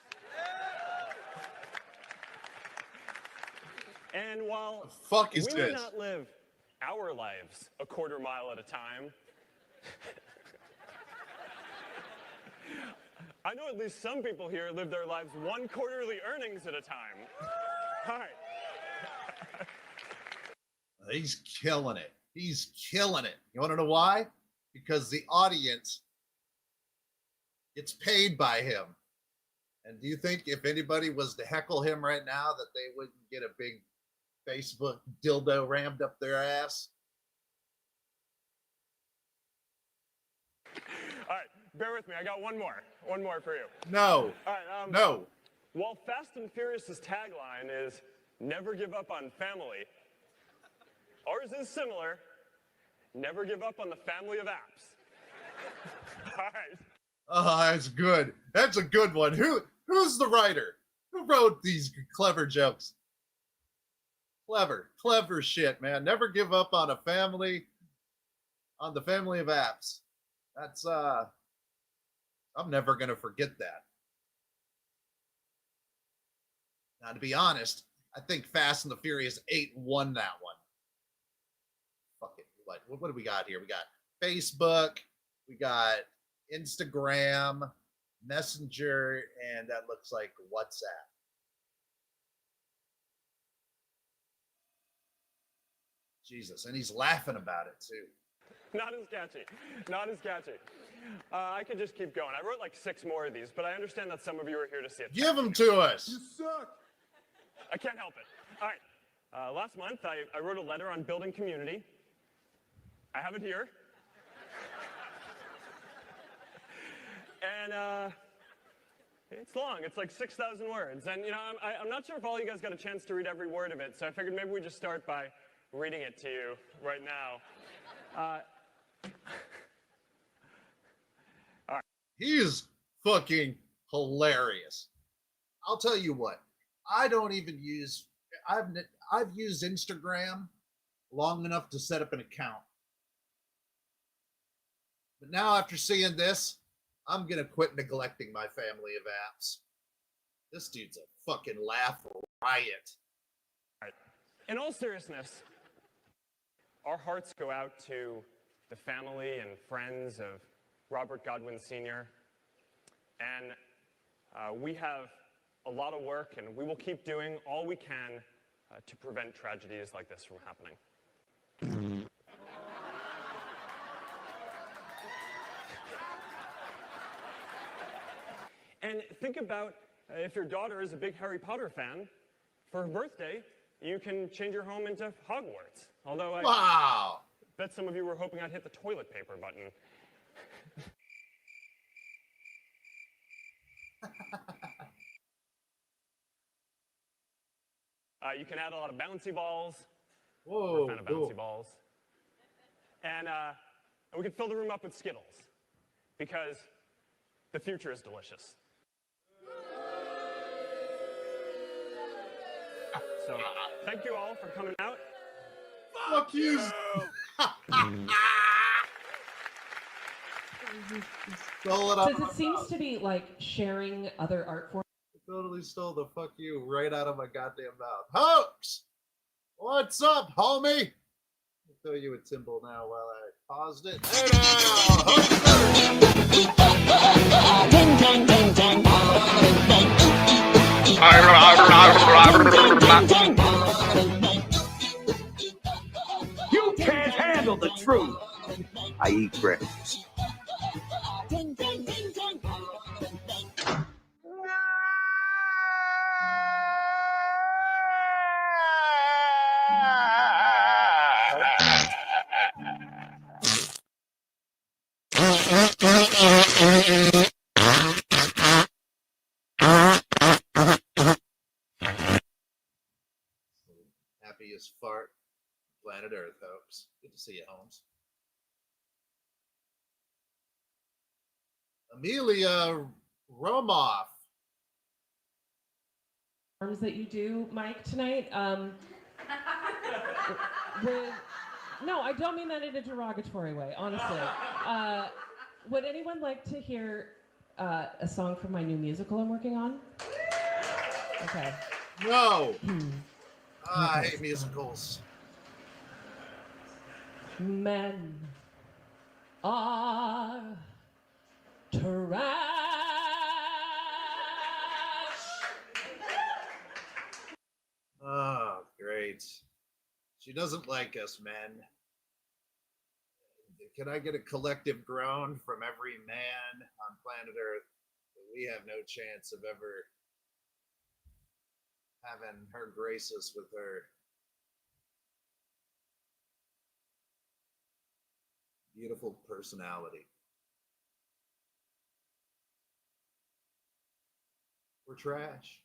And while we may not live our lives a quarter mile at a time, I know at least some people here live their lives 1 quarterly earnings at a time. All right. He's killing it. He's killing it. You want to know why? Because the audience gets paid by him. And do you think if anybody was to heckle him right now that they wouldn't get a big Facebook dildo rammed up their ass? All right, bear with me. I got one more for you. No. All right. No. While Fast and Furious's tagline is "Never give up on family," ours is similar: "Never give up on the family of apps." All right. Oh, that's good. That's a good one. Who's the writer? Who wrote these clever jokes? Clever shit, man. Never give up on the family of apps. That's I'm never gonna forget that. Now, to be honest, I think Fast and the Furious 8 won that one. Fuck it. What do we got here? We got Facebook, we got Instagram, Messenger, and that looks like WhatsApp. Jesus, and he's laughing about it too. Not as catchy. Not as catchy. I could just keep going. I wrote like 6 more of these, but I understand that some of you are here to see it. Give them to us. You suck. I can't help it. All right. Last month, I wrote a letter on building community. I have it here. And it's long. It's like 6,000 words. And, you know, I'm not sure if all you guys got a chance to read every word of it, so I figured maybe we just start by reading it to you right now. All right. He's fucking hilarious. I'll tell you what. I don't even use. I've used Instagram long enough to set up an account. But now after seeing this, I'm gonna quit neglecting my family of apps. This dude's a fucking laugh riot. All right. In all seriousness, our hearts go out to the family and friends of Robert Godwin Sr. And we have a lot of work, and we will keep doing all we can to prevent tragedies like this from happening. And think about if your daughter is a big Harry Potter fan, for her birthday, you can change your home into Hogwarts. Although I bet some of you were hoping I'd hit the toilet paper button. You can add a lot of bouncy balls. Whoa, I'm a fan of bouncy balls. And we can fill the room up with Skittles, because the future is delicious. So, thank you all for coming out. Fuck you! Stole it Since it seems to be like sharing other art forms. Totally stole the fuck you right out of my goddamn mouth. Hoax! What's up, homie? I'll throw you a timbal now while I paused it. Hey You can't handle the truth. I eat breakfast. Happiest fart, planet Earth, folks. Good to see you, Holmes. Amelia Romoff. That you do, Mike, tonight. No, I don't mean that in a derogatory way, honestly. Would anyone like to hear a song from my new musical I'm working on? Okay. No. I hate musicals. Men are trash. Oh, great. She doesn't like us, men. Can I get a collective groan from every man on planet Earth that we have no chance of ever having her grace us with her beautiful personality? We're trash.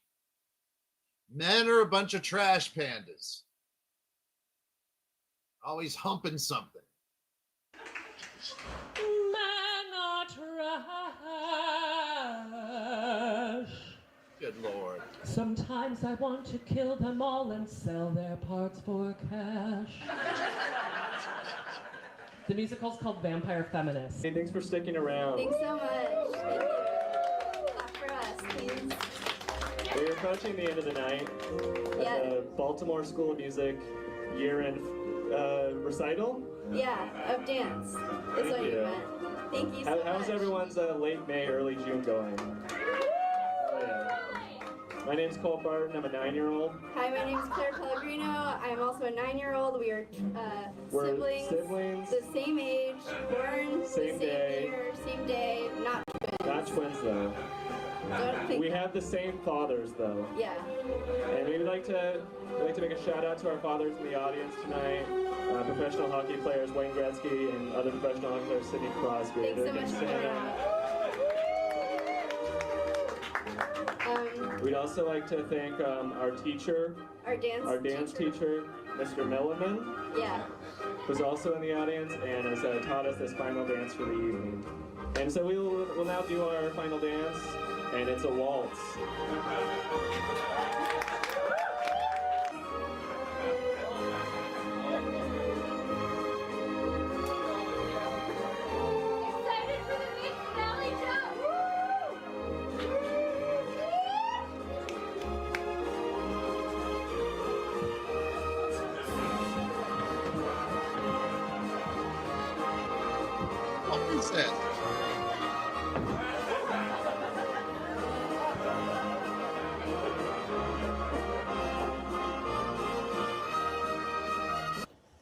Men are a bunch of trash pandas. Always humping something. Men are trash. Good Lord. Sometimes I want to kill them all and sell their parts for cash. The musical's called Vampire Feminist. Hey, thanks for sticking around. Thanks so much. Thank you. Clap for us, please. We're approaching the end of the night at the Baltimore School of Music year-end recital. Yeah, of dance. Is what you meant. Thank you so much. How's everyone's late May, early June going? Oh, yeah. My name's Cole Barton. I'm a 9-year-old. Hi, my name's Claire Pellegrino. I'm also a 9-year-old. We're siblings. The same age, born Same the same day. year, same day, not twins. Not twins, though. Don't think We have the same fathers, though. Yeah. And we'd like to make a shout out to our fathers in the audience tonight. Professional hockey players Wayne Gretzky and other professional hockey players Sidney Crosby. Thanks They're so gonna much for stand up. We'd also like to thank our teacher, Our dance teacher, Mr. Milliman, Yeah. who's also in the audience and has taught us this final dance for the evening. And so we'll now do our final dance, and it's a waltz. Excited for the big finale jump! What is that?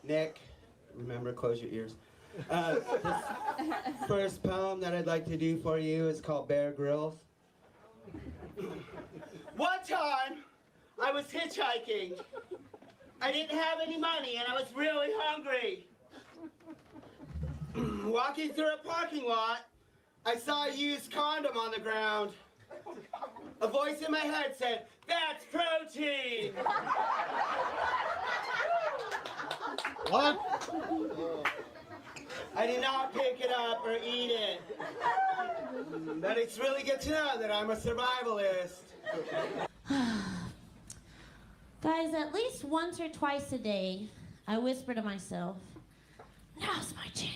Nick, remember, close your ears. This first poem that I'd like to do for you is called Bear Grylls. One time, I was hitchhiking. I didn't have any money and I was really hungry. Walking through a parking lot, I saw a used condom on the ground. A voice in my head said, "That's protein!" What? I did not pick it up or eat it. But it's really good to know that I'm a survivalist. Guys, at least once or twice a day, I whisper to myself, now's my chance.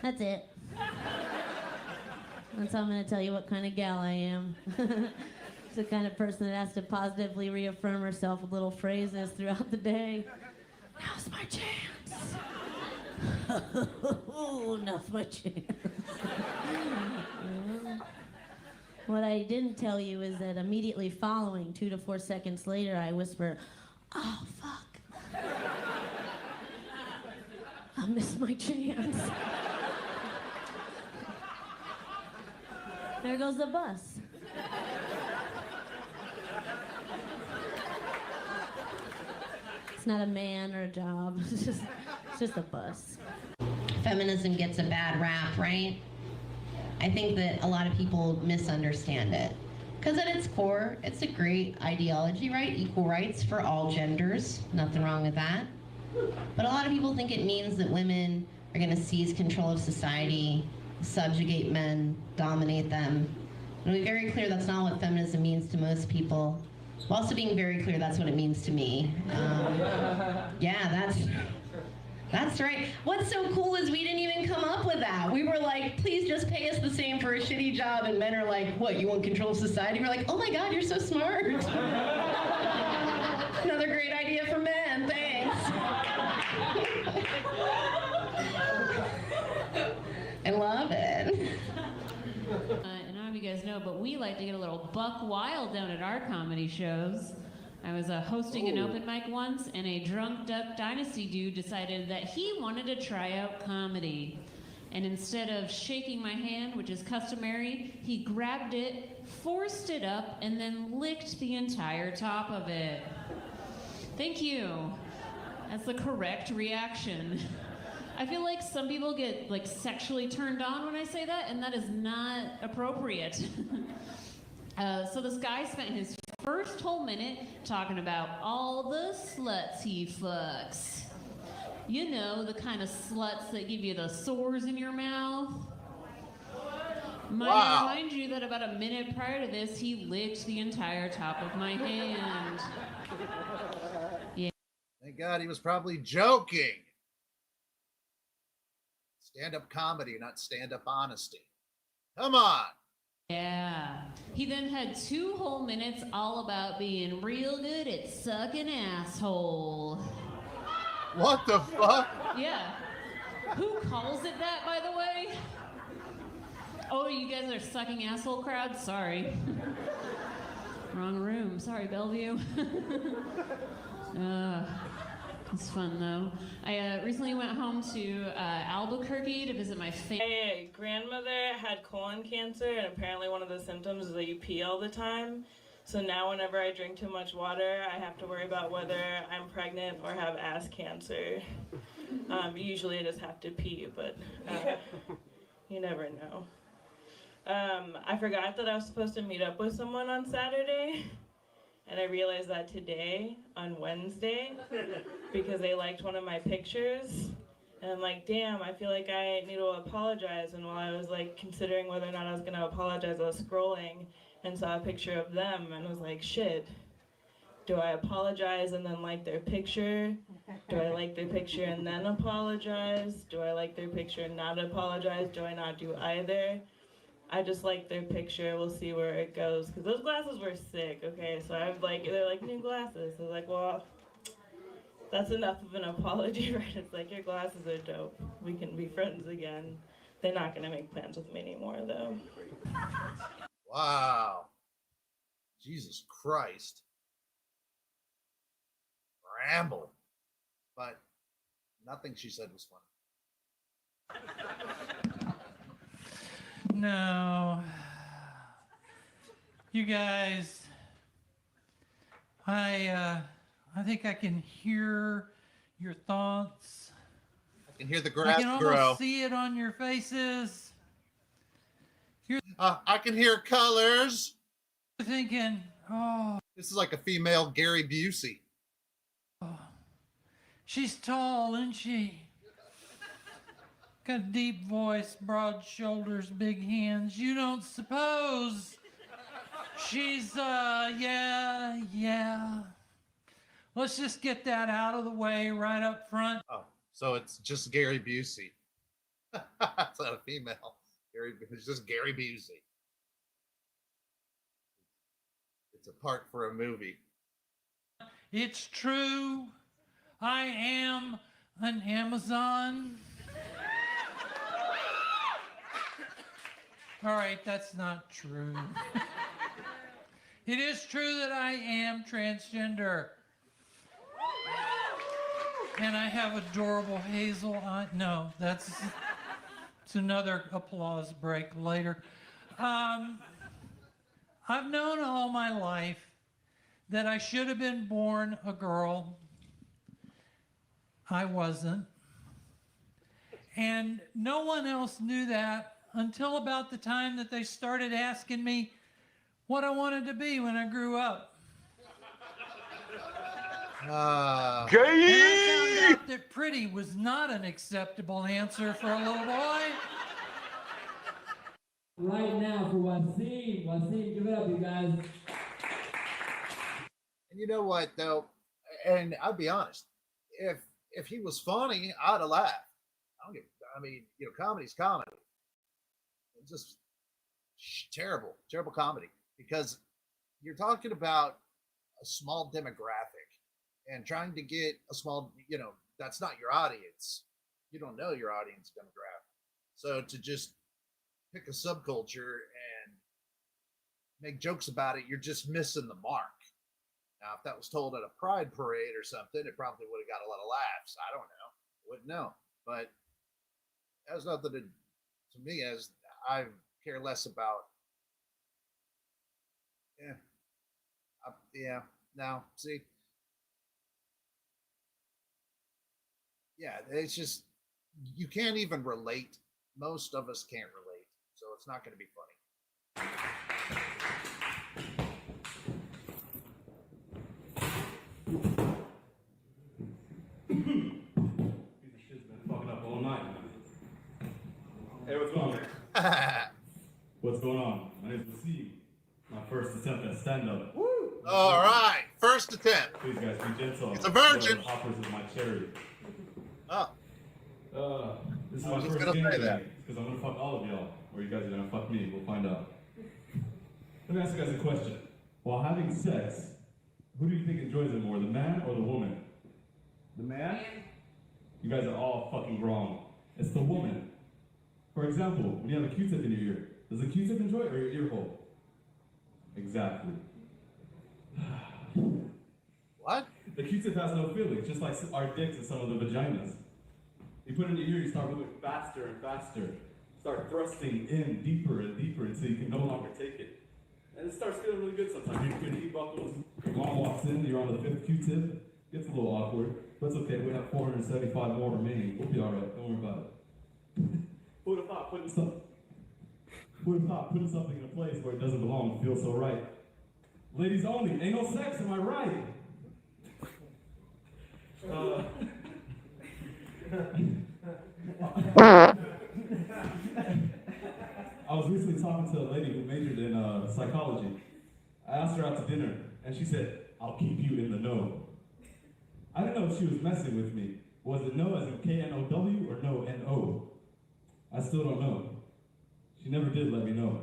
That's it. That's how I'm going to tell you what kind of gal I am. It's the kind of person that has to positively reaffirm herself with little phrases throughout the day. Now's my chance. Now's my chance. What I didn't tell you is that immediately following, 2 to 4 seconds later, I whisper, oh, fuck. I missed my chance. There goes the bus. It's not a man or a job. It's just a bus. Feminism gets a bad rap, right? I think that a lot of people misunderstand it. Because at its core, it's a great ideology, right? Equal rights for all genders. Nothing wrong with that. But a lot of people think it means that women are going to seize control of society, subjugate men, dominate them. And to be very clear, that's not what feminism means to most people. While also being very clear, that's what it means to me. Yeah, that's right. What's so cool is we didn't even come up with that. We were like, please just pay us the same for a shitty job. And men are like, what, you want control of society? We're like, oh my God, you're so smart. Another great idea for men, thanks. I love it. And I don't know if you guys know, but we like to get a little buck wild down at our comedy shows. I was hosting an open mic once, and a drunk Duck Dynasty dude decided that he wanted to try out comedy. And instead of shaking my hand, which is customary, he grabbed it, forced it up, and then licked the entire top of it. Thank you. That's the correct reaction. I feel like some people get like sexually turned on when I say that, and that is not appropriate. So this guy spent his first whole minute talking about all the sluts he fucks. You know, the kind of sluts that give you the sores in your mouth. Might I remind you that about a minute prior to this, he licked the entire top of my hand. Yeah. Thank God he was probably joking. Stand-up comedy, not stand-up honesty. Come on. Yeah. He then had 2 whole minutes all about being real good at sucking asshole. What the fuck? Yeah. Who calls it that, by the way? Oh, you guys are sucking asshole crowd? Sorry. Wrong room. Sorry, Bellevue. It's fun though. I recently went home to Albuquerque to visit my My grandmother had colon cancer, and apparently one of the symptoms is that you pee all the time. So now whenever I drink too much water, I have to worry about whether I'm pregnant or have ass cancer. Usually I just have to pee, but you never know. I forgot that I was supposed to meet up with someone on Saturday, and I realized that today, on Wednesday, because they liked one of my pictures. And I'm like, damn, I feel like I need to apologize. And while I was like considering whether or not I was gonna apologize, I was scrolling and saw a picture of them and was like, shit, do I apologize and then like their picture? Do I like their picture and then apologize? Do I like their picture and not apologize? Do I not do either? I just like their picture. We'll see where it goes. Because those glasses were sick, okay? So I was like, they're like new glasses. So I was like, well, that's enough of an apology, right? It's like, your glasses are dope. We can be friends again. They're not going to make plans with me anymore, though. Wow. Jesus Christ. Ramble. But nothing she said was funny. No. You guys, I think I can hear your thoughts. I can hear the I grass can grow. almost see it on your faces. I can hear colors. You're thinking, oh. This is like a female Gary Busey. She's tall, isn't she? Got a deep voice, broad shoulders, big hands. You don't suppose she's, yeah. Let's just get that out of the way right up front. Oh, so it's just Gary Busey. It's not a female. It's just Gary Busey. It's a part for a movie. It's true. I am an Amazon. All right, that's not true. It is true that I am transgender. And I have adorable hazel eyes. No, it's another applause break later. I've known all my life that I should have been born a girl. I wasn't. And no one else knew that until about the time that they started asking me what I wanted to be when I grew up. And I found out that pretty was not an acceptable answer for a little boy. Right now for Wasim. Wasim, give it up, you guys. And you know what, though? And I'll be honest. If he was funny, I'd have laughed. I mean, comedy's comedy. It's just terrible comedy, because you're talking about a small demographic and trying to get a small, that's not your audience. You don't know your audience demographic. So to just pick a subculture and make jokes about it, you're just missing the mark. Now, if that was told at a pride parade or something, it probably would have got a lot of laughs. I don't know. Wouldn't know. But that has nothing to me, as I care less about. Now, see. Yeah, it's just, you can't even relate. Most of us can't relate. So it's not going to be funny. Hey, what's going on? What's going on? My name's Wasim. My first attempt at stand-up. Woo! All right, first attempt. Please, guys, be gentle. It's a virgin. Hoppers is my cherry. Oh. This is I my was just first gonna game say that. because I'm gonna fuck all of y'all, or you guys are gonna fuck me. We'll find out. Let me ask you guys a question. While having sex, who do you think enjoys it more, the man or the woman? The man? You guys are all fucking wrong. It's the woman. For example, when you have a Q-tip in your ear, Does the Q-tip enjoy it or your ear hole? Exactly. What? The Q-tip has no feelings, just like our dicks and some of the vaginas. You put it in your ear, you start moving faster and faster. Start thrusting in deeper and deeper until you can no longer take it. And it starts feeling really good sometimes. Your knee buckles, your mom walks in, you're on the 5th Q-tip. Gets a little awkward, but it's okay. We have 475 more remaining. We'll be all right. Don't worry about it. Who would have thought putting something in a place where it doesn't belong feels so right? Ladies only. Ain't no sex, am I right? I was recently talking to a lady who majored in psychology. I asked her out to dinner, and she said, "I'll keep you in the know." I didn't know if she was messing with me. Was it no as in K-N-O-W or no N-O? I still don't know. She never did let me know.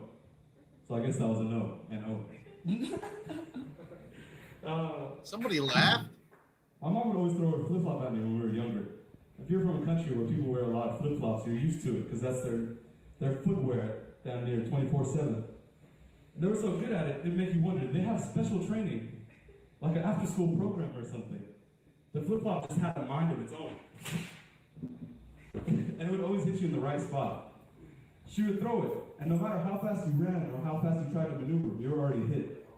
So I guess that was a no, N-O. Somebody laughed? My mom would always throw her flip-flop at me when we were younger. If you're from a country where people wear a lot of flip-flops, you're used to it because that's their footwear down there 24/7. They were so good at it, it'd make you wonder, did they have special training? Like an after-school program or something? The flip-flop just had a mind of its own. And it would always hit you in the right spot. She would throw it, and no matter how fast you ran or how fast you tried to maneuver, you were already hit.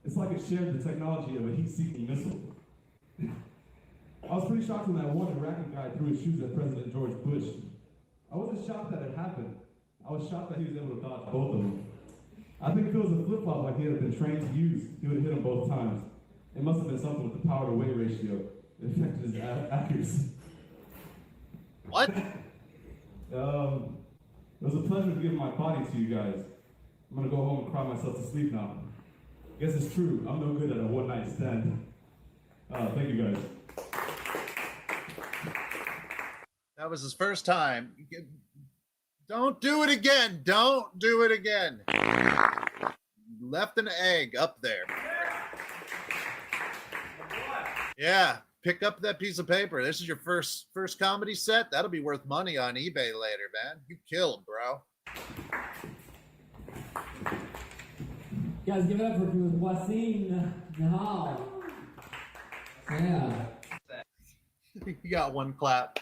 It's like it shared the technology of a heat-seeking missile. I was pretty shocked when that one Iraqi guy threw his shoes at President George Bush. I wasn't shocked that it happened. I was shocked that he was able to dodge both of them. I think if it was a flip-flop like he had been trained to use, he would have hit them both times. It must have been something with the power-to-weight ratio that affected his accuracy. What? It was a pleasure to give my body to you guys. I'm gonna go home and cry myself to sleep now. Guess it's true, I'm no good at a one-night stand. Thank you guys. That was his first time. Don't do it again. Don't do it again. Left an egg up there. Yeah, pick up that piece of paper. This is your first comedy set. That'll be worth money on eBay later, man. You killed, bro. Guys, give it up for Wasim Nahal. Yeah. You got one clap.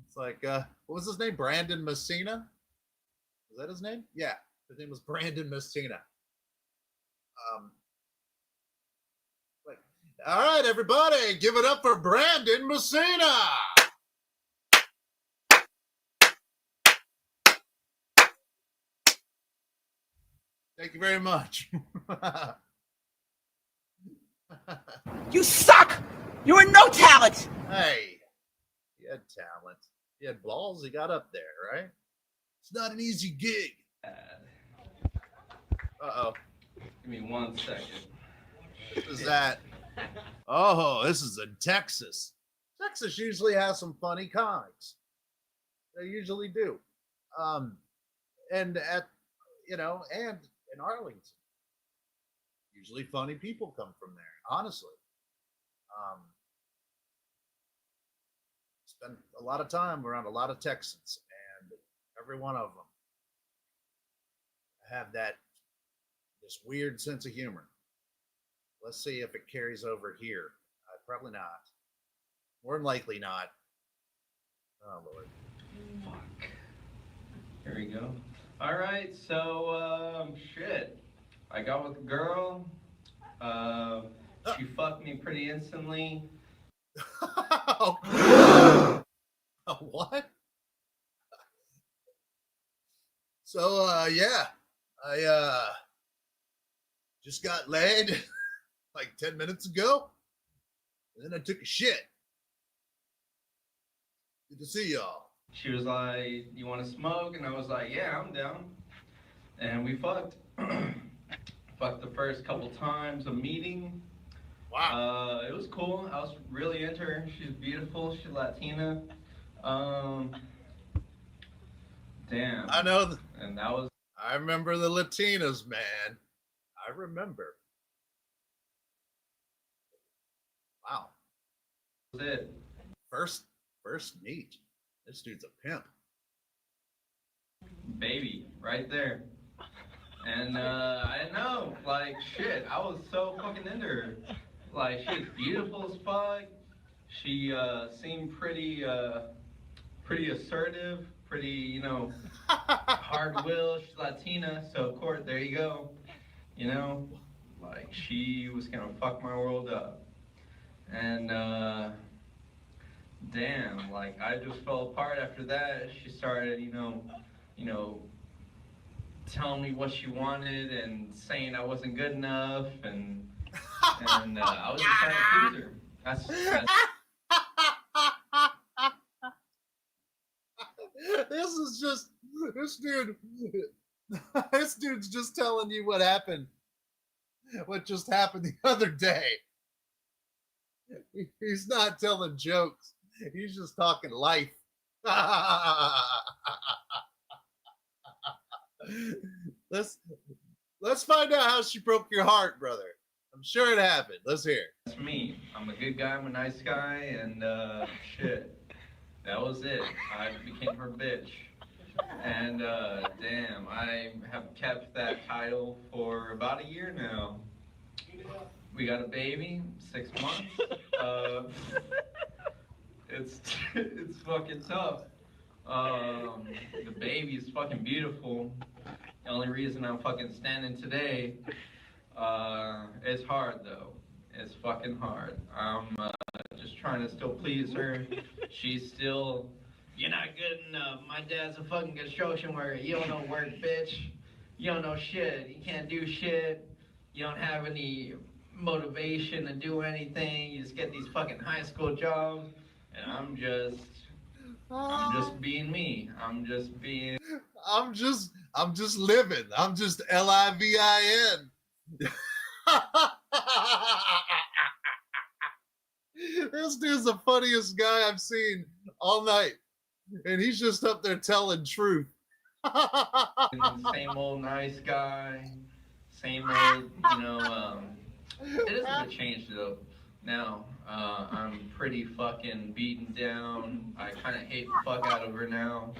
It's like, what was his name? Brandon Messina? Was that his name? Yeah, his name was Brandon Messina. All right, everybody, give it up for Brandon Messina. Thank you very much. You suck! You're no talent! Hey, he had talent. He had balls. He got up there, right? It's not an easy gig. Uh-oh. Give me 1 second. What is that? Oh, this is in Texas. Texas usually has some funny comics. They usually do. And at, and in Arlington. Usually funny people come from there, honestly. Spent a lot of time around a lot of Texans, and every one of them have this weird sense of humor. Let's see if it carries over here. Probably not. More than likely not. Oh, Lord. Fuck. Here we go. All right, so, shit. I got with a girl. She fucked me pretty instantly. What? So, yeah. I, just got laid like 10 minutes ago. And then I took a shit. Good to see y'all. She was like, "You want to smoke?" And I was like, "Yeah, I'm down." And we fucked. Fucked the first couple times of meeting. Wow. It was cool. I was really into her. She's beautiful. She's Latina. Damn. I know. And that was. I remember the Latinas, man. I remember. Wow. That was it. First meet. This dude's a pimp. Baby, right there. And I know, like, shit, I was so fucking into her. Like, she's beautiful as fuck. She seemed pretty assertive, pretty, you know, hard-willed. She's Latina, so of course, there you go. You know, like, she was gonna fuck my world up. And, damn, like, I just fell apart after that. She started, you know, telling me what she wanted and saying I wasn't good enough, and I was just trying to please her. That's This is just this dude. This dude's just telling you what happened. What just happened the other day. He's not telling jokes. He's just talking life. Let's find out how she broke your heart, brother. I'm sure it happened. Let's hear it. That's me. I'm a good guy. I'm a nice guy, and shit. That was it. I became her bitch. And damn, I have kept that title for about a year now. We got a baby, 6 months. It's fucking tough. The baby is fucking beautiful. The only reason I'm fucking standing today, it's hard though. It's fucking hard. I'm just trying to still please her. She's still, you're not good enough. My dad's a fucking construction worker. You don't know work, bitch. You don't know shit. You can't do shit. You don't have any motivation to do anything. You just get these fucking high school jobs. And I'm just being me. I'm just living. I'm just LIVIN. This dude's the funniest guy I've seen all night. And he's just up there telling truth. Same old nice guy. Same old, you know, it is a bit changed though. Now, I'm pretty fucking beaten down. I kind of hate the fuck out of her now.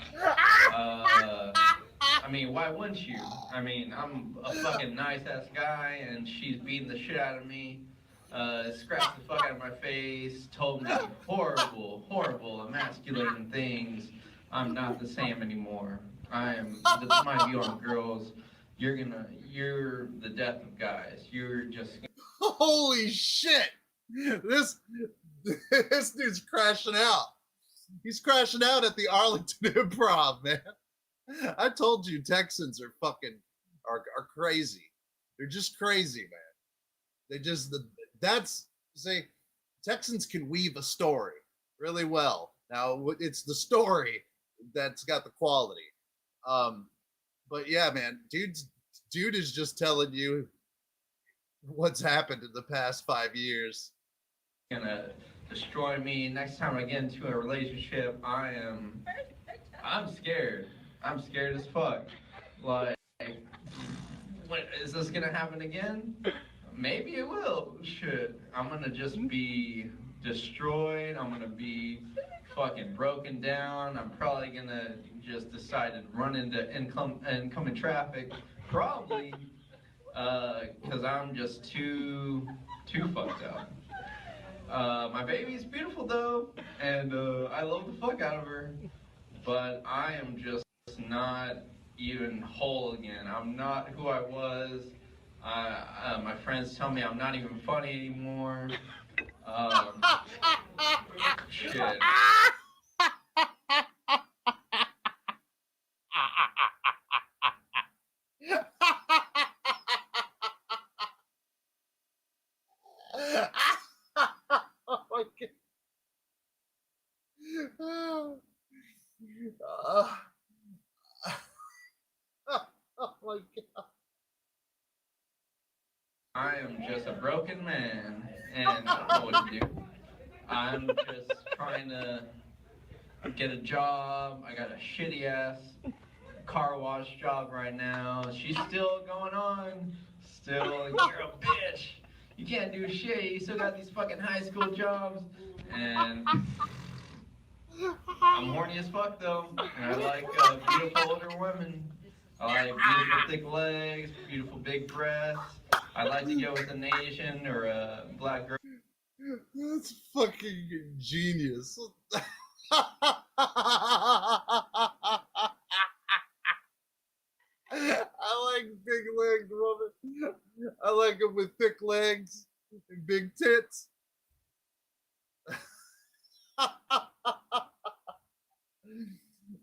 I mean, why wouldn't you? I mean, I'm a fucking nice-ass guy, and she's beating the shit out of me. Scratched the fuck out of my face, told me horrible, emasculating things. I'm not the same anymore. This is my view on girls. You're the death of guys. You're just... Holy shit! This dude's crashing out. He's crashing out at the Arlington Improv, man. I told you Texans are fucking are crazy. They're just crazy, man. They just Texans can weave a story really well. Now it's the story that's got the quality. But yeah, man, dude is just telling you what's happened in the past 5 years. Gonna destroy me. Next time I get into a relationship, I'm scared. I'm scared as fuck. Like, what, is this gonna happen again? Maybe it will. Shit. I'm gonna just be destroyed. I'm gonna be fucking broken down. I'm probably gonna just decide to run into incoming traffic. Probably. Because I'm just too fucked up. My baby's beautiful though, and I love the fuck out of her, but I am just not even whole again. I'm not who I was. My friends tell me I'm not even funny anymore. Shit. Oh my God. I am just a broken man, and I don't know what to do. I'm just trying to get a job. I got a shitty ass car wash job right now. She's still going on. Still, you're a bitch. You can't do shit. You still got these fucking high school jobs. And I'm horny as fuck though, and I like beautiful older women. I like beautiful thick legs, beautiful big breasts. I like to go with an Asian or a black girl. That's fucking genius. I like big legged women. I like them with thick legs and big tits.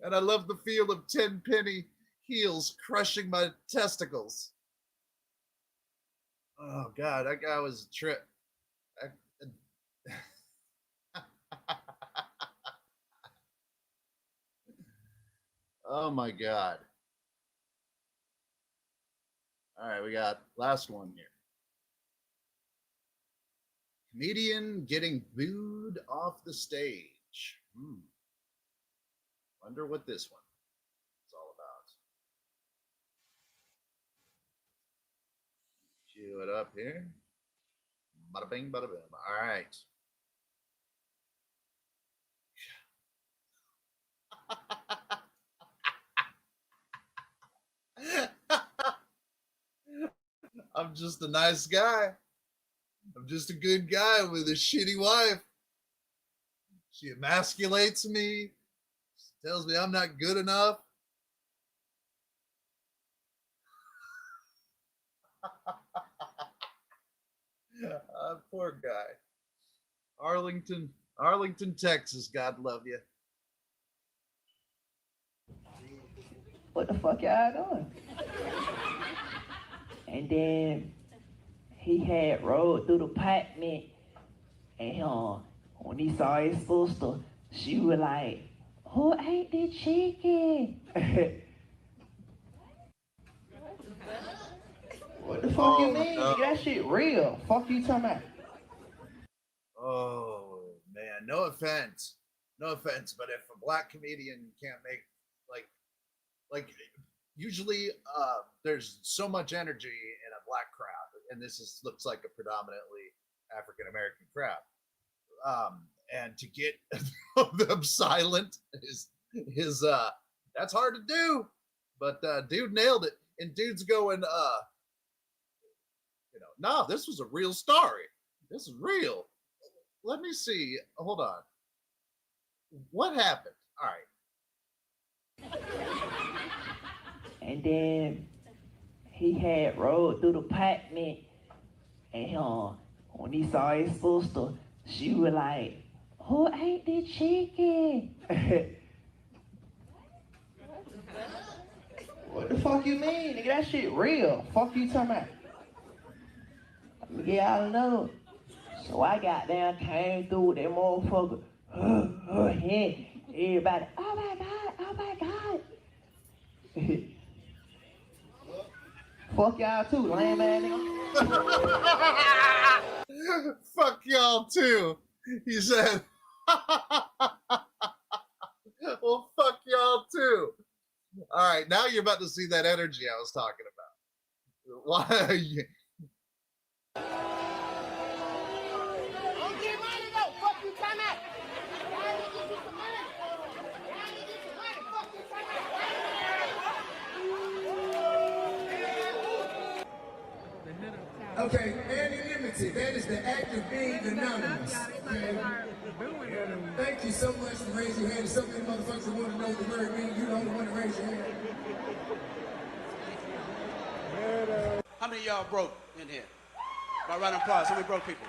And I love the feel of 10-penny heels crushing my testicles. Oh God, that guy was a trip. Oh my God. All right, we got last one here. Comedian getting booed off the stage. Wonder what this one is all about. Cue it up here. Bada bing, bada boom. All right. I'm just a nice guy. I'm just a good guy with a shitty wife. She emasculates me. She tells me I'm not good enough. Poor guy. Arlington, Texas. God love you. What the fuck y'all doing? And then he had rode through the apartment, and when he saw his sister, she was like, "Who ate the chicken?" What the fuck you mean? No. That shit real. Fuck you talking about? Oh man, no offense, but if a black comedian can't make like usually there's so much energy in a black crowd, and this looks like a predominantly African American crowd, and to get them silent is that's hard to do, but dude nailed it, and dude's going no, this was a real story, this is real. Let me see, hold on, what happened? All right. And then he had rode through the apartment, and when he saw his sister, she was like, "Who ate the chicken?" What the fuck you mean? Nigga, that shit real. Fuck you talking about? Let me get out another one. So I got down, came through with that motherfucker. Yeah. Everybody, oh my God, oh my God. Fuck y'all too, lame ass nigga. Fuck y'all too. He said, well, fuck y'all too. All right, now you're about to see that energy I was talking about. Why? Okay, anonymity, that is the act of being anonymous. Okay? Thank you so much for raising your hand. There's so many motherfuckers that want to know what the word means. You're the only one to raise your hand. How many of y'all broke in here? By round of applause, how many broke people?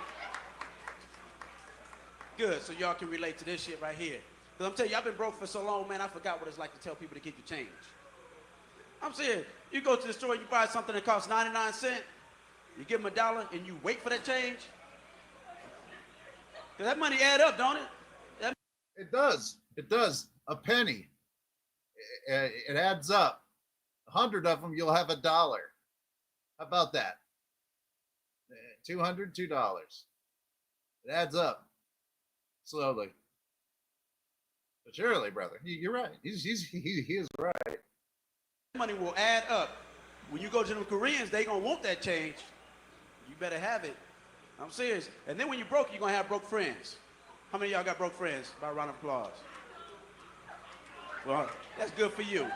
Good, so y'all can relate to this shit right here. Because I'm telling you, I've been broke for so long, man, I forgot what it's like to tell people to keep your change. I'm saying, you go to the store, you buy something that costs 99 cents, you give them $1 and you wait for that change. Cause that money add up, don't it? It does. It does. A penny. It adds up. 100 of them, you'll have $1. How about that? 200, $2. It adds up slowly, but surely, brother. You're right. He is right. Money will add up. When you go to them Koreans, they gonna want that change. You better have it. I'm serious. And then when you're broke, you're gonna have broke friends. How many of y'all got broke friends? By a round of applause. Well, that's good for you.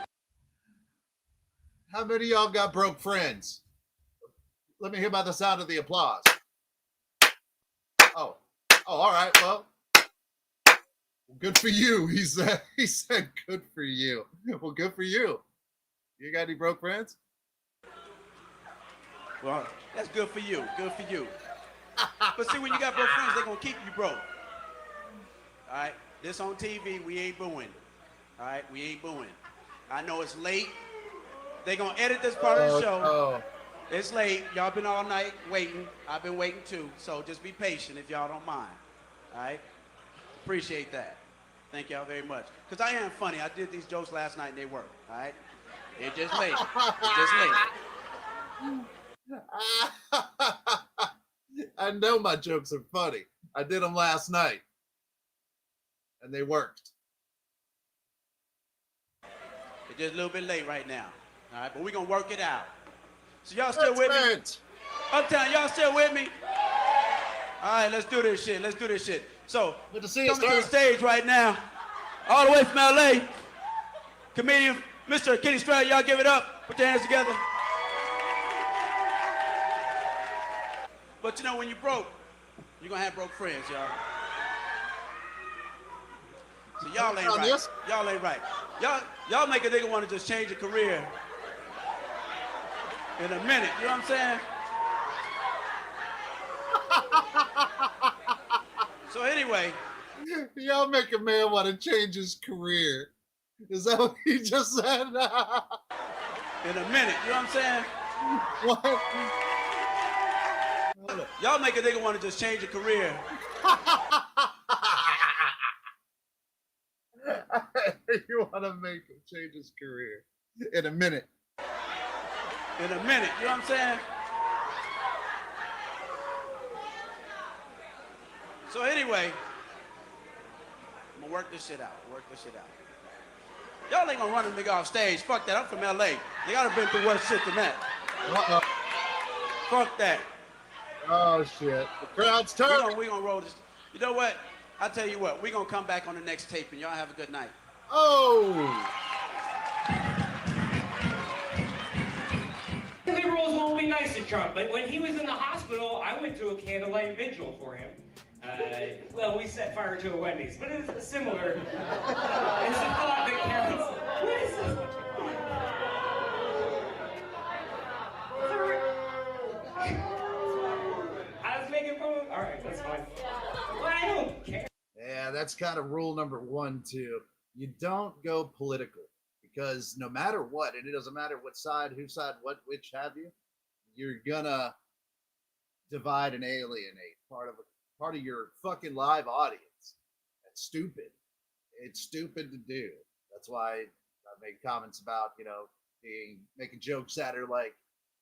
How many of y'all got broke friends? Let me hear by the sound of the applause. Oh, all right. Well, good for you. He said good for you. Well, good for you. You got any broke friends? Well, that's good for you. Good for you. But see, when you got broke friends, they're going to keep you broke. All right? This on TV, we ain't booing. All right? We ain't booing. I know it's late. They're going to edit this part of the show. It's late. Y'all been all night waiting. I've been waiting too. So just be patient if y'all don't mind. All right? Appreciate that. Thank y'all very much. Because I am funny. I did these jokes last night and they worked. All right? They're just late. They're just late. I know my jokes are funny. I did them last night. And they worked. They're just a little bit late right now. All right? But we're going to work it out. So y'all still with me? Uptown, y'all still with me? All right, let's do this shit. Let's do this shit. So, good to see coming to the stage right now, all the way from LA, comedian Mr. Kenny Stratton. Y'all give it up. Put your hands together. But you know, when you're broke, you're gonna have broke friends, y'all. So y'all ain't right. Y'all ain't right. Y'all make a nigga want to just change a career in a minute. You know what I'm saying? So anyway, y'all make a man want to change his career. Is that what he just said? In a minute. You know what I'm saying? What? Y'all make a nigga want to just change a career. You want to make him change his career in a minute. In a minute. You know what I'm saying? So anyway, I'm gonna work this shit out. Y'all ain't gonna run a nigga off stage. Fuck that. I'm from LA. You gotta been through worse shit than that. Fuck that. Oh shit. The crowd's turning. We gonna roll this. You know what? I tell you what. We gonna come back on the next tape, and y'all have a good night. Oh. The liberals won't be nice to Trump, but when he was in the hospital, I went through a candlelight vigil for him. Well, we set fire to a Wendy's, but it's similar. It's a thought that counts. What is this? I was making fun of. All right, that's fine. Well, I don't care. Yeah, that's kind of rule number 1 too. You don't go political because no matter what, and it doesn't matter what side, whose side, what, which have you, you're gonna divide and alienate part of your fucking live audience. That's stupid. It's stupid to do. That's why I made comments about, making jokes that are like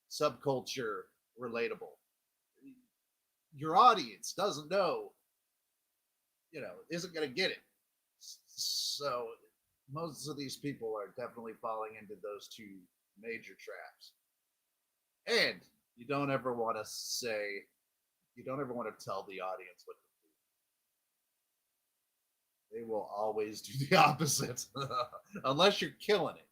subculture relatable. Your audience doesn't know, isn't going to get it. So most of these people are definitely falling into those two major traps. And you don't ever want to tell the audience what to do. They will always do the opposite, unless you're killing it.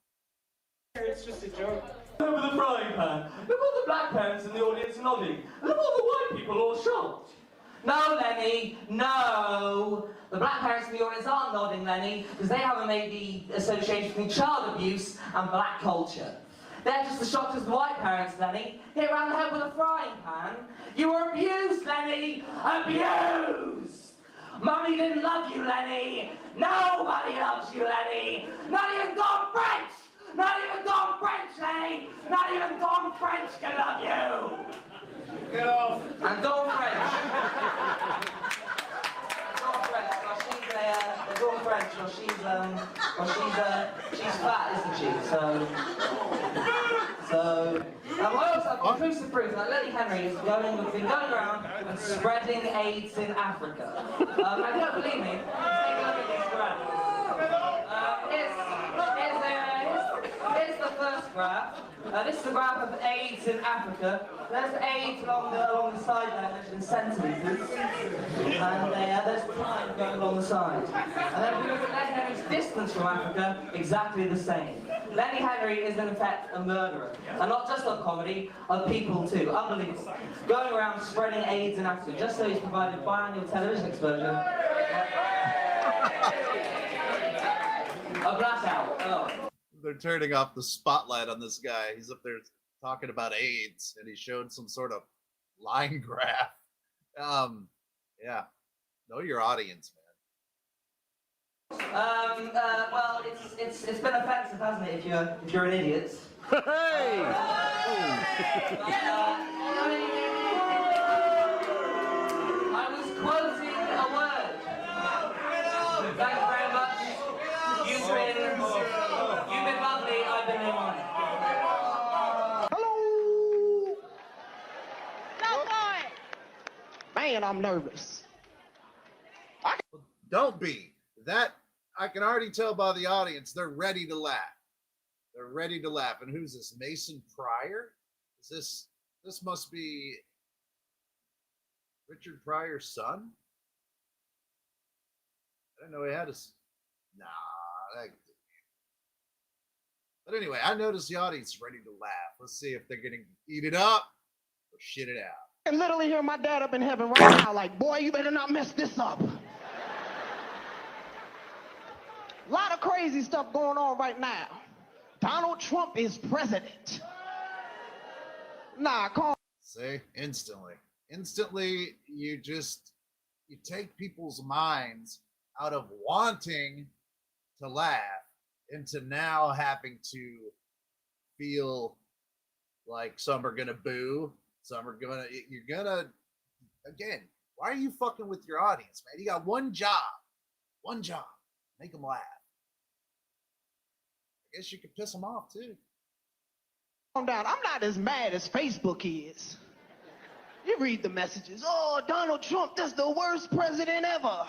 It's just a joke. Over the frying pan. Look all the black parents in the audience nodding. Look all the white people all shocked. No, Lenny, no. The black parents in the audience aren't nodding, Lenny, because they haven't made the association between child abuse and black culture. They're just as shocked as the white parents, Lenny. Hit around the head with a frying pan. You were abused, Lenny. Abused. Mummy didn't love you, Lenny. Nobody loves you, Lenny. Not even Don French. Not even Don French, Lenny. Not even Don French can love you. Get off. And Dawn French. Dawn French. She's fat, isn't she? So. I also have conclusive proof that Lenny Henry has been going around and spreading AIDS in Africa. I don't believe me. Take a look at these graphs. Here's the first graph. This is the graph of AIDS in Africa. There's AIDS along the side there, measured in centimetres. And there's time going along the side. And then if we look at Lenny Henry's distance from Africa, exactly the same. Lenny Henry is in effect a murderer. And not just of comedy, of people too. Unbelievable. Going around spreading AIDS in Africa, just so he's provided biannual television exposure. A blackout. Oh. They're turning off the spotlight on this guy. He's up there talking about AIDS, and he showed some sort of line graph. Yeah. Know your audience, man. Well, it's been offensive, hasn't it? If you're an idiot. Hey! I was quoting a word. Thank you very much. You've been lovely. I've been lemon. Hello. Go for it. Man, I'm nervous. Don't be. That I can already tell by the audience. They're ready to laugh. They're ready to laugh. And who's this? Mason Pryor? Is this must be Richard Pryor's son? I didn't know he had a. But anyway, I noticed the audience is ready to laugh. Let's see if they're gonna eat it up or shit it out. I can literally hear my dad up in heaven right now, like, boy, you better not mess this up. A lot of crazy stuff going on right now. Donald Trump is president. Nah, call. See, instantly, you take people's minds out of wanting to laugh into now having to feel like some are gonna boo, again, why are you fucking with your audience, man? You got one job, make them laugh. I guess you could piss them off too. Calm down. I'm not as mad as Facebook is. You read the messages. Oh, Donald Trump, that's the worst president ever.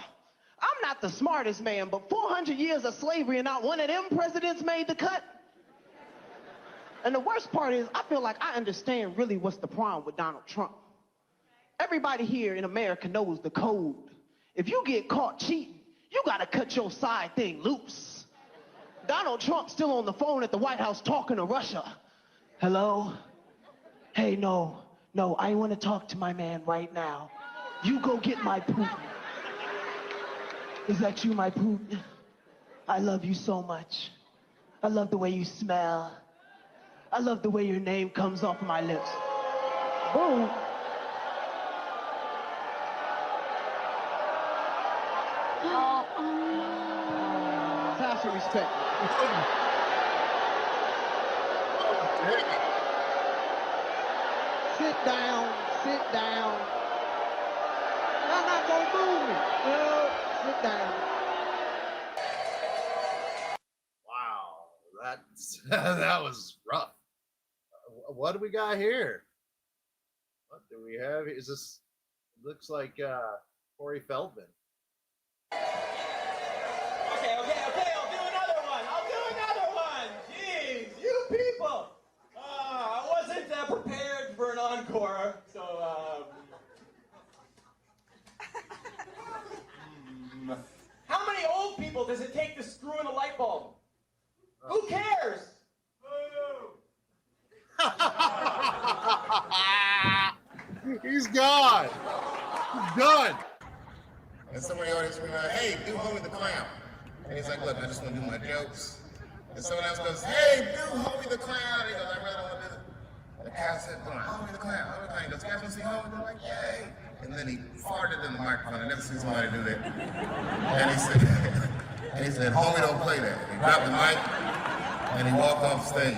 I'm not the smartest man, but 400 years of slavery and not one of them presidents made the cut. And the worst part is, I feel like I understand really what's the problem with Donald Trump. Everybody here in America knows the code. If you get caught cheating, you gotta cut your side thing loose. Donald Trump's still on the phone at the White House talking to Russia. Hello? Hey, no, I want to talk to my man right now. You go get my Putin. Is that you, my Putin? I love you so much. I love the way you smell. I love the way your name comes off my lips. Boom. Have some respect. Sit down. Y'all not gonna move me. No, sit down. Wow, that was rough. What do we got here? What do we have? Is this? Looks like Corey Feldman. Okay, I'll do another one. Jeez, you people. I wasn't prepared for an encore, so, How many old people does it take to screw in a light bulb? Who cares? He's gone. He's done. And somebody in the audience will be like, hey, do Homie the Clown. And he's like, look, I just want to do my jokes. And someone else goes, hey, do Homie the Clown. He goes, I really don't want to do it. And the guy said, Homie the Clown, Homie the Clown. He goes, guys want to see Homie? They're like, yay. And then he farted in the microphone. I never seen somebody do that. And he said, Homie don't play that. He dropped the mic and he walked off stage.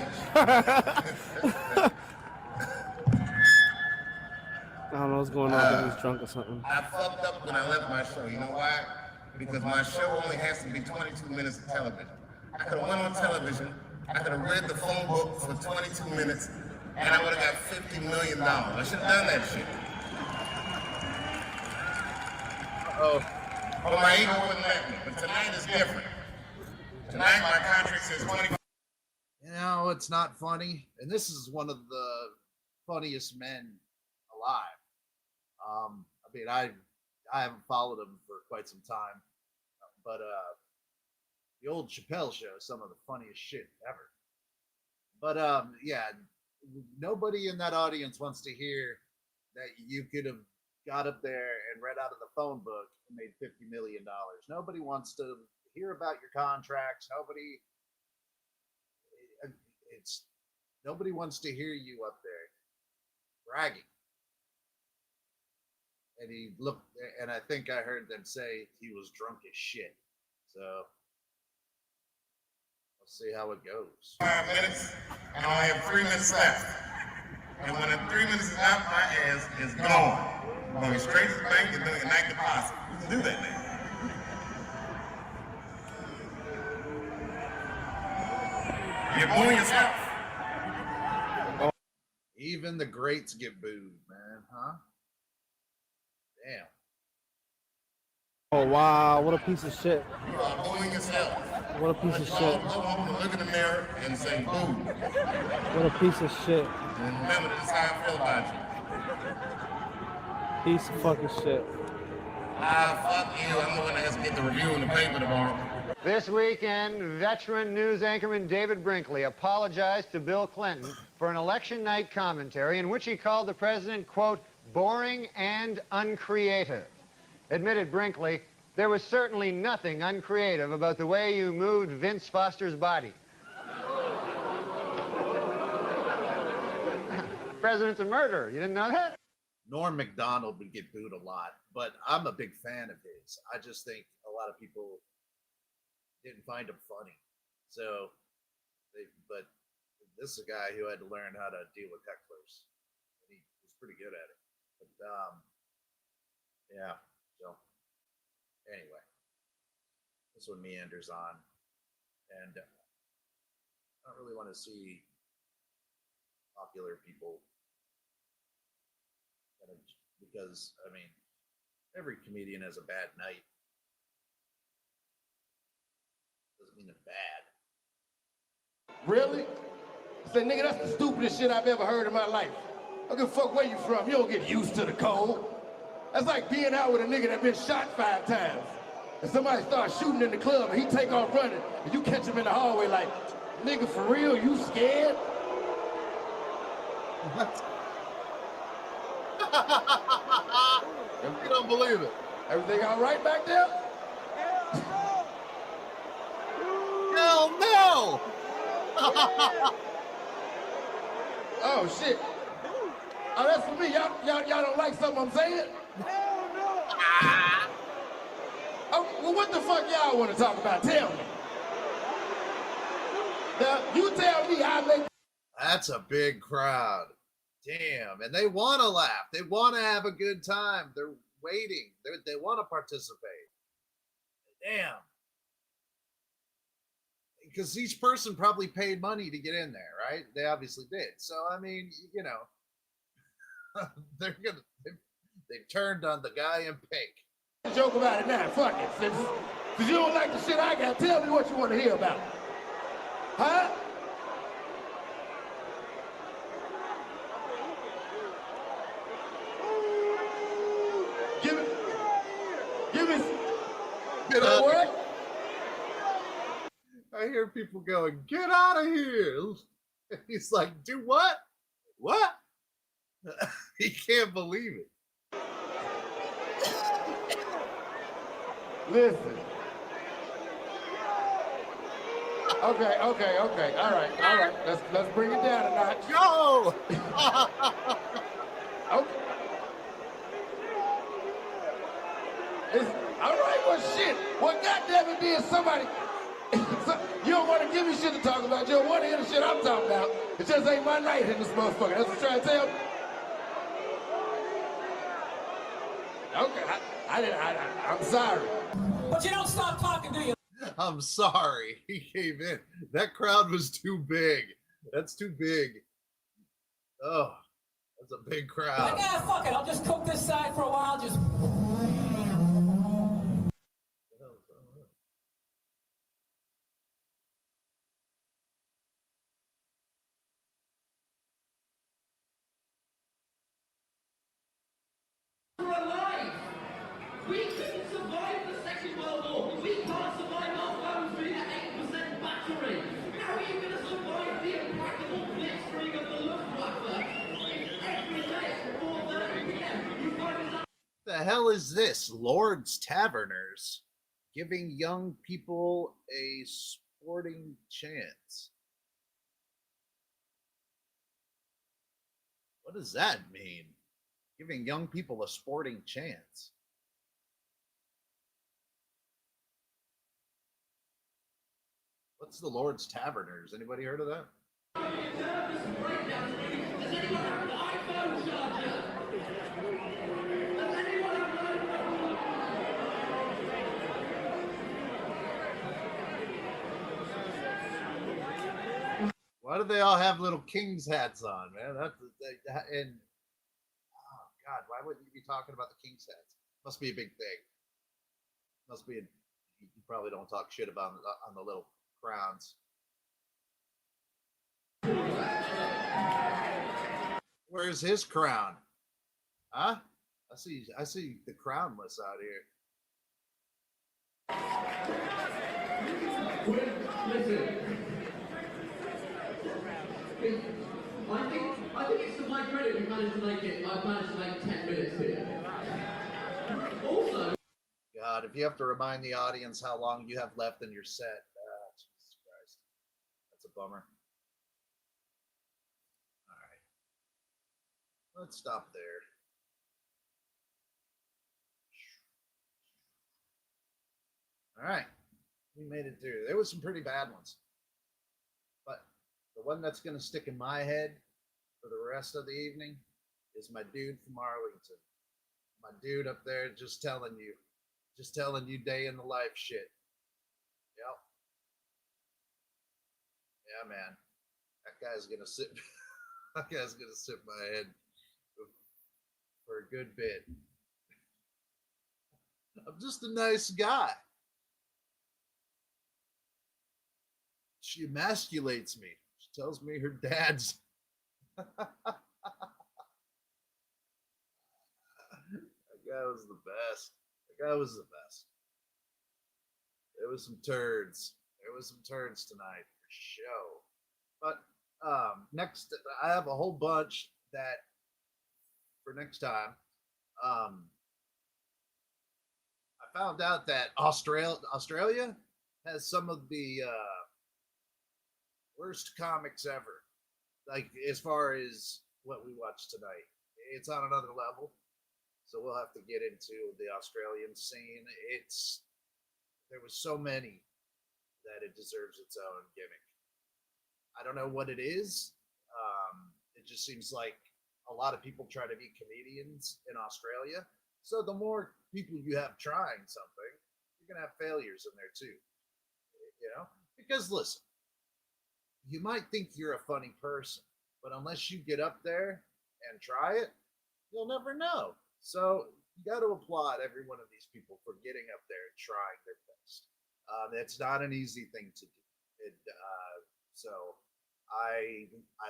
I don't know what's going on, he's drunk or something. I fucked up when I left my show. You know why? Because my show only has to be 22 minutes of television. I could have went on television, I could have read the phone book for 22 minutes, and I would have got $50 million. I should have done that shit. But my ego wouldn't let me. But tonight is different. Tonight my contract says 25. Yeah, No, it's not funny. And this is one of the funniest men alive. I mean, I haven't followed him for quite some time, but the old Chappelle Show is some of the funniest shit ever. But yeah, nobody in that audience wants to hear that you could have got up there and read out of the phone book and made $50 million. Nobody wants to hear about your contracts. Nobody wants to hear you up there bragging. And he looked, and I think I heard them say he was drunk as shit. So we'll see how it goes. 5 minutes, and I only have 3 minutes left. And when the 3 minutes is out, my ass is gone. I'm going straight to the bank and doing a night deposit. You can do that now. You're booing yourself. Even the greats get booed, man, huh? Damn. Oh wow, what a piece of shit. You are booing yourself. What a piece of Go shit. home and look in the mirror and say boo. What a piece of shit. And remember, this is how I feel about you. Piece of fucking shit. Fuck you. I'm the one that has to get the review in the paper tomorrow. This weekend, veteran news anchorman David Brinkley apologized to Bill Clinton for an election night commentary in which he called the president, quote, boring and uncreative. Admitted Brinkley, there was certainly nothing uncreative about the way you moved Vince Foster's body. President's a murderer. You didn't know that? Norm Macdonald would get booed a lot, but I'm a big fan of his. I just think a lot of people didn't find him funny. So, but this is a guy who had to learn how to deal with hecklers. And he was pretty good at it. But, yeah. So, anyway, this one meanders on. And I don't really want to see popular people kind of, because, I mean, every comedian has a bad night. Doesn't mean they're bad. Really? I said, nigga, that's the stupidest shit I've ever heard in my life. I don't give a fuck where you from. You don't get used to the cold. That's like being out with a nigga that been shot 5 times. And somebody starts shooting in the club and he take off running and you catch him in the hallway like, nigga, for real, you scared? What? You don't believe it. Everything all right back there? Hell no! Oh shit. Oh, that's for me. Y'all don't like something I'm saying? Oh, well, what the fuck y'all want to talk about? Tell me. Now, you tell me I make. That's a big crowd. Damn. And they want to laugh. They want to have a good time. They're waiting. They want to participate. Damn. Because each person probably paid money to get in there, right? They obviously did. So, I mean, you know, they've turned on the guy in pink. Joke about it now. Fuck it. Since you don't like the shit I got, tell me what you want to hear about. Huh? Give me. Get out. What? I hear people going, "Get out of here!" He's like, "Do what? What?" He can't believe it. Listen. Okay. All right. Let's bring it down a notch. Go. Okay. All right. Well, shit. Well, goddamn it, then somebody. You don't want to give me shit to talk about. You don't want to hear the shit I'm talking about. It just ain't my night in this motherfucker. That's what you're trying to tell me. Okay. I'm sorry. But you don't stop talking, do you? I'm sorry. He came in. That crowd was too big. That's too big. Oh, that's a big crowd. Like, fuck it. I'll just cook this side for a while. Just. hell is this? Lord's Taverners giving young people a sporting chance. What does that mean? Giving young people a sporting chance. What's the Lord's Taverners? Anybody heard of that? Why do they all have little king's hats on, man? And oh God, why would you be talking about the king's hats? Must be a big thing. Must be. You probably don't talk shit about on the little crowns. Where's his crown? Huh? I see the crownless out here. Listen. I think it's to my credit we managed to make it. I've managed to make 10 minutes here. Also, God, if you have to remind the audience how long you have left in your set, Jesus Christ, that's a bummer. All right, let's stop there. All right, we made it through. There was some pretty bad ones, but the one that's going to stick in my head for the rest of the evening is my dude from Arlington. My dude up there just telling you day in the life shit. Yep. Yeah, man. That guy's going to sit in my head for a good bit. I'm just a nice guy. She emasculates me. She tells me her dad's. That guy was the best. That guy was the best. There was some turds. There was some turds tonight for show. But next, I have a whole bunch that for next time. I found out that Australia has some of the worst comics ever. Like, as far as what we watched tonight, it's on another level. So we'll have to get into the Australian scene. There was so many that it deserves its own gimmick. I don't know what it is. It just seems like a lot of people try to be comedians in Australia. So the more people you have trying something, you're going to have failures in there too. You know? Because listen, you might think you're a funny person, but unless you get up there and try it, you'll never know. So you got to applaud every one of these people for getting up there and trying their best. It's not an easy thing to do. So I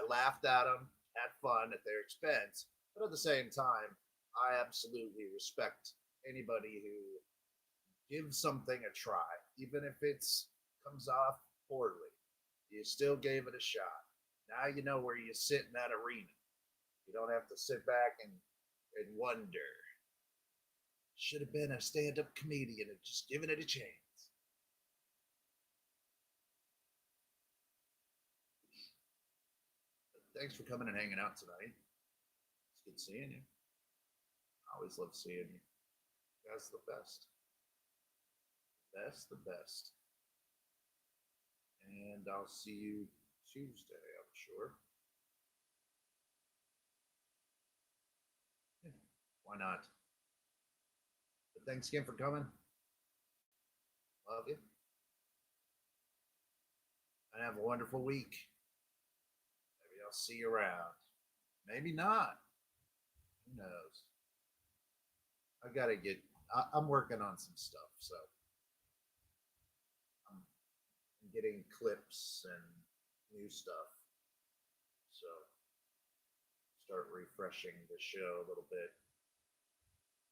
laughed at them, had fun at their expense, but at the same time, I absolutely respect anybody who gives something a try, even if it's comes off poorly. You still gave it a shot. Now you know where you sit in that arena. You don't have to sit back and wonder. Should have been a stand-up comedian and just given it a chance. Thanks for coming and hanging out tonight. It's good seeing you. I always love seeing you. You guys are the best. The best. And I'll see you Tuesday, I'm sure. Yeah, why not? But thanks again for coming. Love you. And have a wonderful week. Maybe I'll see you around. Maybe not. Who knows? I'm working on some stuff, so I'm getting clips and new stuff. So start refreshing the show a little bit.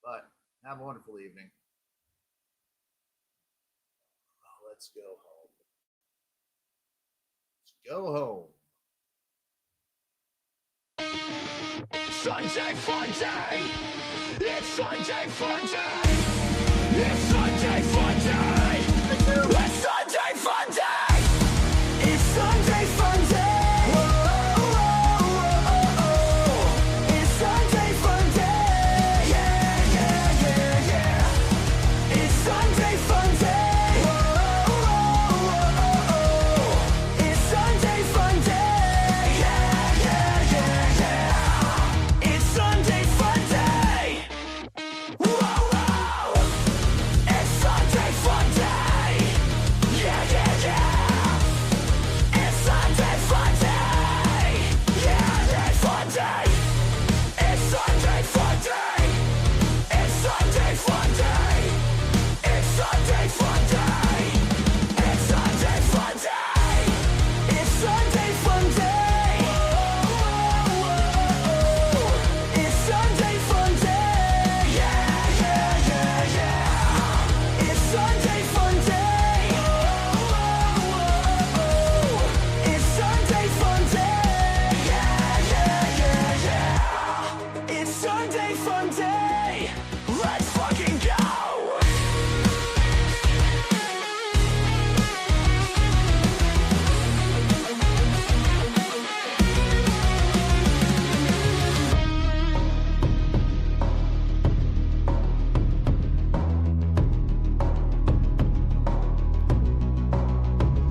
But have a wonderful evening. Let's go home. Let's go home. Sunday fun day. It's Sunday fun day. It's Sunday fun day. It's Sunday fun day. It's Sunday fun day. It's Sunday fun day. Yeah, yeah, yeah, yeah. It's Sunday fun day. It's Sunday fun day. Yeah, yeah, yeah, yeah. It's Sunday fun day. Whoa, whoa. It's Sunday fun day. Yeah, yeah, yeah. It's Sunday fun day. Yeah, yeah, fun day. It's Sunday fun day. It's Sunday fun day. It's Sunday fun day. It's Sunday fun day. It's Sunday fun day. It's Sunday fun day. Yeah, yeah, yeah, yeah. It's Sunday fun day. It's Sunday fun day. Yeah, yeah, yeah, yeah. It's Sunday fun day. Let's fucking go.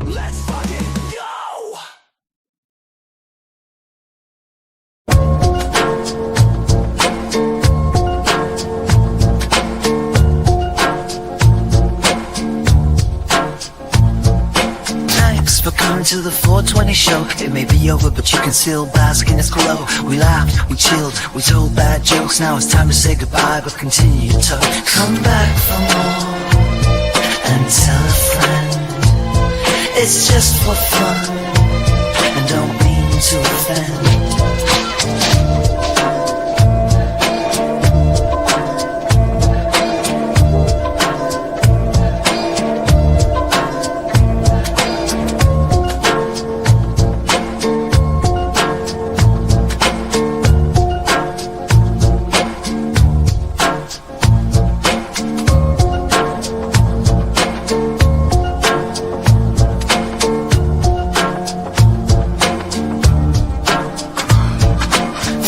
Let's fucking go! Thanks for coming to the 420 show. It may be over, but you can still bask in its glow. We laughed, we chilled, we told bad jokes. Now it's time to say goodbye, but continue to come back for more and tell a friend. It's just for fun, and don't mean to offend.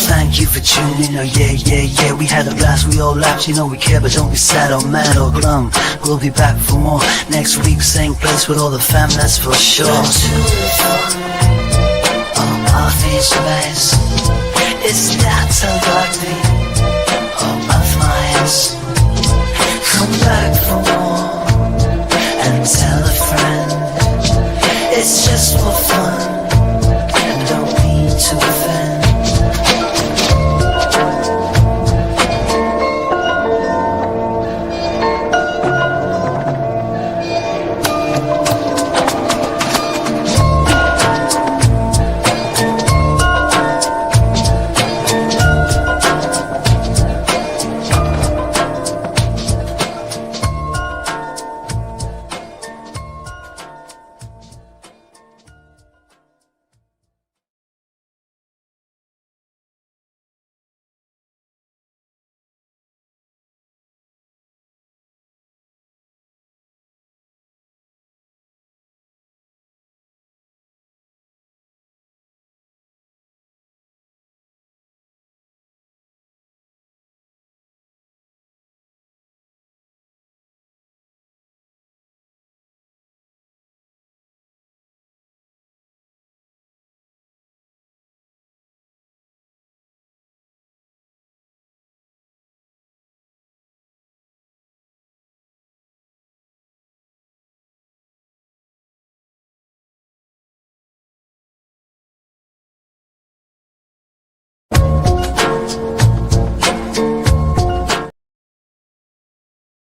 Thank you for tuning in, oh yeah, yeah, yeah. We had a blast, we all laughed, you know we care, but don't be sad or mad or glum. We'll be back for more next week, same place with all the fam, that's for sure. On our face, it's that to rugby.